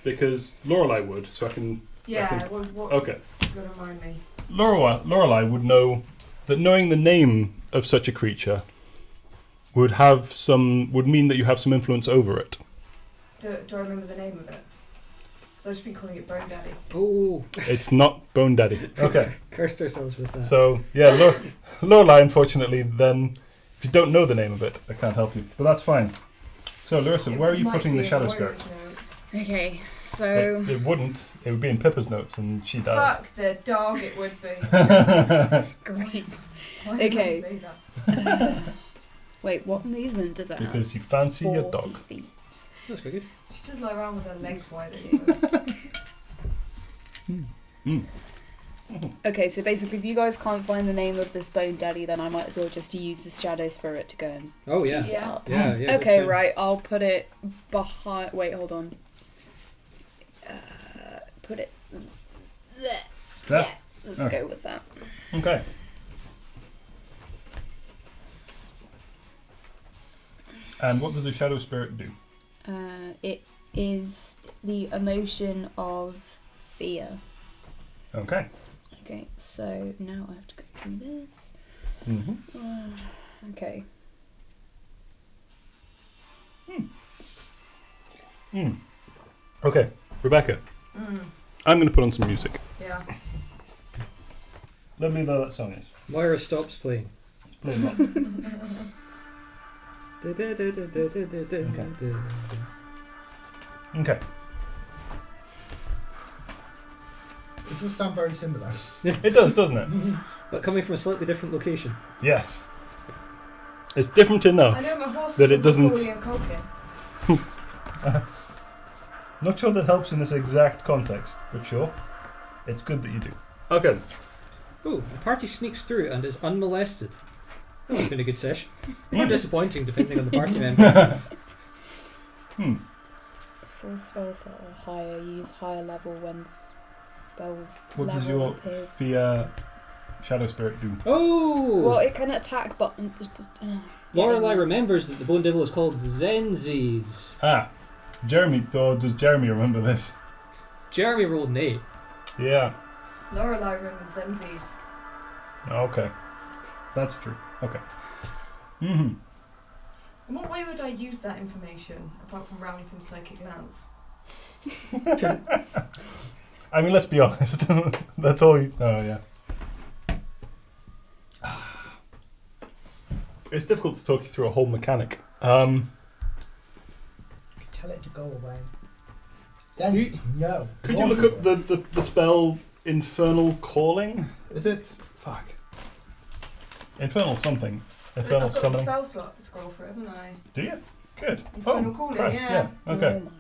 Because Lorelei would, so I can Yeah, what Okay. you gotta remind me. Lorelei would know that knowing the name of such a creature would mean that you have some influence over it. Do I remember the name of it? Because I've just been calling it Bone Daddy. Oh, It's not Bone Daddy. Okay. cursed ourselves with that. So, yeah, Lorelei, unfortunately, then, if you don't know the name of it, I can't help you. But that's fine. So, Larissa, where are you Might putting be the in Shadow Moira's Spirit? notes. Okay, so It wouldn't. It would be in Pippa's notes, and she died. Fuck the dog, it would be. great. Why did Okay. I say that? Wait, what movement does it have? Because you fancy your 40 dog. feet. That's quite good. She just lie around with her legs wide open. Okay, so basically, if you guys can't find the name of this Bone Daddy, then I might as well just use the Shadow Spirit to go and Oh yeah. beat it up. Yeah, yeah. Okay, good right. I'll put it behind. Wait, hold on. Put it. There. Yeah. Yeah, let's Okay. go with that. Okay. And what does the Shadow Spirit do? It is the emotion of fear. Okay. Okay, so now I have to go through this. Mm-hmm. Okay. Okay, Rebecca, I'm going to put on some music. Yeah. Lovely though that song is. Moira stops playing. It's playing rock. Okay. It does sound very similar. It does, doesn't it? But coming from a slightly different location. Yes. It's different I enough. know my horse That is it doesn't- Macaulay and Culkin. Not sure that helps in this exact context, but sure. It's good that you do. Okay. Oh, the party sneaks through and is unmolested. That has been a good session. Or disappointing, depending on the party member. For spells that are higher, use higher level when spells What does level your appears. fear Shadow Spirit do? Oh! Well, it can attack, but Lorelei remembers that the Bone Devil is called Zenzies. Ah. Does Jeremy remember this? Jeremy rolled an 8. Yeah. Lorelei remembers Zenzies. Okay. That's true. Okay. Mm-hmm. In what way would I use that information, apart from rally from psychic glance? I mean, let's be honest. That's all you... Oh, yeah. It's difficult to talk you through a whole mechanic. You could tell it to go away. No. Could you look up the spell Infernal Calling? Is it? Fuck. Infernal something. Infernal I've got Summoning. the spell scroll for it, haven't I? Do you? Good. Infernal Oh, Calling, Christ, yeah. Okay. Oh my god.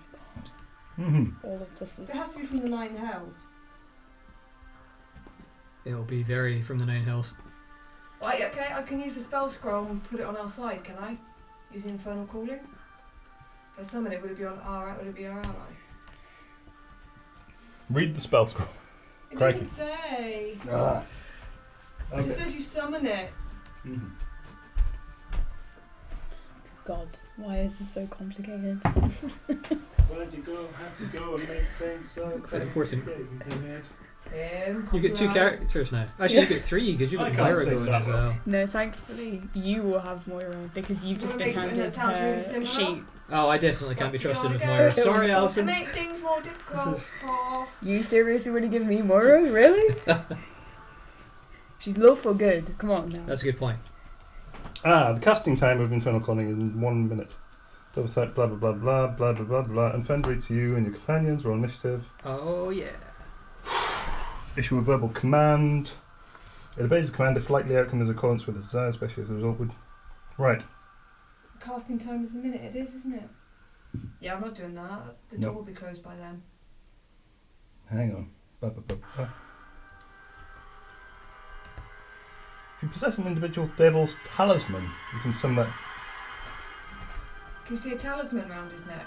Mm-hmm. All of this is. It has to be from the Nine Hells. It'll be very from the Nine Hills. Right, okay, I can use the spell scroll and put it on our side, can I? Using Infernal Calling? If I summon it, would it be on our would it be our ally? Read the spell scroll. It Crikey. doesn't say. Ah. It just says you summon it. Mhm. God, why is this so complicated? Where'd you go? Have to go and make things so Quite important. Tim, You get 2 characters now. Actually, you get 3 because you've I got can't Moira sing going that as well. well. No, thankfully you will have Moira because you've just Wanna been make something handed that sounds really her similar? sheet. Oh, I definitely can't be What do you trusted with wanna Moira. go? Sorry, To Alison. make things more difficult. This is- for- You seriously want to give me Moira? Really? She's lawful good. Come on now. That's a good point. The casting time of Infernal Calling is 1 minute. Double type, blah blah blah blah blah blah blah blah. And friend rates you and your companions. Roll initiative. Oh, yeah. Issue a verbal command. It obeys the command if likely outcome is in accordance with the desire, especially if the result would. Right. Casting time is a minute, it is, isn't it? Yeah, I'm not doing that. The door Nope. will be closed by then. Hang on. Blah, blah, blah, blah. If you possess an individual devil's talisman, you can summon that. Can you see a talisman round his neck?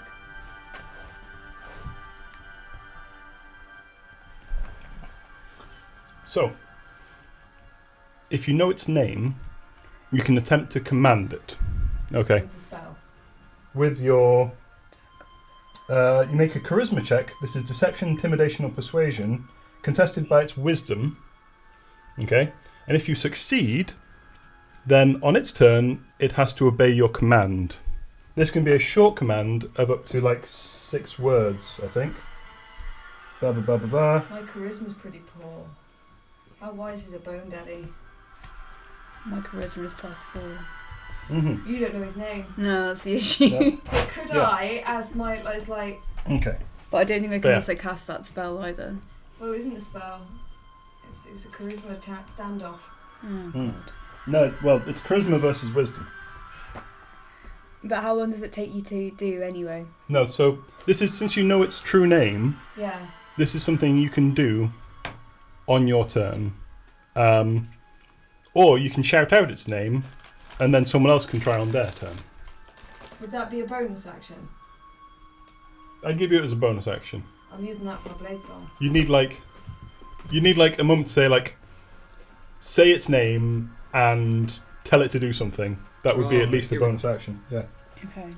So, if you know its name, you can attempt to command it. Okay. With the spell. With your You make a charisma check. This is deception, intimidation, or persuasion, contested by its wisdom. Okay? And if you succeed, then on its turn, it has to obey your command. This can be a short command of up to like 6 words, I think. Ba ba ba ba ba. My charisma's pretty poor. How wise is a bone daddy? My charisma is +4. Mm-hmm. You don't know his name. No, that's the issue. Yeah. But could I, as my, it's like, Okay. But I don't think I can Yeah. also cast that spell either. well, it isn't a spell. It's a charisma standoff. Oh, Mm. God. No, well, it's charisma versus wisdom. But how long does it take you to do anyway? No, so this is, since you know its true name, Yeah. this is something you can do on your turn. Or you can shout out its name, and then someone else can try on their turn. Would that be a bonus action? I'd give you it as a bonus action. I'm using that for a blade song. You need like a moment to say its name and tell it to do something. That would be at least a here bonus action. Yeah. Okay.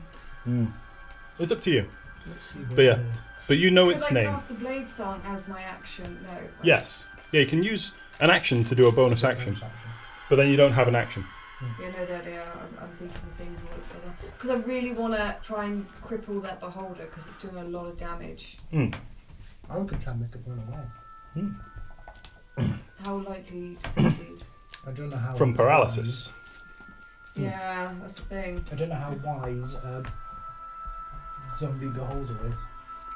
It's up to you. Let's see. But yeah. But you know Could its I name. cast the blade song as my action? No. Right. Yes. Yeah, you can use an action to do a bonus action, but then you don't have an action. Yeah, no, I'm thinking of things a little better. Because I really want to try and cripple that beholder because it's doing a lot of damage. Mm. I could try and make it run away. Mm. How likely to succeed? I don't know how. From paralysis. Yeah, that's the thing. I don't know how wise zombie beholder is.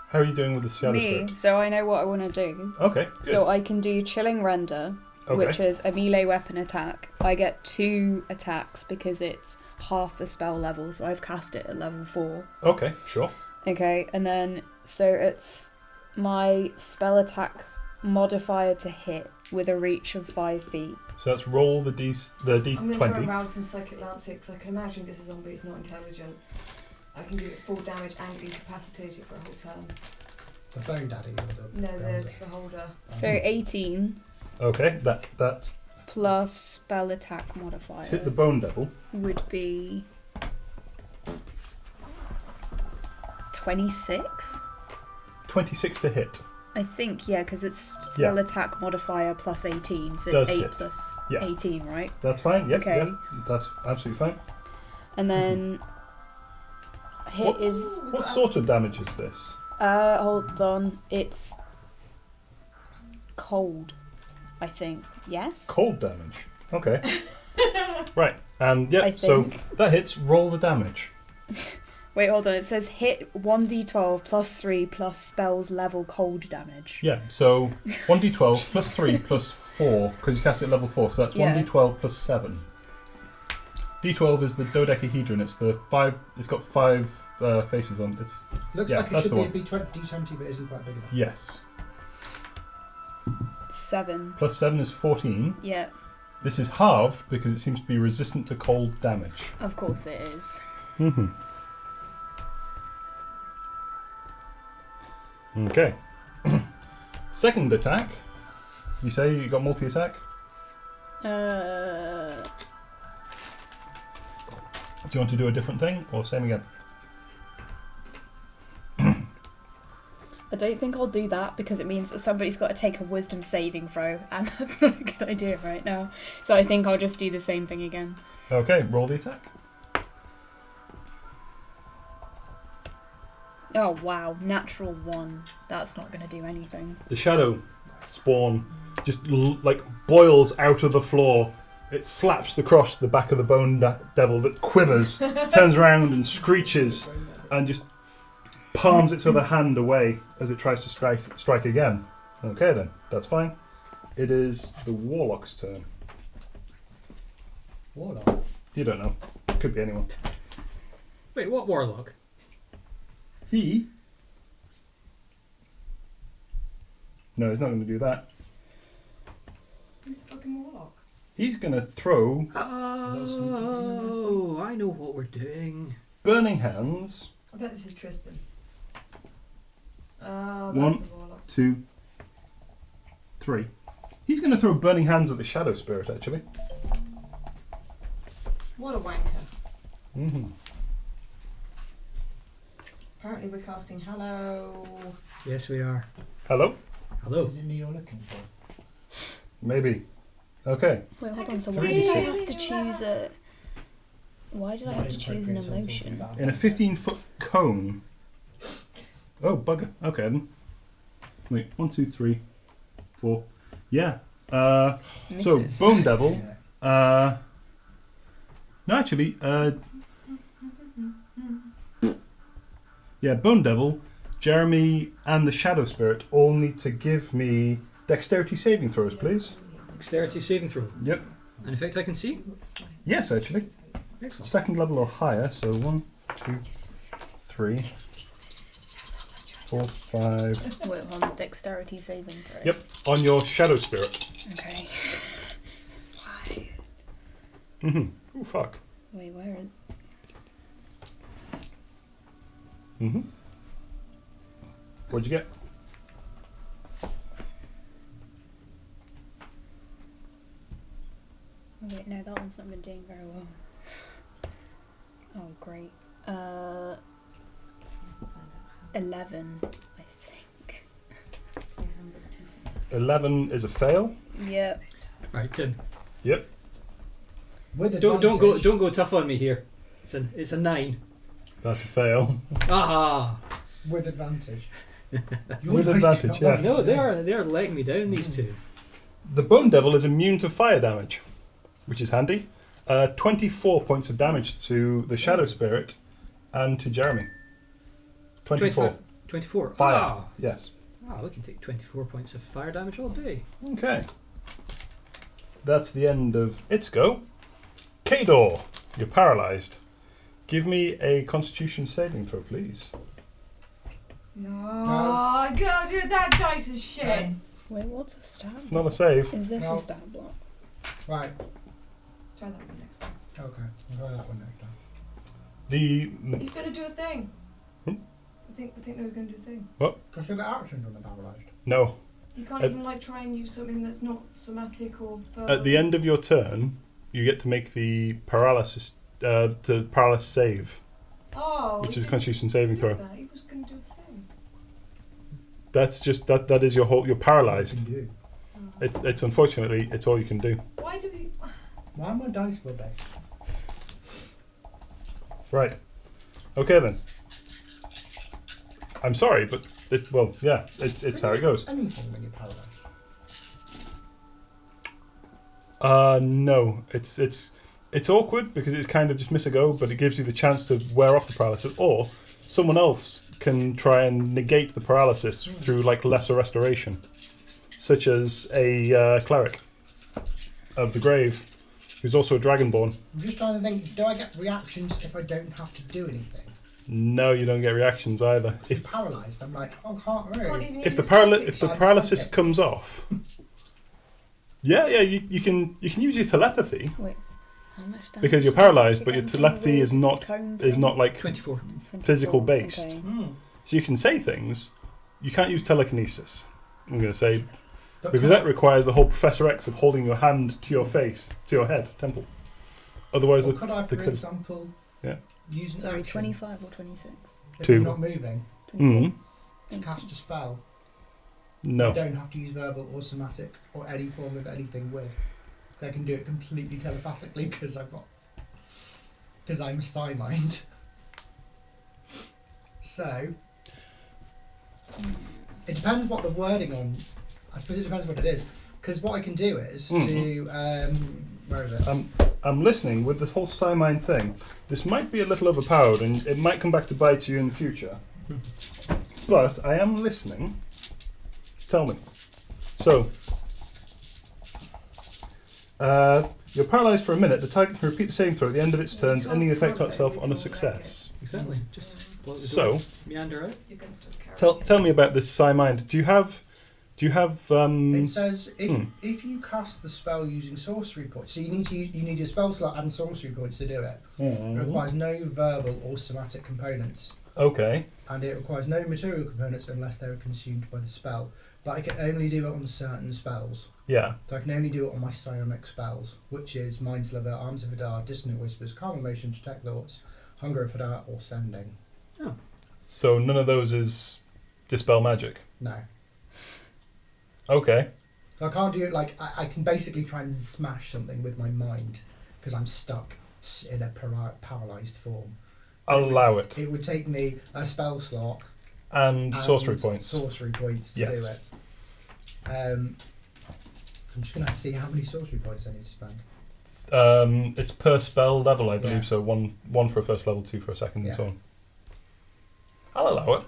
How are you doing with the shadow Me, spirit? so I know what I want to do. Okay, good. So I can do Chilling Render, Okay. which is a melee weapon attack. I get 2 attacks because it's half the spell level, so I've cast it at level 4. Okay, sure. Okay, and then so it's my spell attack modifier to hit with a reach of 5 feet. So let's roll the I'm going to try and D20. round some psychic lance because I can imagine this zombie is not intelligent. I can give it full damage and incapacitate it for a whole turn. The bone daddy or the No, beholder? the beholder. So 18 Okay, that plus spell attack modifier hit the bone devil. would be 26. 26 to hit. I think, yeah, because it's spell Yeah. attack modifier plus 18, so Does it's 8 hit. plus Yeah. 18, right? That's fine. Yep, Okay. yep. That's absolutely fine. And then hit What- is What sort of damage is this? hold on, it's cold, I think. Yes? Cold damage. Okay. Right. And I yep, so think. that hits, roll the damage. Wait, hold on. It says hit 1d12 plus 3 plus spells level cold damage. Yeah, so 1d12 plus 3 plus 4, because you cast it at level 4, so that's Yeah. 1d12 plus 7. D12 is the dodecahedron, it's got 5 faces on it. Looks Yeah, like it that's should the be a one. D20, but isn't quite big enough. Yes. 7. Plus 7 is 14. Yeah, This is halved because it seems to be resistant to cold damage. of course it is. Mm-hmm. Okay. Second attack. You say you got multi-attack? Do you want to do a different thing or same again? I don't think I'll do that because it means that somebody's got to take a wisdom saving throw, and that's not a good idea right now. So I think I'll just do the same thing again. Okay, roll the attack. Oh wow, natural 1. That's not going to do anything. The shadow spawn just like boils out of the floor. It slaps across the back of the bone devil that quivers, turns around and screeches, and just palms its other hand away as it tries to strike again. Okay then, that's fine. It is the warlock's turn. Warlock. You don't know. Could be anyone. Wait, what warlock? He? No, he's not going to do that. Who's the fucking warlock? He's going to throw Oh, I know what we're doing. Burning Hands. I bet this is Tristan. Oh, that's One. the warlock. 2, 3. He's going to throw Burning Hands at the Shadow Spirit, actually. What a wanker. Mm-hmm. Apparently we're casting hello. Yes, we are. Hello? Hello. Is it me you're looking for? Maybe. Okay. Wait, hold I on. can So see why did I you. have to choose a? Why did I have to choose an Inappropriate, so I'm emotion? talking In a about 15-foot cone. Oh, bugger. Okay then. Wait, 1, 2, 3, 4. Yeah. So, Misses. Bone Devil. Yeah. No, actually, yeah, Bone Devil, Jeremy, and the Shadow Spirit all need to give me dexterity saving throws, please. Dexterity saving throw. Yep. And in fact, I can see. Yes, actually. Excellent. Second level or higher, so 1, 2, 3, 4, 5. Wait, hold on. Dexterity saving throw. Yep, on your Shadow Spirit. Okay. Why? Oh, fuck. Wait, where is? What'd you get? Oh, wait, no, that one's not been doing very well. Oh, great. 11, I think. 11 is a fail. Yep. Right, Tim. Yep. With Don't advantage. go tough on me here. It's a 9. That's a fail. Aha! With advantage. With advantage, yeah. No, they are letting me down. These two. The Bone Devil is immune to fire damage, which is handy. 24 points of damage to the Shadow Spirit and to Jeremy. 24. 24. Fire. Ah, Yes. we can take 24 points of fire damage all day. Okay. That's the end of its go. Kador, you're paralysed. Give me a Constitution saving throw, please. No, God, dude, that dice is shit. Wait, what's a stat? It's not a save. Is this No. a stat block? Right. Try that one next time. Okay. I'll try that one next time. He's gonna do a thing. Hmm? I think Noah's gonna do a thing. Because you've got actions on the paralysed. No. You can't At- even like try and use something that's not somatic or verbal. At the end of your turn, you get to make the paralysis save, Oh, which he is a didn't Constitution saving do throw. that. He was gonna do a thing. That's just that is your whole. You're paralysed. What can you do? Oh. It's unfortunately it's all you can do. Why do we? Why am I dice rubbish? Right. Okay then. I'm sorry, but it's how it goes. Anything when you're paralysed. No, it's awkward because it's kind of just miss a go, but it gives you the chance to wear off the paralysis, or someone else can try and negate the paralysis through like lesser restoration, such as a cleric of the grave, who's also a dragonborn. I'm just trying to think, do I get reactions if I don't have to do anything? No, you don't get reactions either. If paralysed, I'm like, oh, can't Can't move. even If use the psychic. I'm paralysis psychic. comes off, you can use your telepathy Wait, how much damage? because you're did I take paralysed, but your again from telepathy the is not cone is thing? not like 24. 24, physical based. okay. So you can say things. You can't use telekinesis. I'm going to say But because can that I- requires the whole Professor X of holding your hand to your face, to your head, temple. Otherwise, or could I, for the example, Yeah. use an Sorry, action 25 or 26? if 2. I'm not moving 24. Mm, to Thank cast a spell? I no. don't have to use verbal or somatic or any form of anything with. I can do it completely telepathically because I'm a psi mind. So it depends what the wording on. I suppose it depends what it is. Because what I can do is to where is it? I'm listening with this whole Simine thing. This might be a little overpowered, and it might come back to bite you in the future. But I am listening. Tell me. So, you're paralysed for a minute. The target can repeat the saving throw at the end of its turn, ending the effect on itself on a success. Exactly. Just blow out the So, door. Meander out. You're gonna have to carry tell me about this Simine. Do you have? It says if hmm. if you cast the spell using sorcery points, so you need your spell slot and sorcery points to do it. It requires no verbal or somatic components, Okay. and it requires no material components unless they are consumed by the spell. But I can only do it on certain spells. Yeah. So I can only do it on my psionic spells, which is Mind Sliver, Arms of Adar, Dissonant Whispers, Calm Emotion, Detect Thoughts, Hunger of Adar, or Sending. Oh. So none of those is dispel magic. No. Okay. So I can't do it like I can basically try and smash something with my mind because I'm stuck in a paralysed form. Allow it. It would take me a spell slot And sorcery points. Sorcery points to do it. I'm just going to see how many sorcery points I need to spend. It's per spell level, I believe. Yeah. So one for a first level, 2 for a second, and so on. I'll allow it.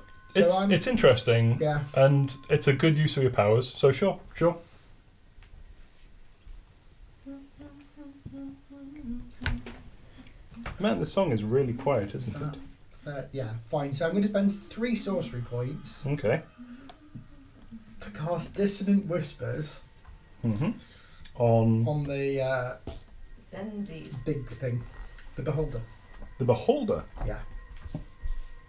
So It's interesting, Yeah. and it's a good use of your powers. So sure. Man, this song is really quiet, isn't it? Yeah, fine. So I'm going to spend 3 sorcery points Okay. to cast Dissonant Whispers On on the Zenzies. big thing, the Beholder. the Beholder. Yeah.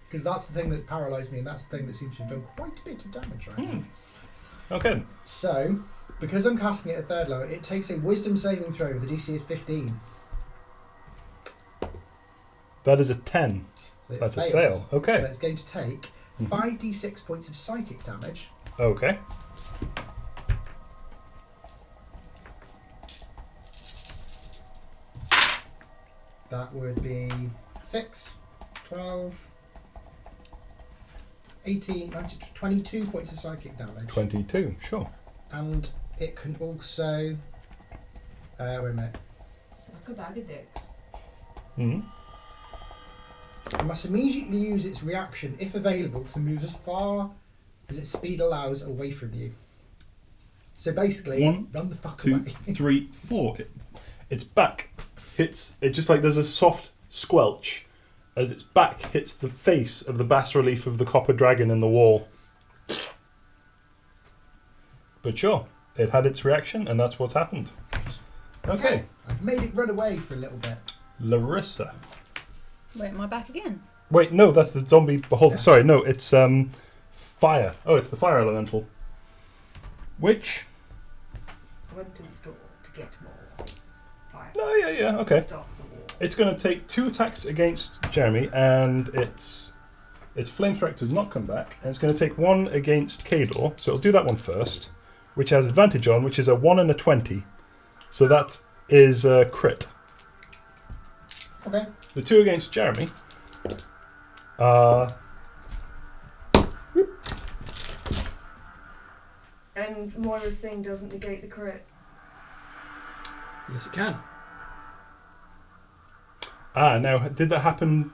Because that's the thing that paralysed me, and that's the thing that seems to have done quite a bit of damage right now. Okay. So, because I'm casting it at 3rd level, it takes a Wisdom saving throw with a DC of 15. That is a 10. So it That's a fails. fail. Okay. So it's going to take 5d6 points of psychic damage. Okay. That would be 6, 12, 18, 19, 22 points of psychic damage. 22. Sure. And it can also... wait a minute. Suck a bag of dicks. Hmm. It must immediately use its reaction, if available, to move as far as its speed allows away from you. So basically, 1, run the fuck 2, away. 3, 4. Its back hits. It just like there's a soft squelch as its back hits the face of the bas relief of the copper dragon in the wall. But sure, it had its reaction, and that's what's happened. Okay, I've made it run away for a little bit. Larissa. Wait, am I back again? Wait, no, that's the zombie beholder. Yeah. Sorry, no, it's fire. Oh, it's the fire elemental. Which? I went to the store to get more fire. No, yeah, okay. Stop the war. It's going to take 2 attacks against Jeremy, and its flame strike does not come back. And it's going to take 1 against Kador, so it'll do that one first, which has advantage on, which is a 1 and a 20. So that is a crit. Okay. The 2 against Jeremy. And more of the thing doesn't negate the crit. Yes, it can. Now, did that happen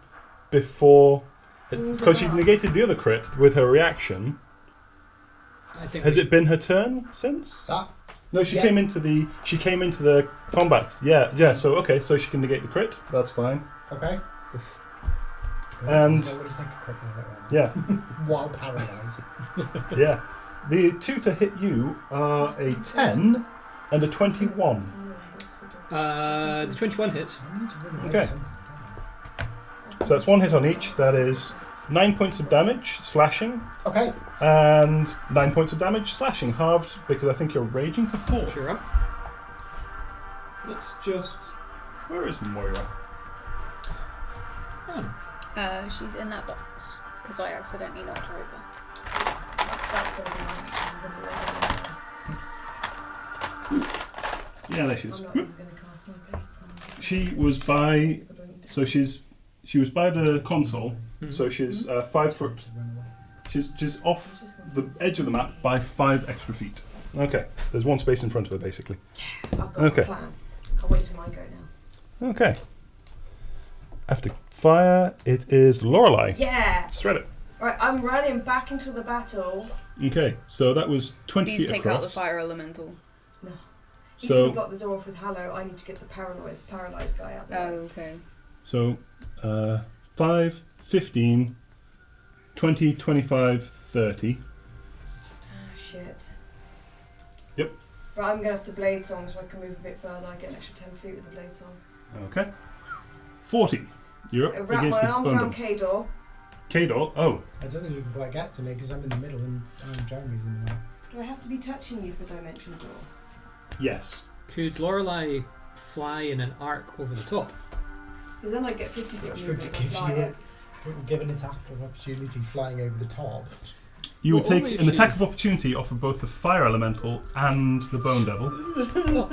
before? Because she negated the other crit with her reaction. I think. Has it been her turn since? That. No, she Yeah. came into the combat. Yeah. So okay, so she can negate the crit. That's fine. Okay. And- What do you think of crit with it right Yeah, now? While paralysed. yeah. The 2 to hit you are a 10 and a 21. The 21 hits. I need to really Okay. make some- So that's 1 hit on each. That is 9 points of damage slashing, Okay. and 9 points of damage slashing halved because I think you're raging to 4. Sure am. Let's just. Where is Moira? Oh. She's in that box because I accidentally knocked her over. That's going to be nice. I'm going to Yeah, there she is. I'm not even going to cast my blades on. She was by. I don't- So she was by the console. Mhm. So she's 5 foot. Run away. She's off I'm just gonna the edge of the map by 5 extra feet. Okay, there's 1 space in front of her basically. I've got Okay. a plan. I'll wait till I go now. Okay. After fire, it is Lorelei. Yeah! Shred it. Right, I'm running back into the battle. Okay, so that was 20 Please feet take out the across. fire elemental. He's So- going to block the door off with Hallow. I need to get the paralysed guy out Oh, there. okay. So 5, 15, 20, 25, 30. Ah, shit. Yep. Right, I'm going to have to blade song so I can move a bit further. I get an extra 10 feet with the blade song. Okay. 40. You're up Wrap against my the arms bundle. around Kador. Kador. Oh, I don't think you can quite get to me because I'm in the middle and Jeremy's in the way. Do I have to be touching you for Dimension Door? yes. Could Lorelei fly in an arc over the top? Because then I get 50 I feet was movement. trying to give fly you it. Give an attack of opportunity flying over the top. You would Well, take only an if attack she- of opportunity off of both the fire elemental and the bone devil.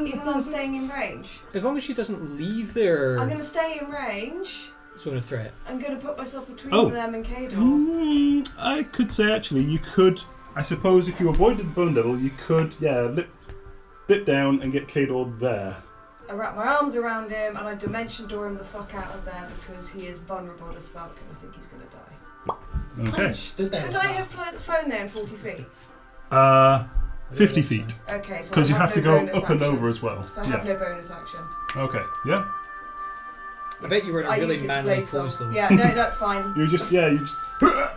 Even though I'm staying in range. As long as she doesn't leave their I'm going to stay in range. zone of threat. I'm going to put myself between Oh. them and Kador. I could say actually you could. I suppose if you avoided the bone devil, you could lip down and get Kador there. I wrap my arms around him and I dimension door him the fuck out of there because he is vulnerable as fuck and I think he's going to die. Okay. I stood there. Could I have flown there in 40 feet? 50 feet. Okay, so Because you I have to no go bonus up and action. over as well. So I have Yeah. no bonus action. Okay. Yeah. I bet you were in a I really used it to manly blade pose some. though. Yeah, no, that's fine. You just. Well,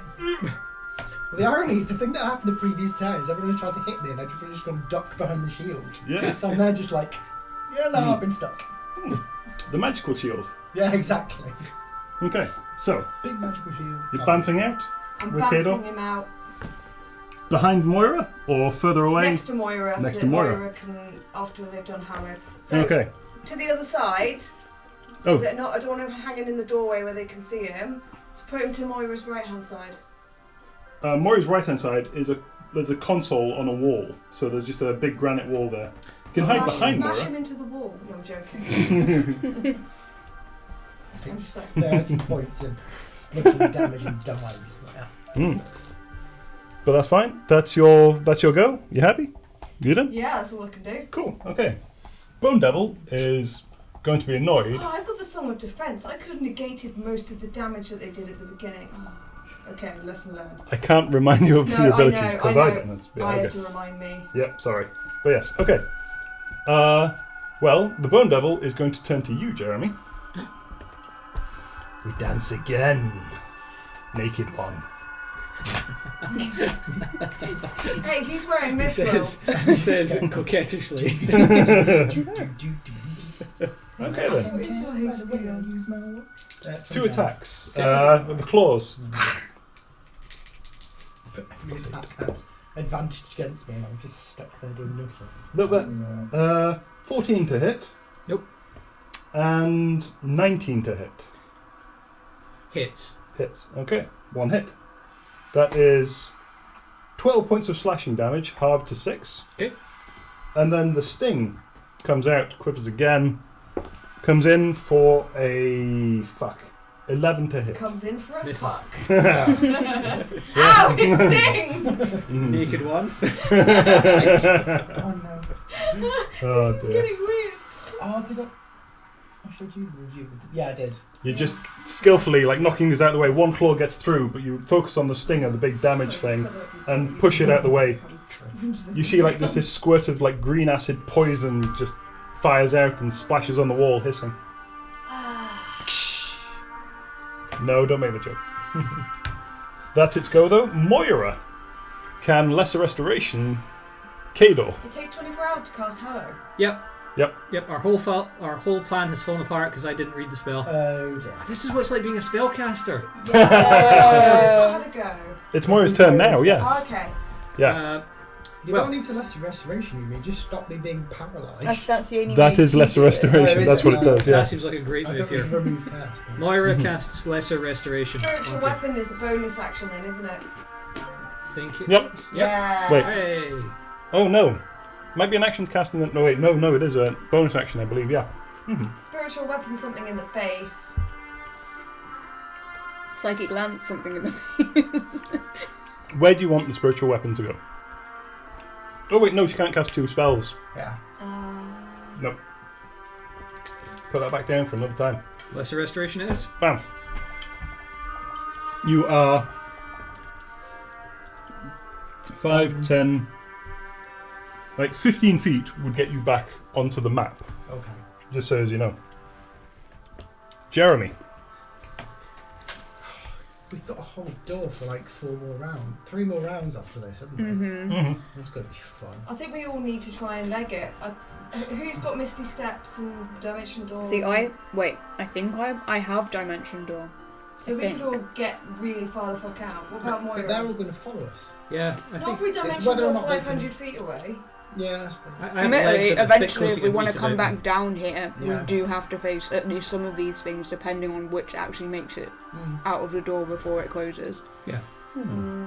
the irony is the thing that happened the previous turn is everyone tried to hit me and I just gone duck behind the shield. Yeah. So I'm there just like, yeah, no, I've been stuck. The magical shield. Yeah, exactly. Okay. So Big magical shield. you're bamfing out I'm with bamfing Kador him out behind Moira or further away. next to Moira Next so to that Moira. Moira can, after they've done hammer. So Okay. to the other side, so Oh. that I don't want him hanging in the doorway where they can see him. So put him to Moira's right hand side. Moira's right hand side there's a console on a wall, so there's just a big granite wall there. You can hide behind Smash Moira. him into the wall. No, I'm joking. I'm It's stuck. 30 points of literally damage and dies. Hmm. But that's fine. That's your go. You happy? You done? Yeah, that's all I can do. Cool. Okay. Bone Devil is going to be annoyed. Oh, I've got the Song of Defense. I could have negated most of the damage that they did at the beginning. Oh, okay, lesson learned. I can't remind you of No, your I abilities know, because I I know. don't. Yeah, I okay. have to remind me. Yep. Sorry. But yes. Okay. Well, the Bone Devil is going to turn to you, Jeremy. We dance again, naked one. Hey, he's wearing He mithril. says coquettishly. Okay then. Which I Use my 2 attacks. With the claws. Every attack had advantage against me and I'm just stuck there doing nothing. Little bit. 14 to hit. Nope. And 19 to hit. Hits. Hits. Okay. 1 hit. That is 12 points of slashing damage, halved to 6. Okay. And then the sting comes out, quivers again, comes in for a 11 to hit. comes in for a Misses. fuck. Ow, it stings! Naked one. Oh no. Oh It's dear. getting weird. Oh, did I? I showed you the review. Yeah, I did. You're just skillfully knocking this out of the way. One claw gets through, but you focus on the stinger, the big damage thing, and push it out the way. You see just this squirt of green acid poison just fires out and splashes on the wall, hissing. No, don't make the joke. That's its go though. Moira can Lesser Restoration Kador. It takes 24 hours to cast Hallow. Yep. Yep. Yep. Our whole plan has fallen apart because I didn't read the spell. Oh dear. This is what it's like being a spellcaster. How to go? It's Moira's turn now, Oh, yes. okay. Yes. You Well- don't need to lesser restoration, you mean? Just stop me being paralysed. That's the only That way is to Lesser do it. Restoration. Oh, is That's it? what it does, yeah. That seems like a great I move thought we here. removed cast. Moira casts Lesser Restoration. Spiritual Okay. weapon is a bonus action then, isn't it? Think it Yep. is. Yep. Yeah. Wait. Hey. Oh no. Might be an action casting that. No, wait. No, it is a bonus action, I believe, yeah. Spiritual weapon, something in the face. Psychic lance, something in the face. Where do you want the spiritual weapon to go? Oh wait, no, she can't cast 2 spells. Yeah. Nope. Put that back down for another time. Lesser Restoration it is. Bam. You are 5, 10, 15 feet would get you back onto the map, Okay. just so as you know. Jeremy. We've got a whole door for 3 more rounds after this, haven't we? Mm-hmm. That's going to be fun. I think we all need to try and leg it. Who's got Misty Steps and Dimension Doors? See, I think I have Dimension Door. So I we think. could all get really far the fuck out. What about Moira? But they're all going to follow us. Yeah, I What think if we It's Dimension whether or Door not they 500 feet away? Yeah. I have legs Admittedly, that are thick eventually, if we coating want to of come meat back down here, Yeah. we do have to face at least some of these things, depending on which actually makes it Mm. out of the door before it closes. Hmm.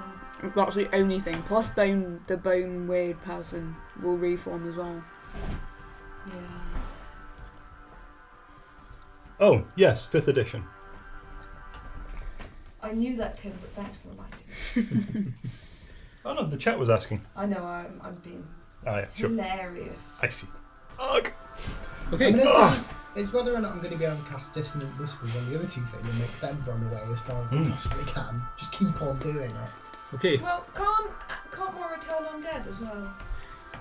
That's the only thing. Plus, the bone weird person will reform as well. Yeah. Oh, yes, 5th edition. I knew that, Tim, but thanks for reminding me. Oh no, the chat was asking. I know, I'm being Ah, yeah, sure. hilarious. I see. Ugh. Okay. I mean, it's whether or not I'm going to be able to cast Dissonant Whispers on the other two things and makes them run away as far as they possibly can. Just keep on doing it. Okay. Well, can't Mora turn undead as well?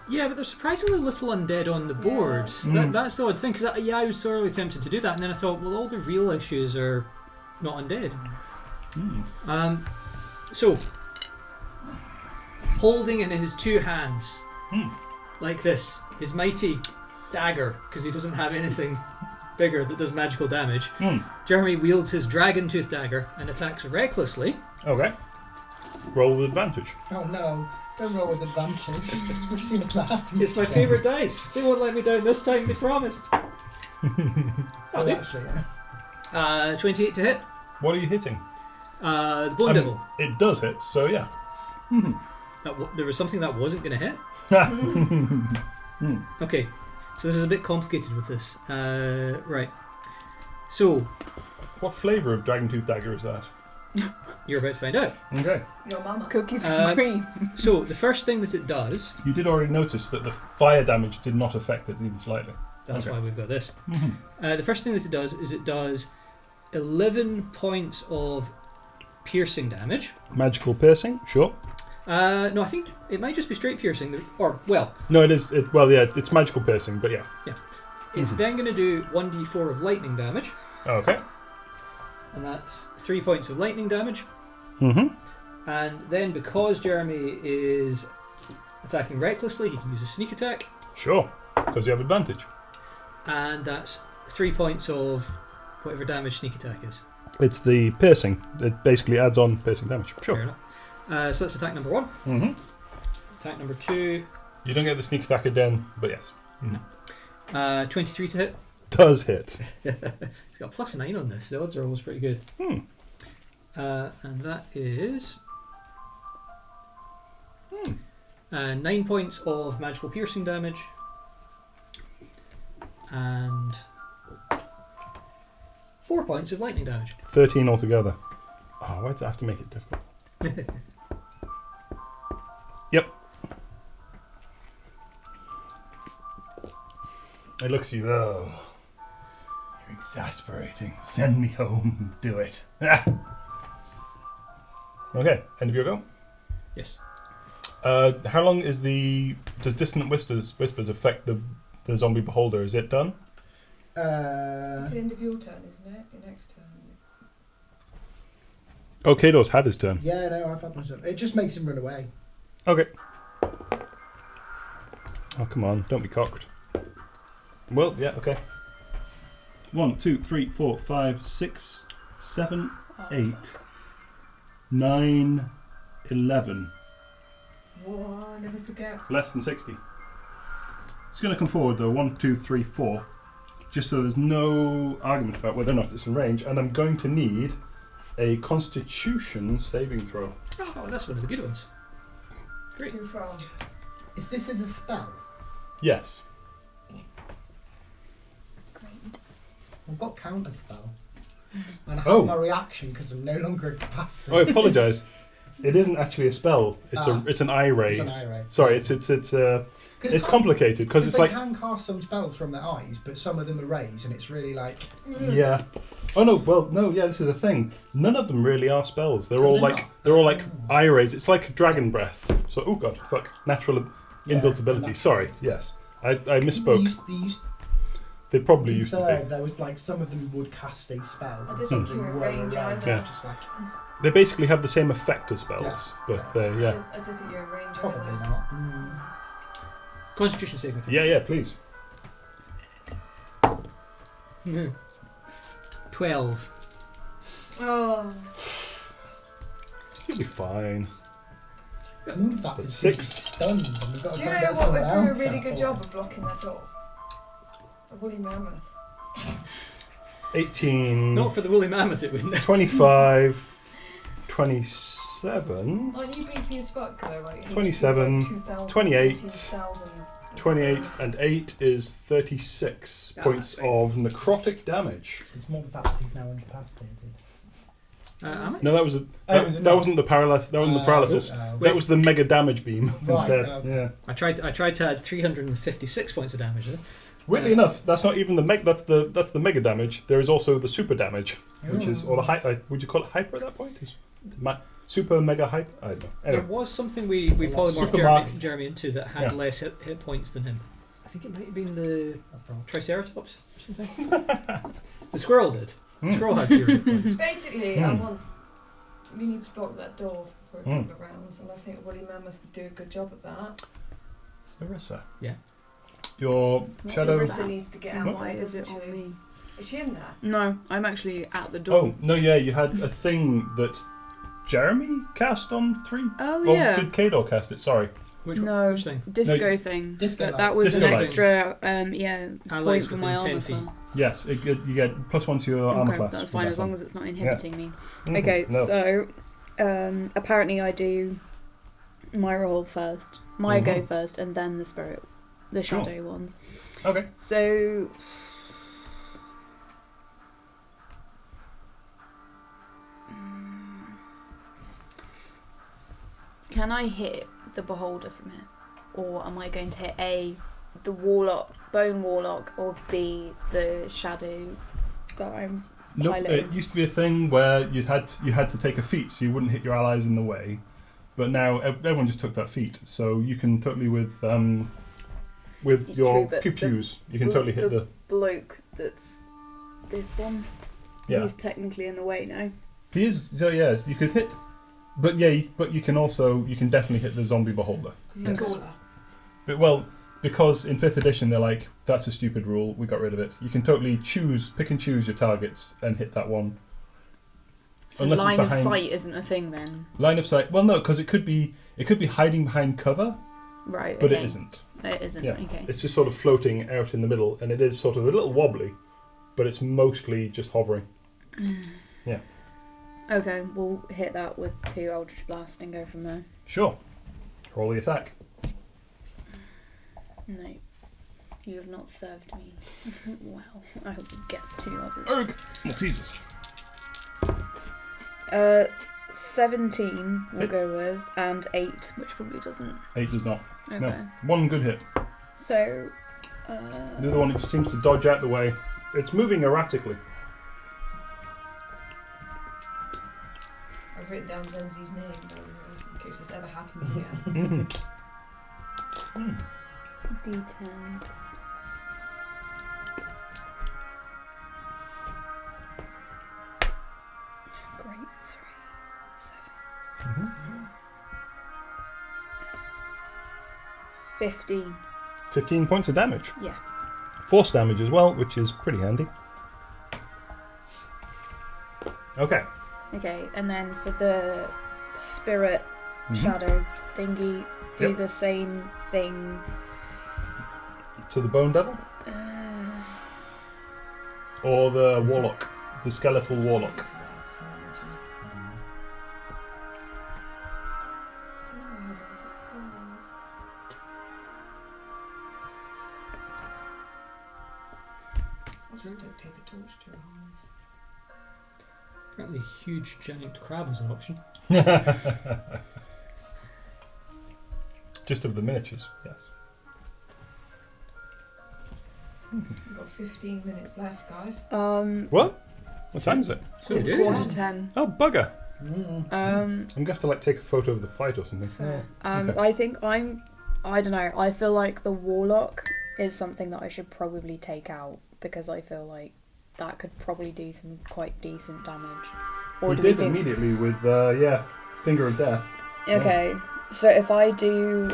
Yeah, but there's surprisingly little undead on the board. Yeah. That's the odd thing, because I was sorely tempted to do that, and then I thought, well, all the real issues are not undead. So, holding in his two hands, like this, his mighty dagger, because he doesn't have anything bigger that does magical damage, Jeremy wields his dragon-tooth dagger and attacks recklessly. Okay. Roll with advantage. Oh no, don't roll with advantage. We've seen what happens. It's my to them. favourite dice. They won't let me down this time, they promised. Oh, actually, yeah. 28 to hit. What are you hitting? The Bone Devil. It does hit, so yeah. There was something that wasn't going to hit. Okay, so this is a bit complicated with this. Right. So, What flavour of Dragon Tooth Dagger is that? you're about to find out. Okay. Your mama. Cookies and cream. So, the first thing that it does, You did already notice that the fire damage did not affect it even slightly. that's Okay. why we've got this. The first thing that it does is it does 11 points of piercing damage. Magical piercing, sure. No, I think it might just be straight piercing. Or, well, No, it is. Well, yeah, it's magical piercing, but yeah. it's then going to do 1d4 of lightning damage. Okay. And that's 3 points of lightning damage. Mm-hmm. And then because Jeremy is attacking recklessly, he can use a sneak attack. Sure, because you have advantage. And that's 3 points of whatever damage sneak attack is. It's the piercing. It basically adds on piercing damage. Fair Sure. enough. So that's attack number 1. Mm-hmm. Attack number 2, You don't get the sneak attack again, but yes. 23 to hit. Does hit. It's got a plus 9 on this. The odds are always pretty good. And that is 9 points of magical piercing damage. And 4 points of lightning damage. 13 altogether. Oh, why does it have to make it difficult? Yep. It looks at you. Oh, you're exasperating. Send me home. Do it. Okay, end of your go. Yes. How long is does Dissonant Whispers affect the zombie beholder? Is it done? It's the end of your turn, isn't it? Your next turn. Oh, Kado's had his turn. Yeah, no, I've had my turn. It just makes him run away. Okay. Oh, come on. Don't be cocked. Well, yeah, okay. 1, 2, 3, 4, 5, 6, 7, 8, 9, 11. Whoa, never forget. Less than 60. It's going to come forward though. 1, 2, 3, 4. Just so there's no argument about whether or not it's in range. And I'm going to need a Constitution saving throw. Oh, that's one of the good ones. Great. Who from? Is this as a spell? Yes. Great. I've got counter spell. And I have my reaction because I'm no longer incapacitated. Oh, I apologise. It isn't actually a spell. It's an eye ray. It's an eye ray. Sorry, it's complicated because it's they like can cast some spells from their eyes, but some of them are rays, and it's really like yeah. Oh no, well no, yeah. This is the thing. None of them really are spells. They're all like eye rays. It's like dragon breath. So oh god, fuck, natural inbuilt ability. Sorry, yes, I misspoke. They probably used to be. There was like some of them would cast a spell. I didn't think you were were range around, either. Yeah. just like They basically have the same effect as spells, Yeah. but yeah. I don't think you're in range probably anyway. not. Constitution saving throw. Yeah, please. 12. Oh. You'll be fine. Move that But is 6. stunned, and we've got to Do you try and know get what someone would do a else really out good for job it. of blocking that door? A woolly mammoth. 18, Not for the woolly mammoth, it wouldn't. 25, 27, Aren't you beefy as fuck though, right? 27, 28, 14,000. 28, and 8 is 36 Ah, points sweet. of necrotic damage. It's more the fact that he's now incapacitated. Am I? No, that was Oh, was it that not? wasn't the paralysis. That wasn't the paralysis. That was the mega damage beam Right, instead. Yeah. I tried to add 356 points of damage there. Weirdly enough, that's not even the that's the mega damage. There is also the super damage, which is or the would you call it hyper at that point? Is super mega hyper? I don't know. Anyway, There was something we polymorphed Supermarket. Jeremy into that had Yeah. less hit points than him. I think it might have been the Triceratops or something. The squirrel did. The squirrel had fewer hit points. Basically, we need to block that door for a couple of rounds, and I think a woolly mammoth would do a good job at that. Larissa. Yeah. Your shadow. Larissa needs to get out. Why there, is it doesn't on she? me? Is she in there? No, I'm actually at the door. Oh no! Yeah, you had a thing that Jeremy cast on 3. Oh, Or yeah. did Kador cast it? Sorry. Which No. thing? Disco No, thing. Disco But that lights. was Disco an lights. extra, point Allies for my within 10 armor feet. class. Yes, you get +1 to your armor Okay, class. that's with fine that as long one. as it's not inhibiting me. Mhm, Okay, no. so apparently I do my roll first, my go first, and then the spirit, the Sure. shadow ones. Okay. So can I hit the beholder from here, or am I going to hit A, the warlock, bone warlock, or B, the shadow that I'm No, piloting? it used to be a thing where you had to take a feat so you wouldn't hit your allies in the way, but now everyone just took that feat, so you can totally with your True, but pew pews you can totally hit the bloke that's this one. yeah. He's technically in the way now. He is. So yeah, you could hit, but you can definitely hit the zombie beholder. He's taller. But, well, because in 5th edition they're like, that's a stupid rule, we got rid of it. You can totally pick and choose your targets and hit that one. So Unless it's line of behind- sight isn't a thing then. Line of sight. Well, no, because it could be hiding behind cover, Right, but okay. it isn't. It isn't, Yeah, okay. it's just sort of floating out in the middle, and it is sort of a little wobbly, but it's mostly just hovering. Yeah. Okay, we'll hit that with 2 Eldritch Blast and go from there. Sure. Roll the attack. No. You have not served me. Well, I will get 2 others. Oh, Jesus. 17 we'll Hit. go with, and 8, which probably doesn't. 8 does not. Okay. No. One good hit. So, The other one it just seems to dodge out the way. It's moving erratically. I've written down Zenzi's name though, in case this ever happens again. D10. Great, 3, 7. 15. 15 points of damage. Yeah. Force damage as well, which is pretty handy. Okay. Okay, and then for the spirit Mhm. shadow thingy, do Yep. the same thing. To the Bone Devil? Or the Warlock? The Skeletal Warlock? I'll just duct tape a torch to her eyes. Apparently, huge giant crab is an option. Just of the miniatures, yes. We've got 15 minutes left, guys. What? What time is it? So we do. Quarter 10. Oh, bugger. Um, I'm going to have to take a photo of the fight or something. Okay. Okay. I think I don't know, I feel like the warlock is something that I should probably take out because I feel like that could probably do some quite decent damage. Or We do did we think... immediately with, Finger of Death. Okay, so if I do...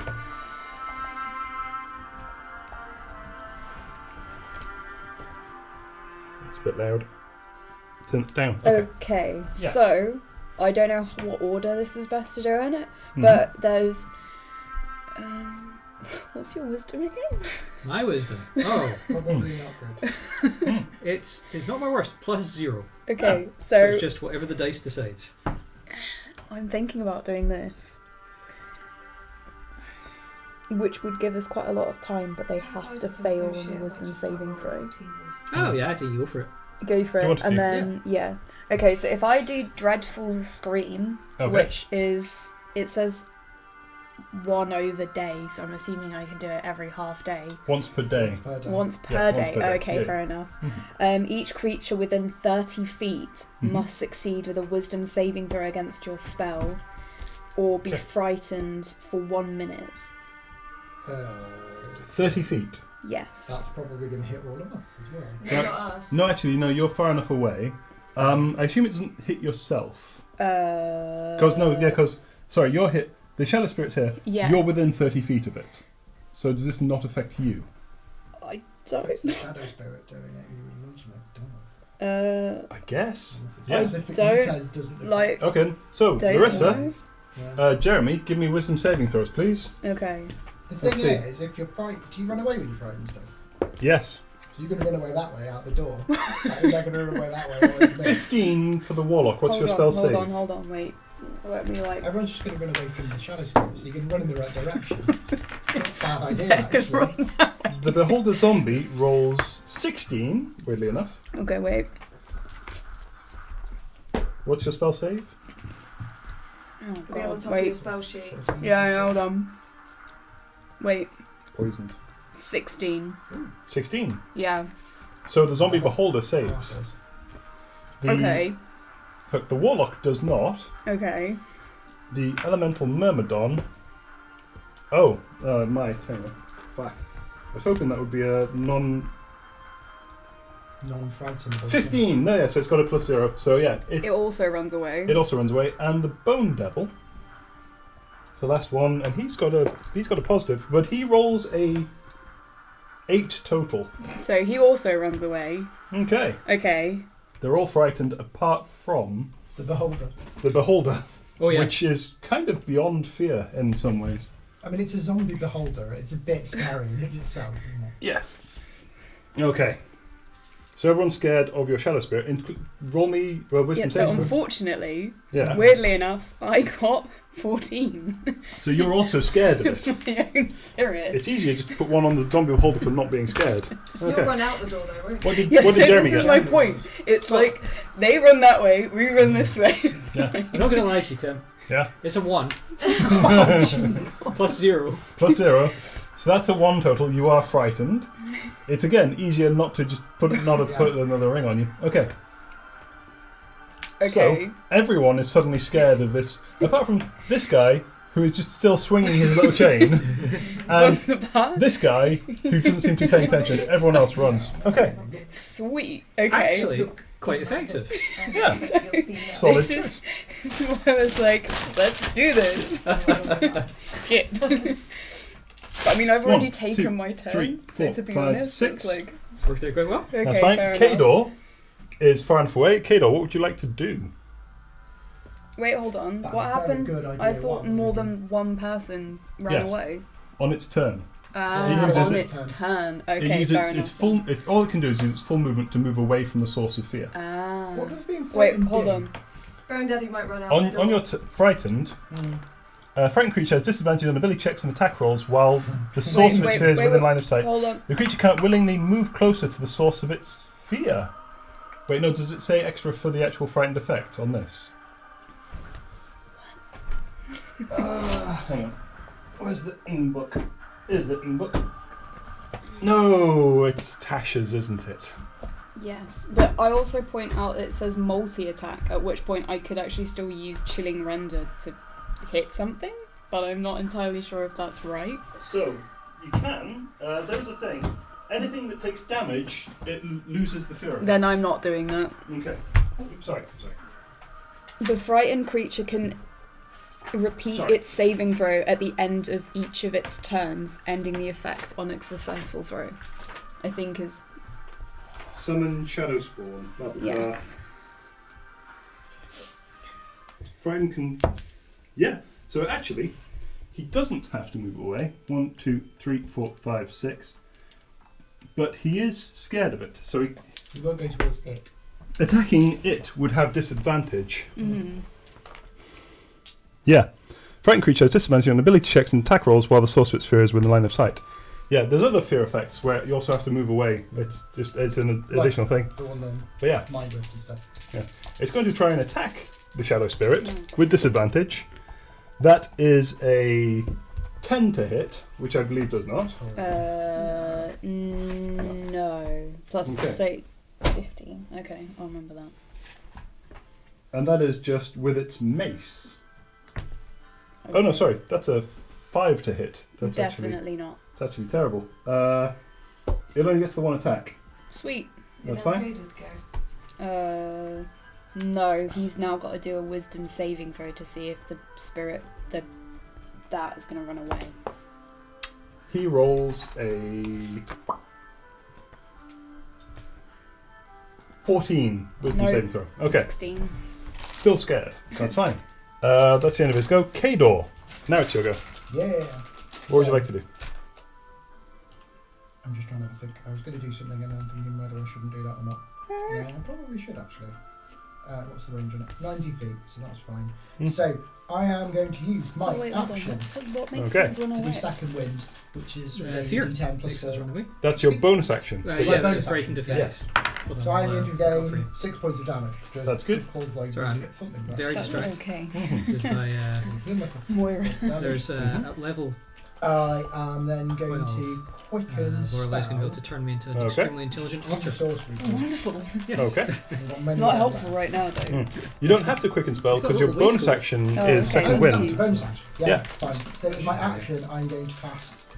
It's a bit loud. Turn it down. Okay. Okay, Yes. so I don't know what order this is best to do in it, Mhm. but there's What's your wisdom again? My wisdom. Oh, Probably not good. it's not my worst. +0. Okay, So so it's just whatever the dice decides. I'm thinking about doing this. Which would give us quite a lot of time, but they have to fail on the wisdom saving throw. Oh yeah, I think you go for it. Go for Do you want it, to and feed? then, yeah. Okay, so if I do Dreadful Scream, Okay. which is, it says 1 over day, so I'm assuming I can do it every half day. Once per day. Once per day. Once per Yeah, once day. per day. Okay, Yeah. fair enough. Mhm. Each creature within 30 feet Mhm. must succeed with a wisdom saving throw against your spell, or be Okay. frightened for 1 minute. 30 feet. Yes. That's probably going to hit all of us as well. No, not us. No, actually, no, you're far enough away. I assume it doesn't hit yourself. Because, sorry, you're hit. The Shadow Spirit's here. Yeah. You're within 30 feet of it. So does this not affect you? I don't It's the know. Shadow Spirit doing it. You would imagine it does. I guess. It Yeah. specifically Don't, says doesn't affect- like- Okay, so, Don't Larissa, Yeah. Jeremy, give me wisdom saving throws, please. Okay. The thing Let's see. is, if you're frightened, do you run away when you're frightened stuff? Yes. So you're going to run away that way, out the door. You're not going to run away that way away from me. 15 for the Warlock. What's your spell save? Hold on, wait. Let me like... Everyone's just going to run away from the Shadow Spirit, so you can run in the right direction. Bad idea, actually. The Beholder Zombie rolls 16, weirdly enough. Okay, wait. What's your spell save? Oh, Be on God. top of Wait. your spell sheet. Yeah, hold on. Wait. Poisoned. 16. 16. Yeah. So the Zombie Beholder saves. The, Okay. Look, the Warlock does not. Okay. The Elemental Myrmidon... Oh, it might. Hang on. Fuck. I was hoping that would be a non... Non-frightened. 15! No, yeah, so it's got a +0. So yeah, It also runs away. it also runs away. And the Bone Devil... So last one, and he's got a positive, but he rolls a 8 total. So he also runs away. Okay. Okay. They're all frightened apart from The Beholder. the Beholder, Oh yeah. which is kind of beyond fear in some ways. I mean, it's a zombie Beholder. It's a bit scary in itself, isn't it? Yes. Okay. So everyone's scared of your Shadow Spirit. Roll me wisdom Yeah, so saving throw. unfortunately, Yeah. weirdly enough, I got 14. So you're also scared of it. My own spirit. It's easier just to put one on the zombie beholder for not being scared. You'll Okay. run out the door though, won't you? What did, Yeah, what so did Jeremy this is get? my point. It's like they run that way, we run this way. I'm not going to lie to you, Tim. Yeah. It's a 1 Oh, Jesus. +0. +0. So that's a 1 total. You are frightened. It's again easier not to just put another ring on you. Okay. Okay. So everyone is suddenly scared of this, apart from this guy who is just still swinging his little chain, and Runs the path. this guy who doesn't seem to be paying attention. Everyone else runs. Okay. Sweet. Okay. Actually, quite effective. Yeah. You'll see that. Solid. This is why I was like, let's do this. Shit. But I mean, I've already 1, taken 2, my turn. 3, 4, so to be 5, honest, 6. it's like, Worked out quite well. okay, That's fine. fair enough. Kador is far enough away. Kador, what would you like to do? Wait, hold on. That'd What be a very happened? good idea. I thought What more would than one person ran Yes. away. On its turn. Ah, uses on its its turn. It Okay, uses fair enough. its full. All it can do is use its full movement to move away from the source of fear. Ah. What does being Wait, frightened hold do? on. Bone Daddy might run out the On door. your frightened, frightened creature has disadvantage on ability checks and attack rolls while the source of its Wait, fear is wait, within wait. line of sight. Hold on. The creature cannot willingly move closer to the source of its fear. Wait, no, does it say extra for the actual frightened effect on this? Hang on. Where's the ink-book? Is the ink-book? No, it's Tasha's, isn't it? Yes, but I also point out it says multi-attack, at which point I could actually still use Chilling Render to hit something, but I'm not entirely sure if that's right. So, you can. There's a thing. Anything that takes damage, it loses the fear of it. Then I'm not doing that. Okay. Oops, sorry. The frightened creature can repeat Sorry. its saving throw at the end of each of its turns, ending the effect on its successful throw. I think is... Summon Shadow Spawn. Blah, blah, blah. Yes. Frightened can... Yeah. So actually, He doesn't have to move away. 1, 2, 3, 4, 5, 6. But he is scared of it, so You won't go towards it. attacking it would have disadvantage. Mm-hmm. Yeah. Frightened creature has disadvantage on ability checks and attack rolls while the source of its fear is within the line of sight. Yeah, there's other fear effects where you also have to move away. It's an additional thing. The one then. But yeah, Mind Rift and stuff. yeah. It's going to try and attack the Shadow Spirit with disadvantage. That is a 10 to hit, which I believe does not. No. Plus, Okay. say 15. Okay, I'll remember that. And that is just with its mace. Oh no, sorry, that's a 5 to hit. That's Definitely not. It's actually terrible. It only gets the one attack. Sweet. That's Now fine. Kada's go. No, he's now got to do a wisdom saving throw to see if the spirit, that is going to run away. He rolls a 14 wisdom No. saving throw. Okay, 16. still scared. That's fine. That's the end of his go. Kador, now it's your go. Yeah. What would you like to do? I'm just trying to think. I was going to do something and I'm thinking whether I shouldn't do that or not. No, I probably should actually. What's the range on it? 90 feet, so that's fine. Hmm. So, I am going to use my So wait, hold on, action what makes Okay. things run to do away? second wind, which is Fear. D10 plus Makes us 4. run away. That's your bonus action. My Yes, bonus it's frightened action, to Yes. Hold So on, I'm I'll, going to go for you. gain 6 points of damage. Just That's good. Calls like Sorry, you I'm get something back. Very That's distracted. okay. Just by, Give myself Moira. 6 points of damage. there's at level I am then going 12. to quicken Lorelai's going to be spell. able to turn me into an Okay. extremely intelligent Change the archer. sorcery point. Wonderful. Yes. Okay. I've got many Not of helpful them. right now, though. You don't have to quicken spell It's got a because your little bonus waistcoat. action Oh, is okay. second Oh, wind. that's bonus action. Yeah, Yeah. fine. So as my action, I'm going to cast.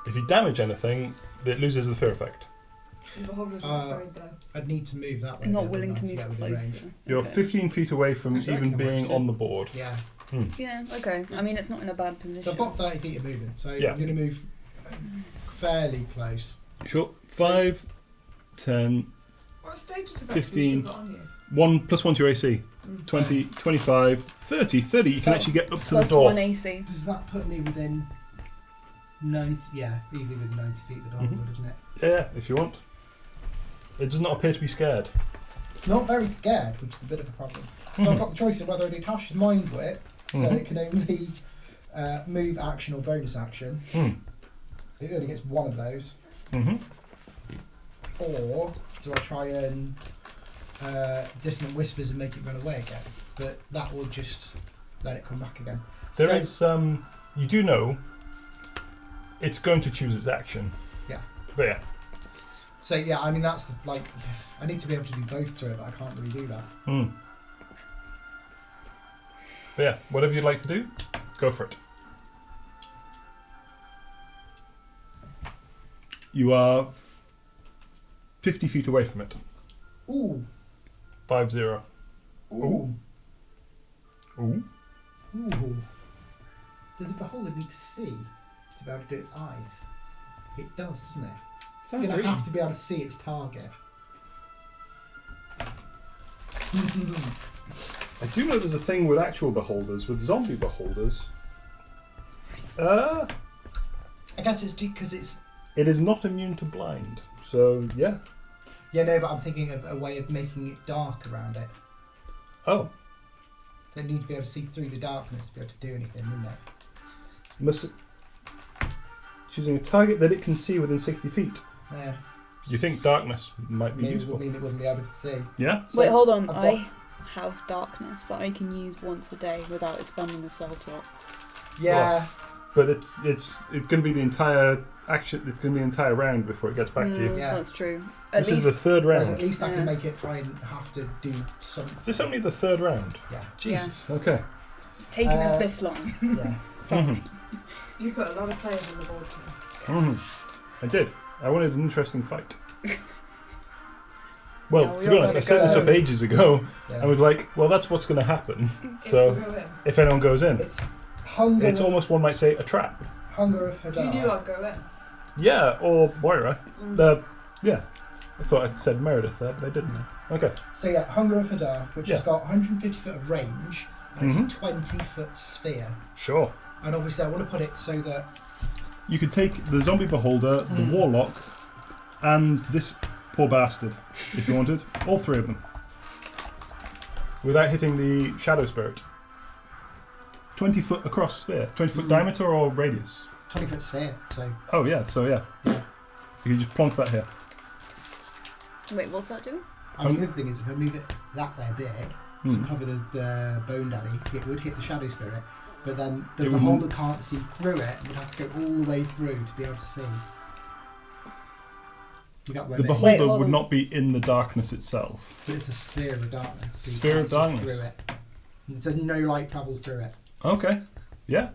If you damage anything, it loses the fear effect. The beholder's not afraid though. I'd need to move that way. I'm not though, willing to wouldn't I, move get within range. closer. You're Okay. 15 feet away from Actually, I even can being watch on the board. Yeah. Yeah, okay. I mean, it's not in a bad So position. I've got 30 feet of movement, so Yeah. I'm going to move fairly close. Sure. 5, 10, What status effect 15. have you got on you? 1 plus 1 to your AC. 20, 25, 30. 30, you can Oh, actually get up to Plus the door. 1 AC. Does that put me within 90? Yeah, easily within 90 feet of the door, Mhm. doesn't it? Yeah, if you want. It does not appear to be scared. It's not very scared, which is a bit of a problem. So I've got the choice of whether I do Tash's Mind Wit, so Mhm. it can only move action or bonus action. It only gets one of those. Mm-hmm. Or do I try and Dissonant Whispers and make it run away again? But that will just let it come back again. There So- is, you do know, it's going to choose its action. Yeah. But yeah. So yeah, I mean that's the, like, I need to be able to do both to it, but I can't really do that. But yeah, whatever you'd like to do, go for it. You are 50 feet away from it. Ooh, 5-0. ooh, Ooh. ooh. Does a beholder need to see to be able to do its eyes? It does, doesn't it? It's Sounds going to dreamy. have to be able to see its target. I do know there's a thing with actual beholders, with zombie beholders. I guess it's because it's. It is not immune to blind. So, yeah. Yeah, no, but I'm thinking of a way of making it dark around it. Oh. They need to be able to see through the darkness to be able to do anything, wouldn't it? Choosing a target that it can see within 60 feet. Yeah. You think darkness might be Maybe it useful? would mean it wouldn't be able to see. Yeah? So Wait, hold on. I've I got- have darkness that I can use once a day without expanding the spell slot. Yeah. But it's going to be the entire action. It's going to be the entire round before it gets back to you. Yeah. That's true. At This least is the third Whereas round. at least I Yeah. can make it try and have to do something. Is this only the third round? Yeah. Jesus. Yes. Okay. it's taken us Uh, this long. Yeah. Mhm. You put a lot of players on the board too. Mhm. I did. I wanted an interesting fight. Well, Yeah, we to be all honest, I gotta set this go. up ages ago. Yeah. I was like, well, that's what's going to happen. If So, we go in. if anyone goes in, It's hunger. it's almost, one might say, a trap. Hunger of You Hadar. knew I'd go in. Yeah, or Moira. Mm. Yeah. I thought I said Meredith there, but I didn't. Okay. So yeah, Hunger of Hadar, which Yeah. has got 150 foot of range and it's a 20-foot sphere. Sure. And obviously I want to put it so that... You could take the zombie beholder, the warlock, and this poor bastard, if you wanted. All three of them. Without hitting the shadow spirit. 20 foot across sphere. 20 foot diameter or radius? 20-foot sphere, so... Oh yeah, so yeah. You can just plonk that here. Wait, what's that doing? I mean, the other thing is, if I move it that way a bit, to cover the bone daddy, it would hit the shadow spirit, but then the beholder can't see through it, and would have to go all the way through to be able to see. The beholder would not be in the darkness itself. But it's a sphere of darkness. So Sphere of darkness. through it. So no light travels through it. Okay. Yeah.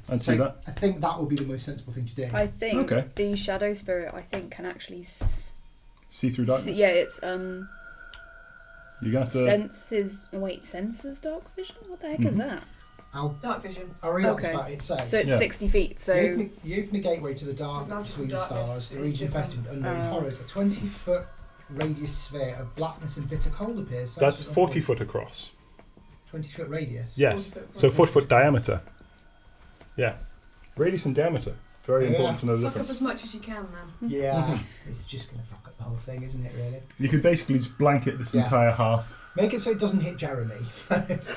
I'd see that. I think that would be the most sensible thing to do. I think Okay. the shadow spirit, can actually See through darkness? yeah, it's You're going to have to... senses dark vision? What the heck is that? Dark vision. I'll read out the Okay. spell. It says... So it's 60 feet, so... You open a gateway to the dark Magical between the darkness stars, the is region different. infested with unknown horrors. A 20-foot radius sphere of blackness and bitter cold appears. That's 40 foot across. 20-foot radius? Yes. 40 foot. So 40 foot diameter. Yeah. Radius and diameter. Very Yeah. important to know the Fuck up difference. as much as you can then. Yeah. It's just going to fuck up the whole thing, isn't it, really? You could basically just blanket this Yeah. entire half. Make it so it doesn't hit Jeremy.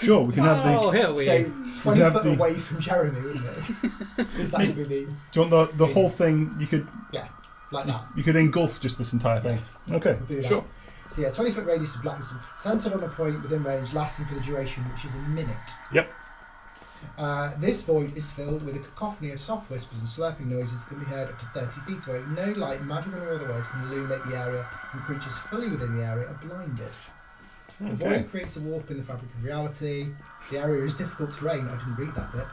Sure, we can have the... Oh, here we So go. 20 have foot the- away from Jeremy, wouldn't it? Because that would be the... Do you want the whole thing? You could like that. you could engulf just this entire thing. Okay, We'll do that. sure. So yeah, 20-foot radius of blackness, centered on a point within range, lasting for the duration, which is a minute. Yep. This void is filled with a cacophony of soft whispers and slurping noises that can be heard up to 30 feet away. No light, magical or otherwise, can illuminate the area, and creatures fully within the area are blinded. The Okay. void creates a warp in the fabric of reality. The area is difficult terrain. I didn't read that bit.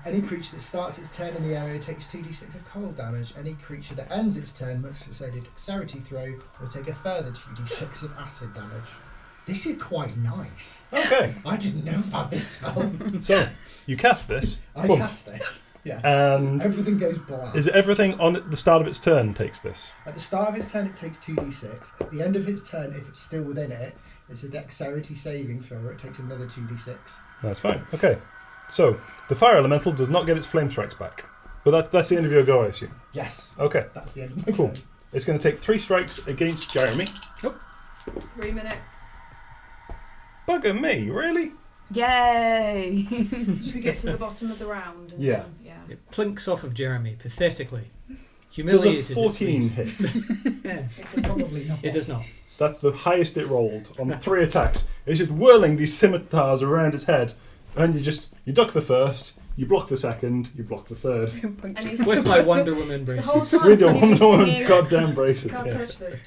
Any creature that starts its turn in the area takes 2d6 of cold damage. Any creature that ends its turn must succeed a dexterity throw or take a further 2d6 of acid damage. This is quite nice. Okay. I didn't know about this spell. So you cast this. I boom, cast this. Yes. And Everything goes black. is it everything on the start of its turn takes this? At the start of its turn, it takes 2d6. At the end of its turn, if it's still within it, it's a dexterity saving throw where it takes another 2d6. That's fine. Okay. So the fire elemental does not get its flame strikes back, but that's the end of your go, I assume. Yes. Okay. That's the end of my Cool. go. It's going to take 3 strikes against Jeremy. 3 minutes. Bugger me, really? Yay! Should we get to the bottom of the round? And Yeah. Then, It plinks off of Jeremy pathetically. Does Humiliated. a 14 hit? Yeah, Probably not. it does not. That's the highest it rolled on 3 attacks. It's just whirling these scimitars around its head, and you duck the first, you block the second, you block the third. And he's With my Wonder Woman the whole braces. time With your can you be Wonder Woman singing, goddamn braces. Can't Yeah. touch this.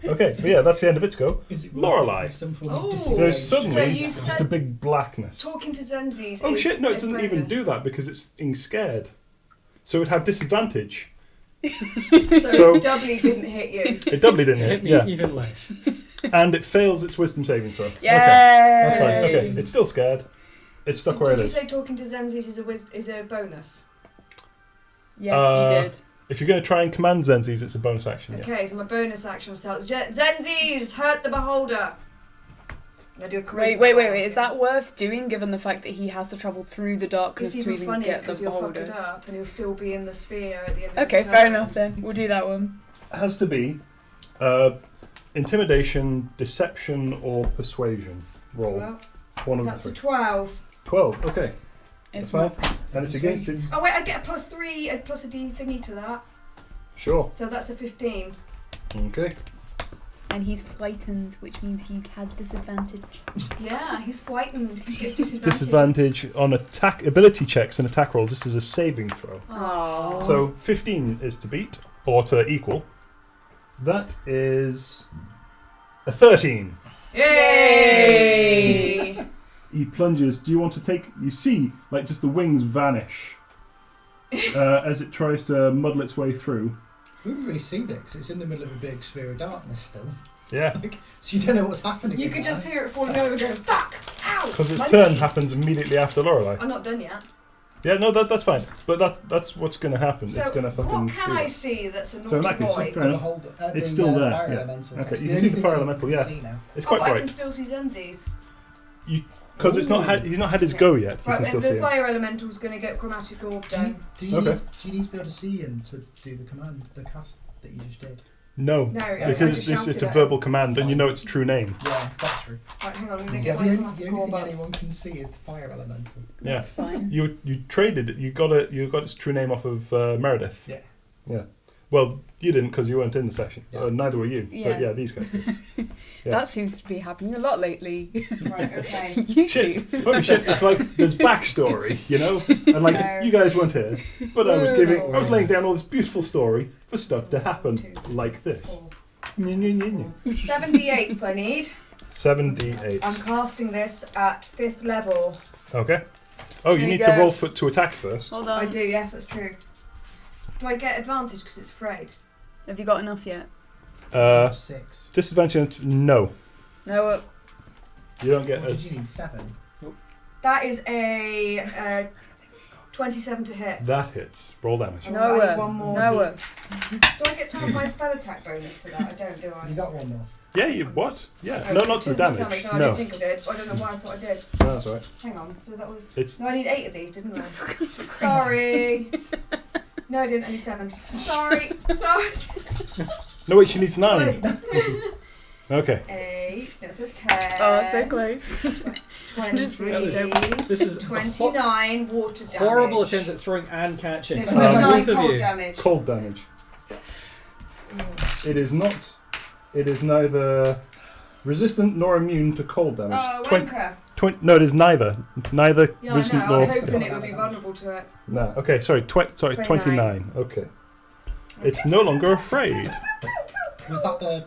Okay, but yeah, that's the end of its go. Is it Lorelei. some form Oh. of disengage? There's So suddenly you just said a big blackness. Talking to Zenzis. Oh is shit, no, it a doesn't even bonus. do that because it's being scared. So it'd have disadvantage. So doubly didn't hit you. It doubly didn't It hit hit, me yeah. even less. And it fails its wisdom saving throw. Yay! Okay, that's fine. Okay, it's still scared. It's stuck So where it did you is. say talking to Zenzis is a bonus? Yes, Uh, you did. If you're going to try and command Zenzis, it's a bonus action, yeah. Okay, so my bonus action was Zenzis hurt the beholder. I do a charisma Wait. roll. Is that worth doing given the fact that he has to travel through the darkness It's to even even funny get the because you'll fuck it beholder? up and he'll still be in the sphere at the end of Okay, his fair turn. enough then. We'll do that one. It has to be intimidation, deception, or persuasion roll. Well, One of that's the a 3. 12. 12, okay. It's That's not. fine. And it's against its... Oh wait, I get a +3, a plus a D thingy to that. Sure. So that's a 15. Okay. And he's frightened, which means he has disadvantage. Yeah, he's frightened. He gets disadvantage. Disadvantage on ability checks and attack rolls. This is a saving throw. Oh. So 15 is to beat, or to equal. That is a 13. Yay! He plunges. Do you want to take... You see, like, just the wings vanish as it tries to muddle its way through. We wouldn't really see that because it's in the middle of a big sphere of darkness still. Yeah. So you don't know what's happening. You in could there. just hear it falling over going, fuck! Ow! Because its My turn knee." happens immediately after Lorelei. I'm not done yet. Yeah, no, that's fine. But that's what's going to happen. So It's going to fucking what can do I it. see that's a naughty So in that case, boy? fair enough. It's still there, Fire yeah. elemental. Okay, It's you the can see only the thing fire that elemental, you yeah. can see now. It's quite I can bright. still see Zenzis. Because he's not had his go yet. You Right, can and still the see him. fire elemental's going to get chromatic orb done. Do you Okay. need to be able to see him to do the command, the cast that you just did? No, No, I because just it's shouted a at verbal him. command, and you know its true name. Yeah, that's true. Right, hang on, I'm going to Yeah, get the my only chromatic orb thing up. anyone can see is the fire elemental. Yeah. That's fine. You traded it. You got its true name off of Meredith. Yeah. Yeah. Well, you didn't because you weren't in the session. Yeah. Neither were you. Yeah. But yeah, these guys did. Yeah. That seems to be happening a lot lately. Right, okay. You Shit. two. Holy shit! It's like there's backstory, you know, and like So- you guys weren't here, but I was No. laying down all this beautiful story for stuff to happen like this. 78s I need. 7d8. I'm casting this at 5th level. Okay. Oh, you There you need to go. roll to attack first. Hold I on. do, yes, that's true. Do I get advantage because it's frayed? Have you got enough yet? 6. Disadvantage? No, No. you don't get What a. did you need? 7. That is a 27 to hit. That hits. Roll damage. Oh, I Noah. need one more Noah. Do I get to have my spell attack bonus to that? I don't, do I? You got one more. Yeah, you what? Yeah, Oh, no, not to the didn't damage. I No, didn't think I did. I don't know why I thought I did. no, that's all right. Hang on, so that was... It's No, I need 8 of these, didn't I? Sorry. No, I didn't, only 7. Sorry. no wait. She needs 9. Okay. 8. It says 10. Oh, so close. 20. This is a 29 water damage. horrible attempt at throwing and catching. No, Um, 29 both of cold you. damage. Cold damage. It is not. It is neither resistant nor immune to cold damage. Oh, wanker. No, it is neither. Neither Yeah, I resistant know. I nor. was hoping it would be vulnerable to it. No. Okay. Sorry. 29. Okay. It's no longer afraid. Was that the...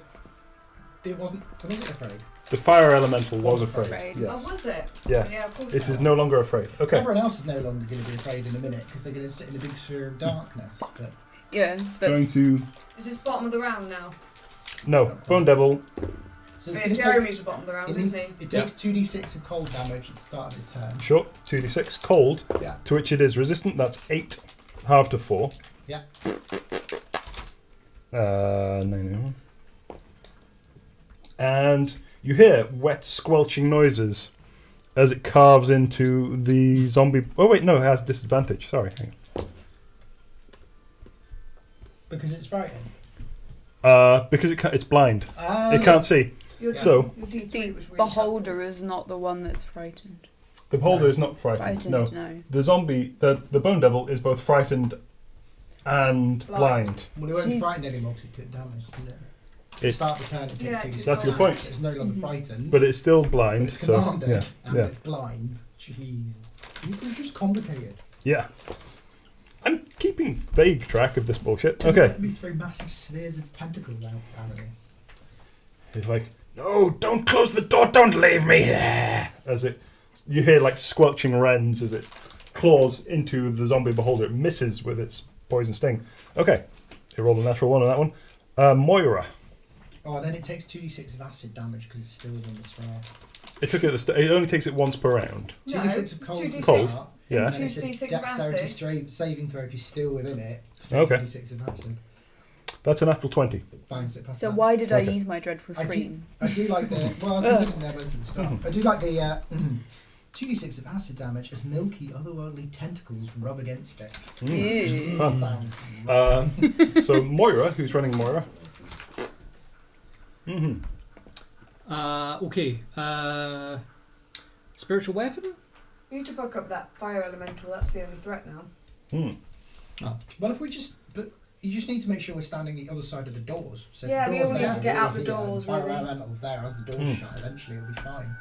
It wasn't afraid? The fire elemental was Was afraid. afraid. Oh, Yes. was it? Yeah. Yeah, of course. It is no longer afraid. Okay. Everyone else is no longer going to be afraid in a minute because they're going to sit in a big sphere of darkness. But Yeah, but Going to Is this bottom of the round now? no Bone Devil. so Yeah, it's going to Jeremy's the bottom of the round, it, needs, isn't he? it takes 2d6 of cold damage at the start of his turn. Sure. 2d6 cold. Yeah. To which it is resistant. That's 8. Halved to 4. Yeah. 9. And you hear wet squelching noises as it carves into the zombie. Oh wait, no, it has disadvantage. Sorry. Hang Because it's frightened. on. Because it's blind. It can't see. Your, So- your D3 the was really beholder helpful. is not the one that's frightened. The beholder is not frightened. Frightened, No. no. The zombie, the Bone Devil, is both frightened and blind. Well, it won't be She's- frightened anymore because it took damage, didn't it? It- Start the turn, it takes Yeah, 2d6. That's a good point. So it's no longer frightened. But it's still but blind. it's So commanded yeah, and yeah, it's blind. Jeez. This is just complicated. yeah. I'm keeping vague track of this bullshit. Okay. Let me throw massive spheres of tentacles out of it. He's like, no, don't close the door, don't leave me here. As you hear like squelching wrens as it claws into the zombie beholder. It misses with its poison sting. Okay, you rolled a natural 1 on that one. Moira. Oh, and then it takes 2d6 of acid damage because it's still within the sphere. It took it. It only takes it once per round. No, 2d6 of cold. 2d6. Cold. Start, Yeah. And then it's a 2d6 of dexterity acid. saving throw if you're still within it. Okay. 2d6 of acid. That's a natural 20. Bangs it past So that. why did I Okay. use my dreadful I do- scream? I do like the... Well, because it's never to the start. I do like the... 2d6 of acid damage as milky, otherworldly tentacles rub against it. Ew. Just Fun. sounds So Moira, who's running Moira? Okay. Spiritual weapon? You need to fuck up that fire elemental, that's the only threat now. Well, if we just... But you just need to make sure we're standing the other side of the doors. So Yeah, the we doors all need there, to get we're out the here, doors, and Fire really. elemental's there. As the doors shut, eventually it'll be fine.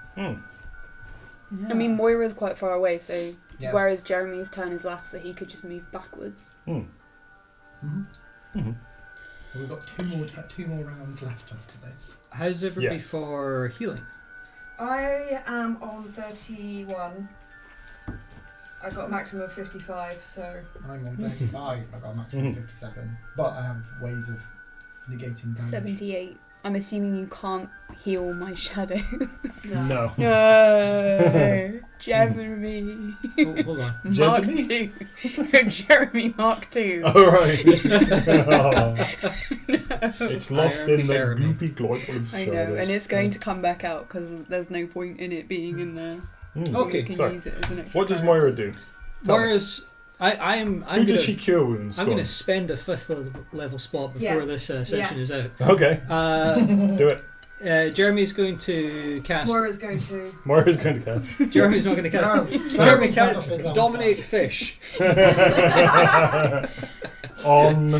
I mean, Moira's quite far away, so Yeah. whereas Jeremy's turn is last, so he could just move backwards. Mm-hmm. We've got two more rounds left after this. How's everybody Yes. for healing? I am on 31. I got a maximum of 55, so... I'm on 35. I've got a maximum of 57. But I have ways of negating damage. 78. I'm assuming you can't heal my shadow. No. No, Jeremy. Oh, hold on. Mark Jeremy? 2. Jeremy Mark 2. All right. Oh. It's lost in the gloopy gloop of I know, and it's going to come back out because there's no point in it being in there. Okay, You can sorry. use it as an extra What does character. Moira do? Tell me. Moira's. I'm Who does she cure wounds? I'm Go going on. to spend a 5th level spot before Yes. this session Yes. is out. Okay, do it. Jeremy's going to cast. Moira's going to. Moira's going to cast. Jeremy's not going to cast. No. Jeremy No. casts No. dominate fish. On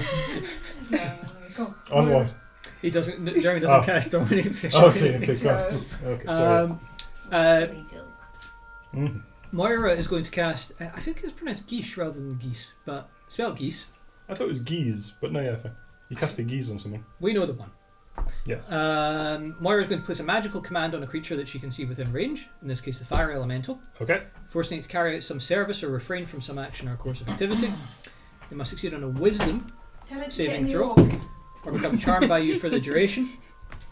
Go. on what? He doesn't. Jeremy doesn't Oh. cast dominate fish. Oh, see, it's cast. No. Okay, sorry. Mhm. Moira is going to cast. I think it's pronounced geese rather than geese, but spelled geese. I thought it was geese, but no, yeah, fine. You cast a geese on someone. We know the one. Yes. Moira is going to place a magical command on a creature that she can see within range, in this case the fire elemental, Okay. forcing it to carry out some service or refrain from some action or course of activity. They must succeed on a wisdom Tell it to Saving get in the throw. orc. or become charmed by you for the duration.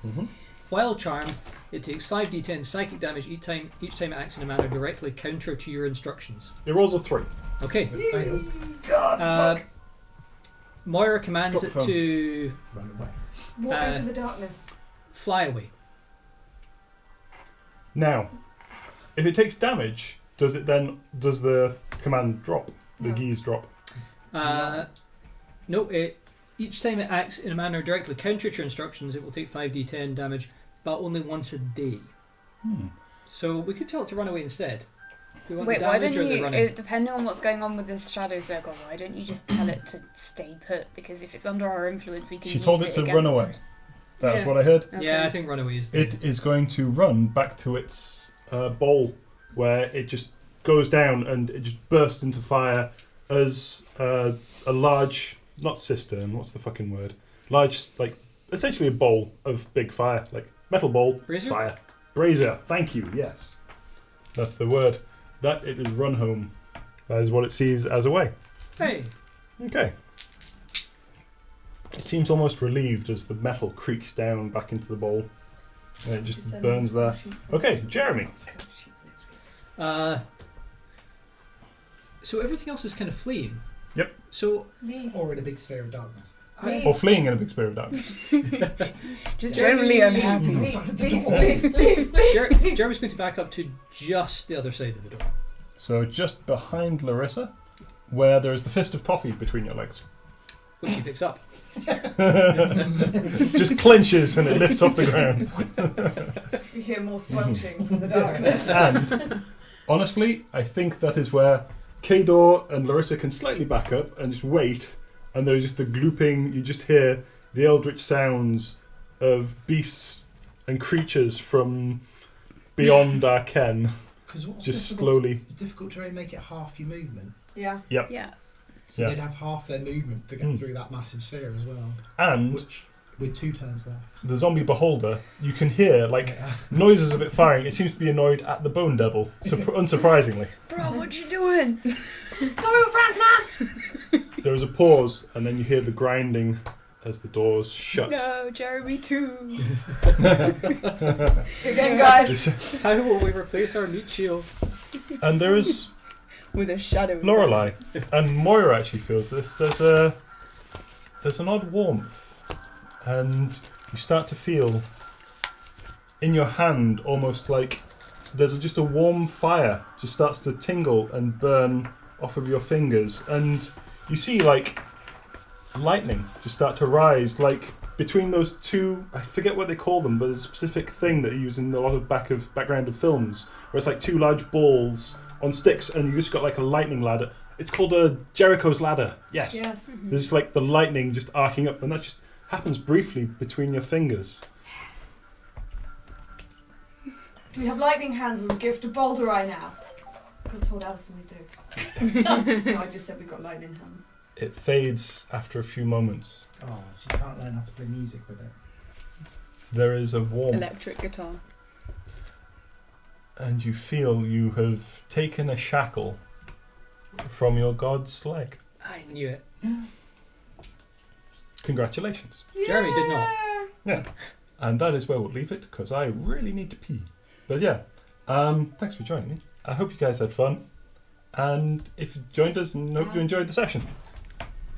Mm-hmm. While charmed, it takes 5d10 psychic damage each time it acts in a manner directly counter to your instructions. It rolls a 3. Okay. If it fails, Moira commands Drop it phone. to run away. Walk Uh, into the darkness. fly away. Now, if it takes damage, does the command drop? The No. geese drop? No, each time it acts in a manner directly counter to your instructions, it will take 5d10 damage, but only once a day. So we could tell it to run away instead. Do we want Wait, the why damage don't or the you, running? depending on what's going on with this shadow circle, why don't you just tell it to stay put? Because if it's under our influence, we can She use told it to against. run away. That's Yeah. what I heard. Okay. Yeah, I think runaway is the... It is going to run back to its bowl, where it just goes down and it just bursts into fire as a large, not cistern, what's the fucking word? Large, like, essentially a bowl of big fire, like metal bowl, Brazier? fire. Brazier, thank you, yes. That's the word. That it is run home. That is what it sees as a way. Hey! Okay. It seems almost relieved as the metal creaks down back into the bowl. And it just burns there. Okay, Jeremy. So everything else is kind of fleeing. Yep. So Or in a big sphere of darkness. Or fleeing in a big spirit of darkness. Just generally unhappy. Jeremy's going to back up to just the other side of the door. So just behind Larissa, where there is the fist of toffee between your legs. Which he picks up. Just clenches and it lifts off the ground. You hear more squelching from the darkness. And honestly, I think that is where Kador and Larissa can slightly back up and just wait. And there's just the glooping, you just hear the eldritch sounds of beasts and creatures from beyond our ken. Because what's Just difficult, slowly. difficult terrain make it half your movement. Yeah. Yep. Yeah. So Yeah. they'd have half their movement to get Hmm. through that massive sphere as well. And Which, with 2 turns left. the zombie beholder, you can hear like Yeah. noises of it firing. It seems to be annoyed at the bone devil, unsurprisingly. Bro, what you doing? Sorry, France, man! There is a pause, and then you hear the grinding as the doors shut. No, Jeremy too. Again, guys. How will we replace our meat shield? And there is With a shadow. Lorelei, and Moira actually feels this. There's an odd warmth, and you start to feel in your hand almost like there's just a warm fire just starts to tingle and burn off of your fingers, and you see like lightning just start to rise like between those two. I forget what they call them, but there's a specific thing that they use in a lot of background of films where it's like 2 large balls on sticks, and you just got like a lightning ladder. It's called a Jericho's ladder. Yes. Yes. There's just like the lightning just arcing up, and that just happens briefly between your fingers. Do we have lightning hands as a gift to Boldrei now? Because I told Alison we do. No, I just said we've got lightning hands. It fades after a few moments. Oh, she can't learn how to play music with it. There is a warmth, Electric guitar. and you feel you have taken a shackle from your god's leg. I knew it. Congratulations. Jeremy did not. Yeah. And that is where we'll leave it, because I really need to pee. But yeah, thanks for joining me. I hope you guys had fun. And if you joined us, and hope you enjoyed the session.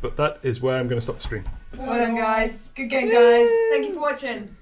But that is where I'm going to stop the stream. Well done, guys. Good game, guys. Thank you for watching.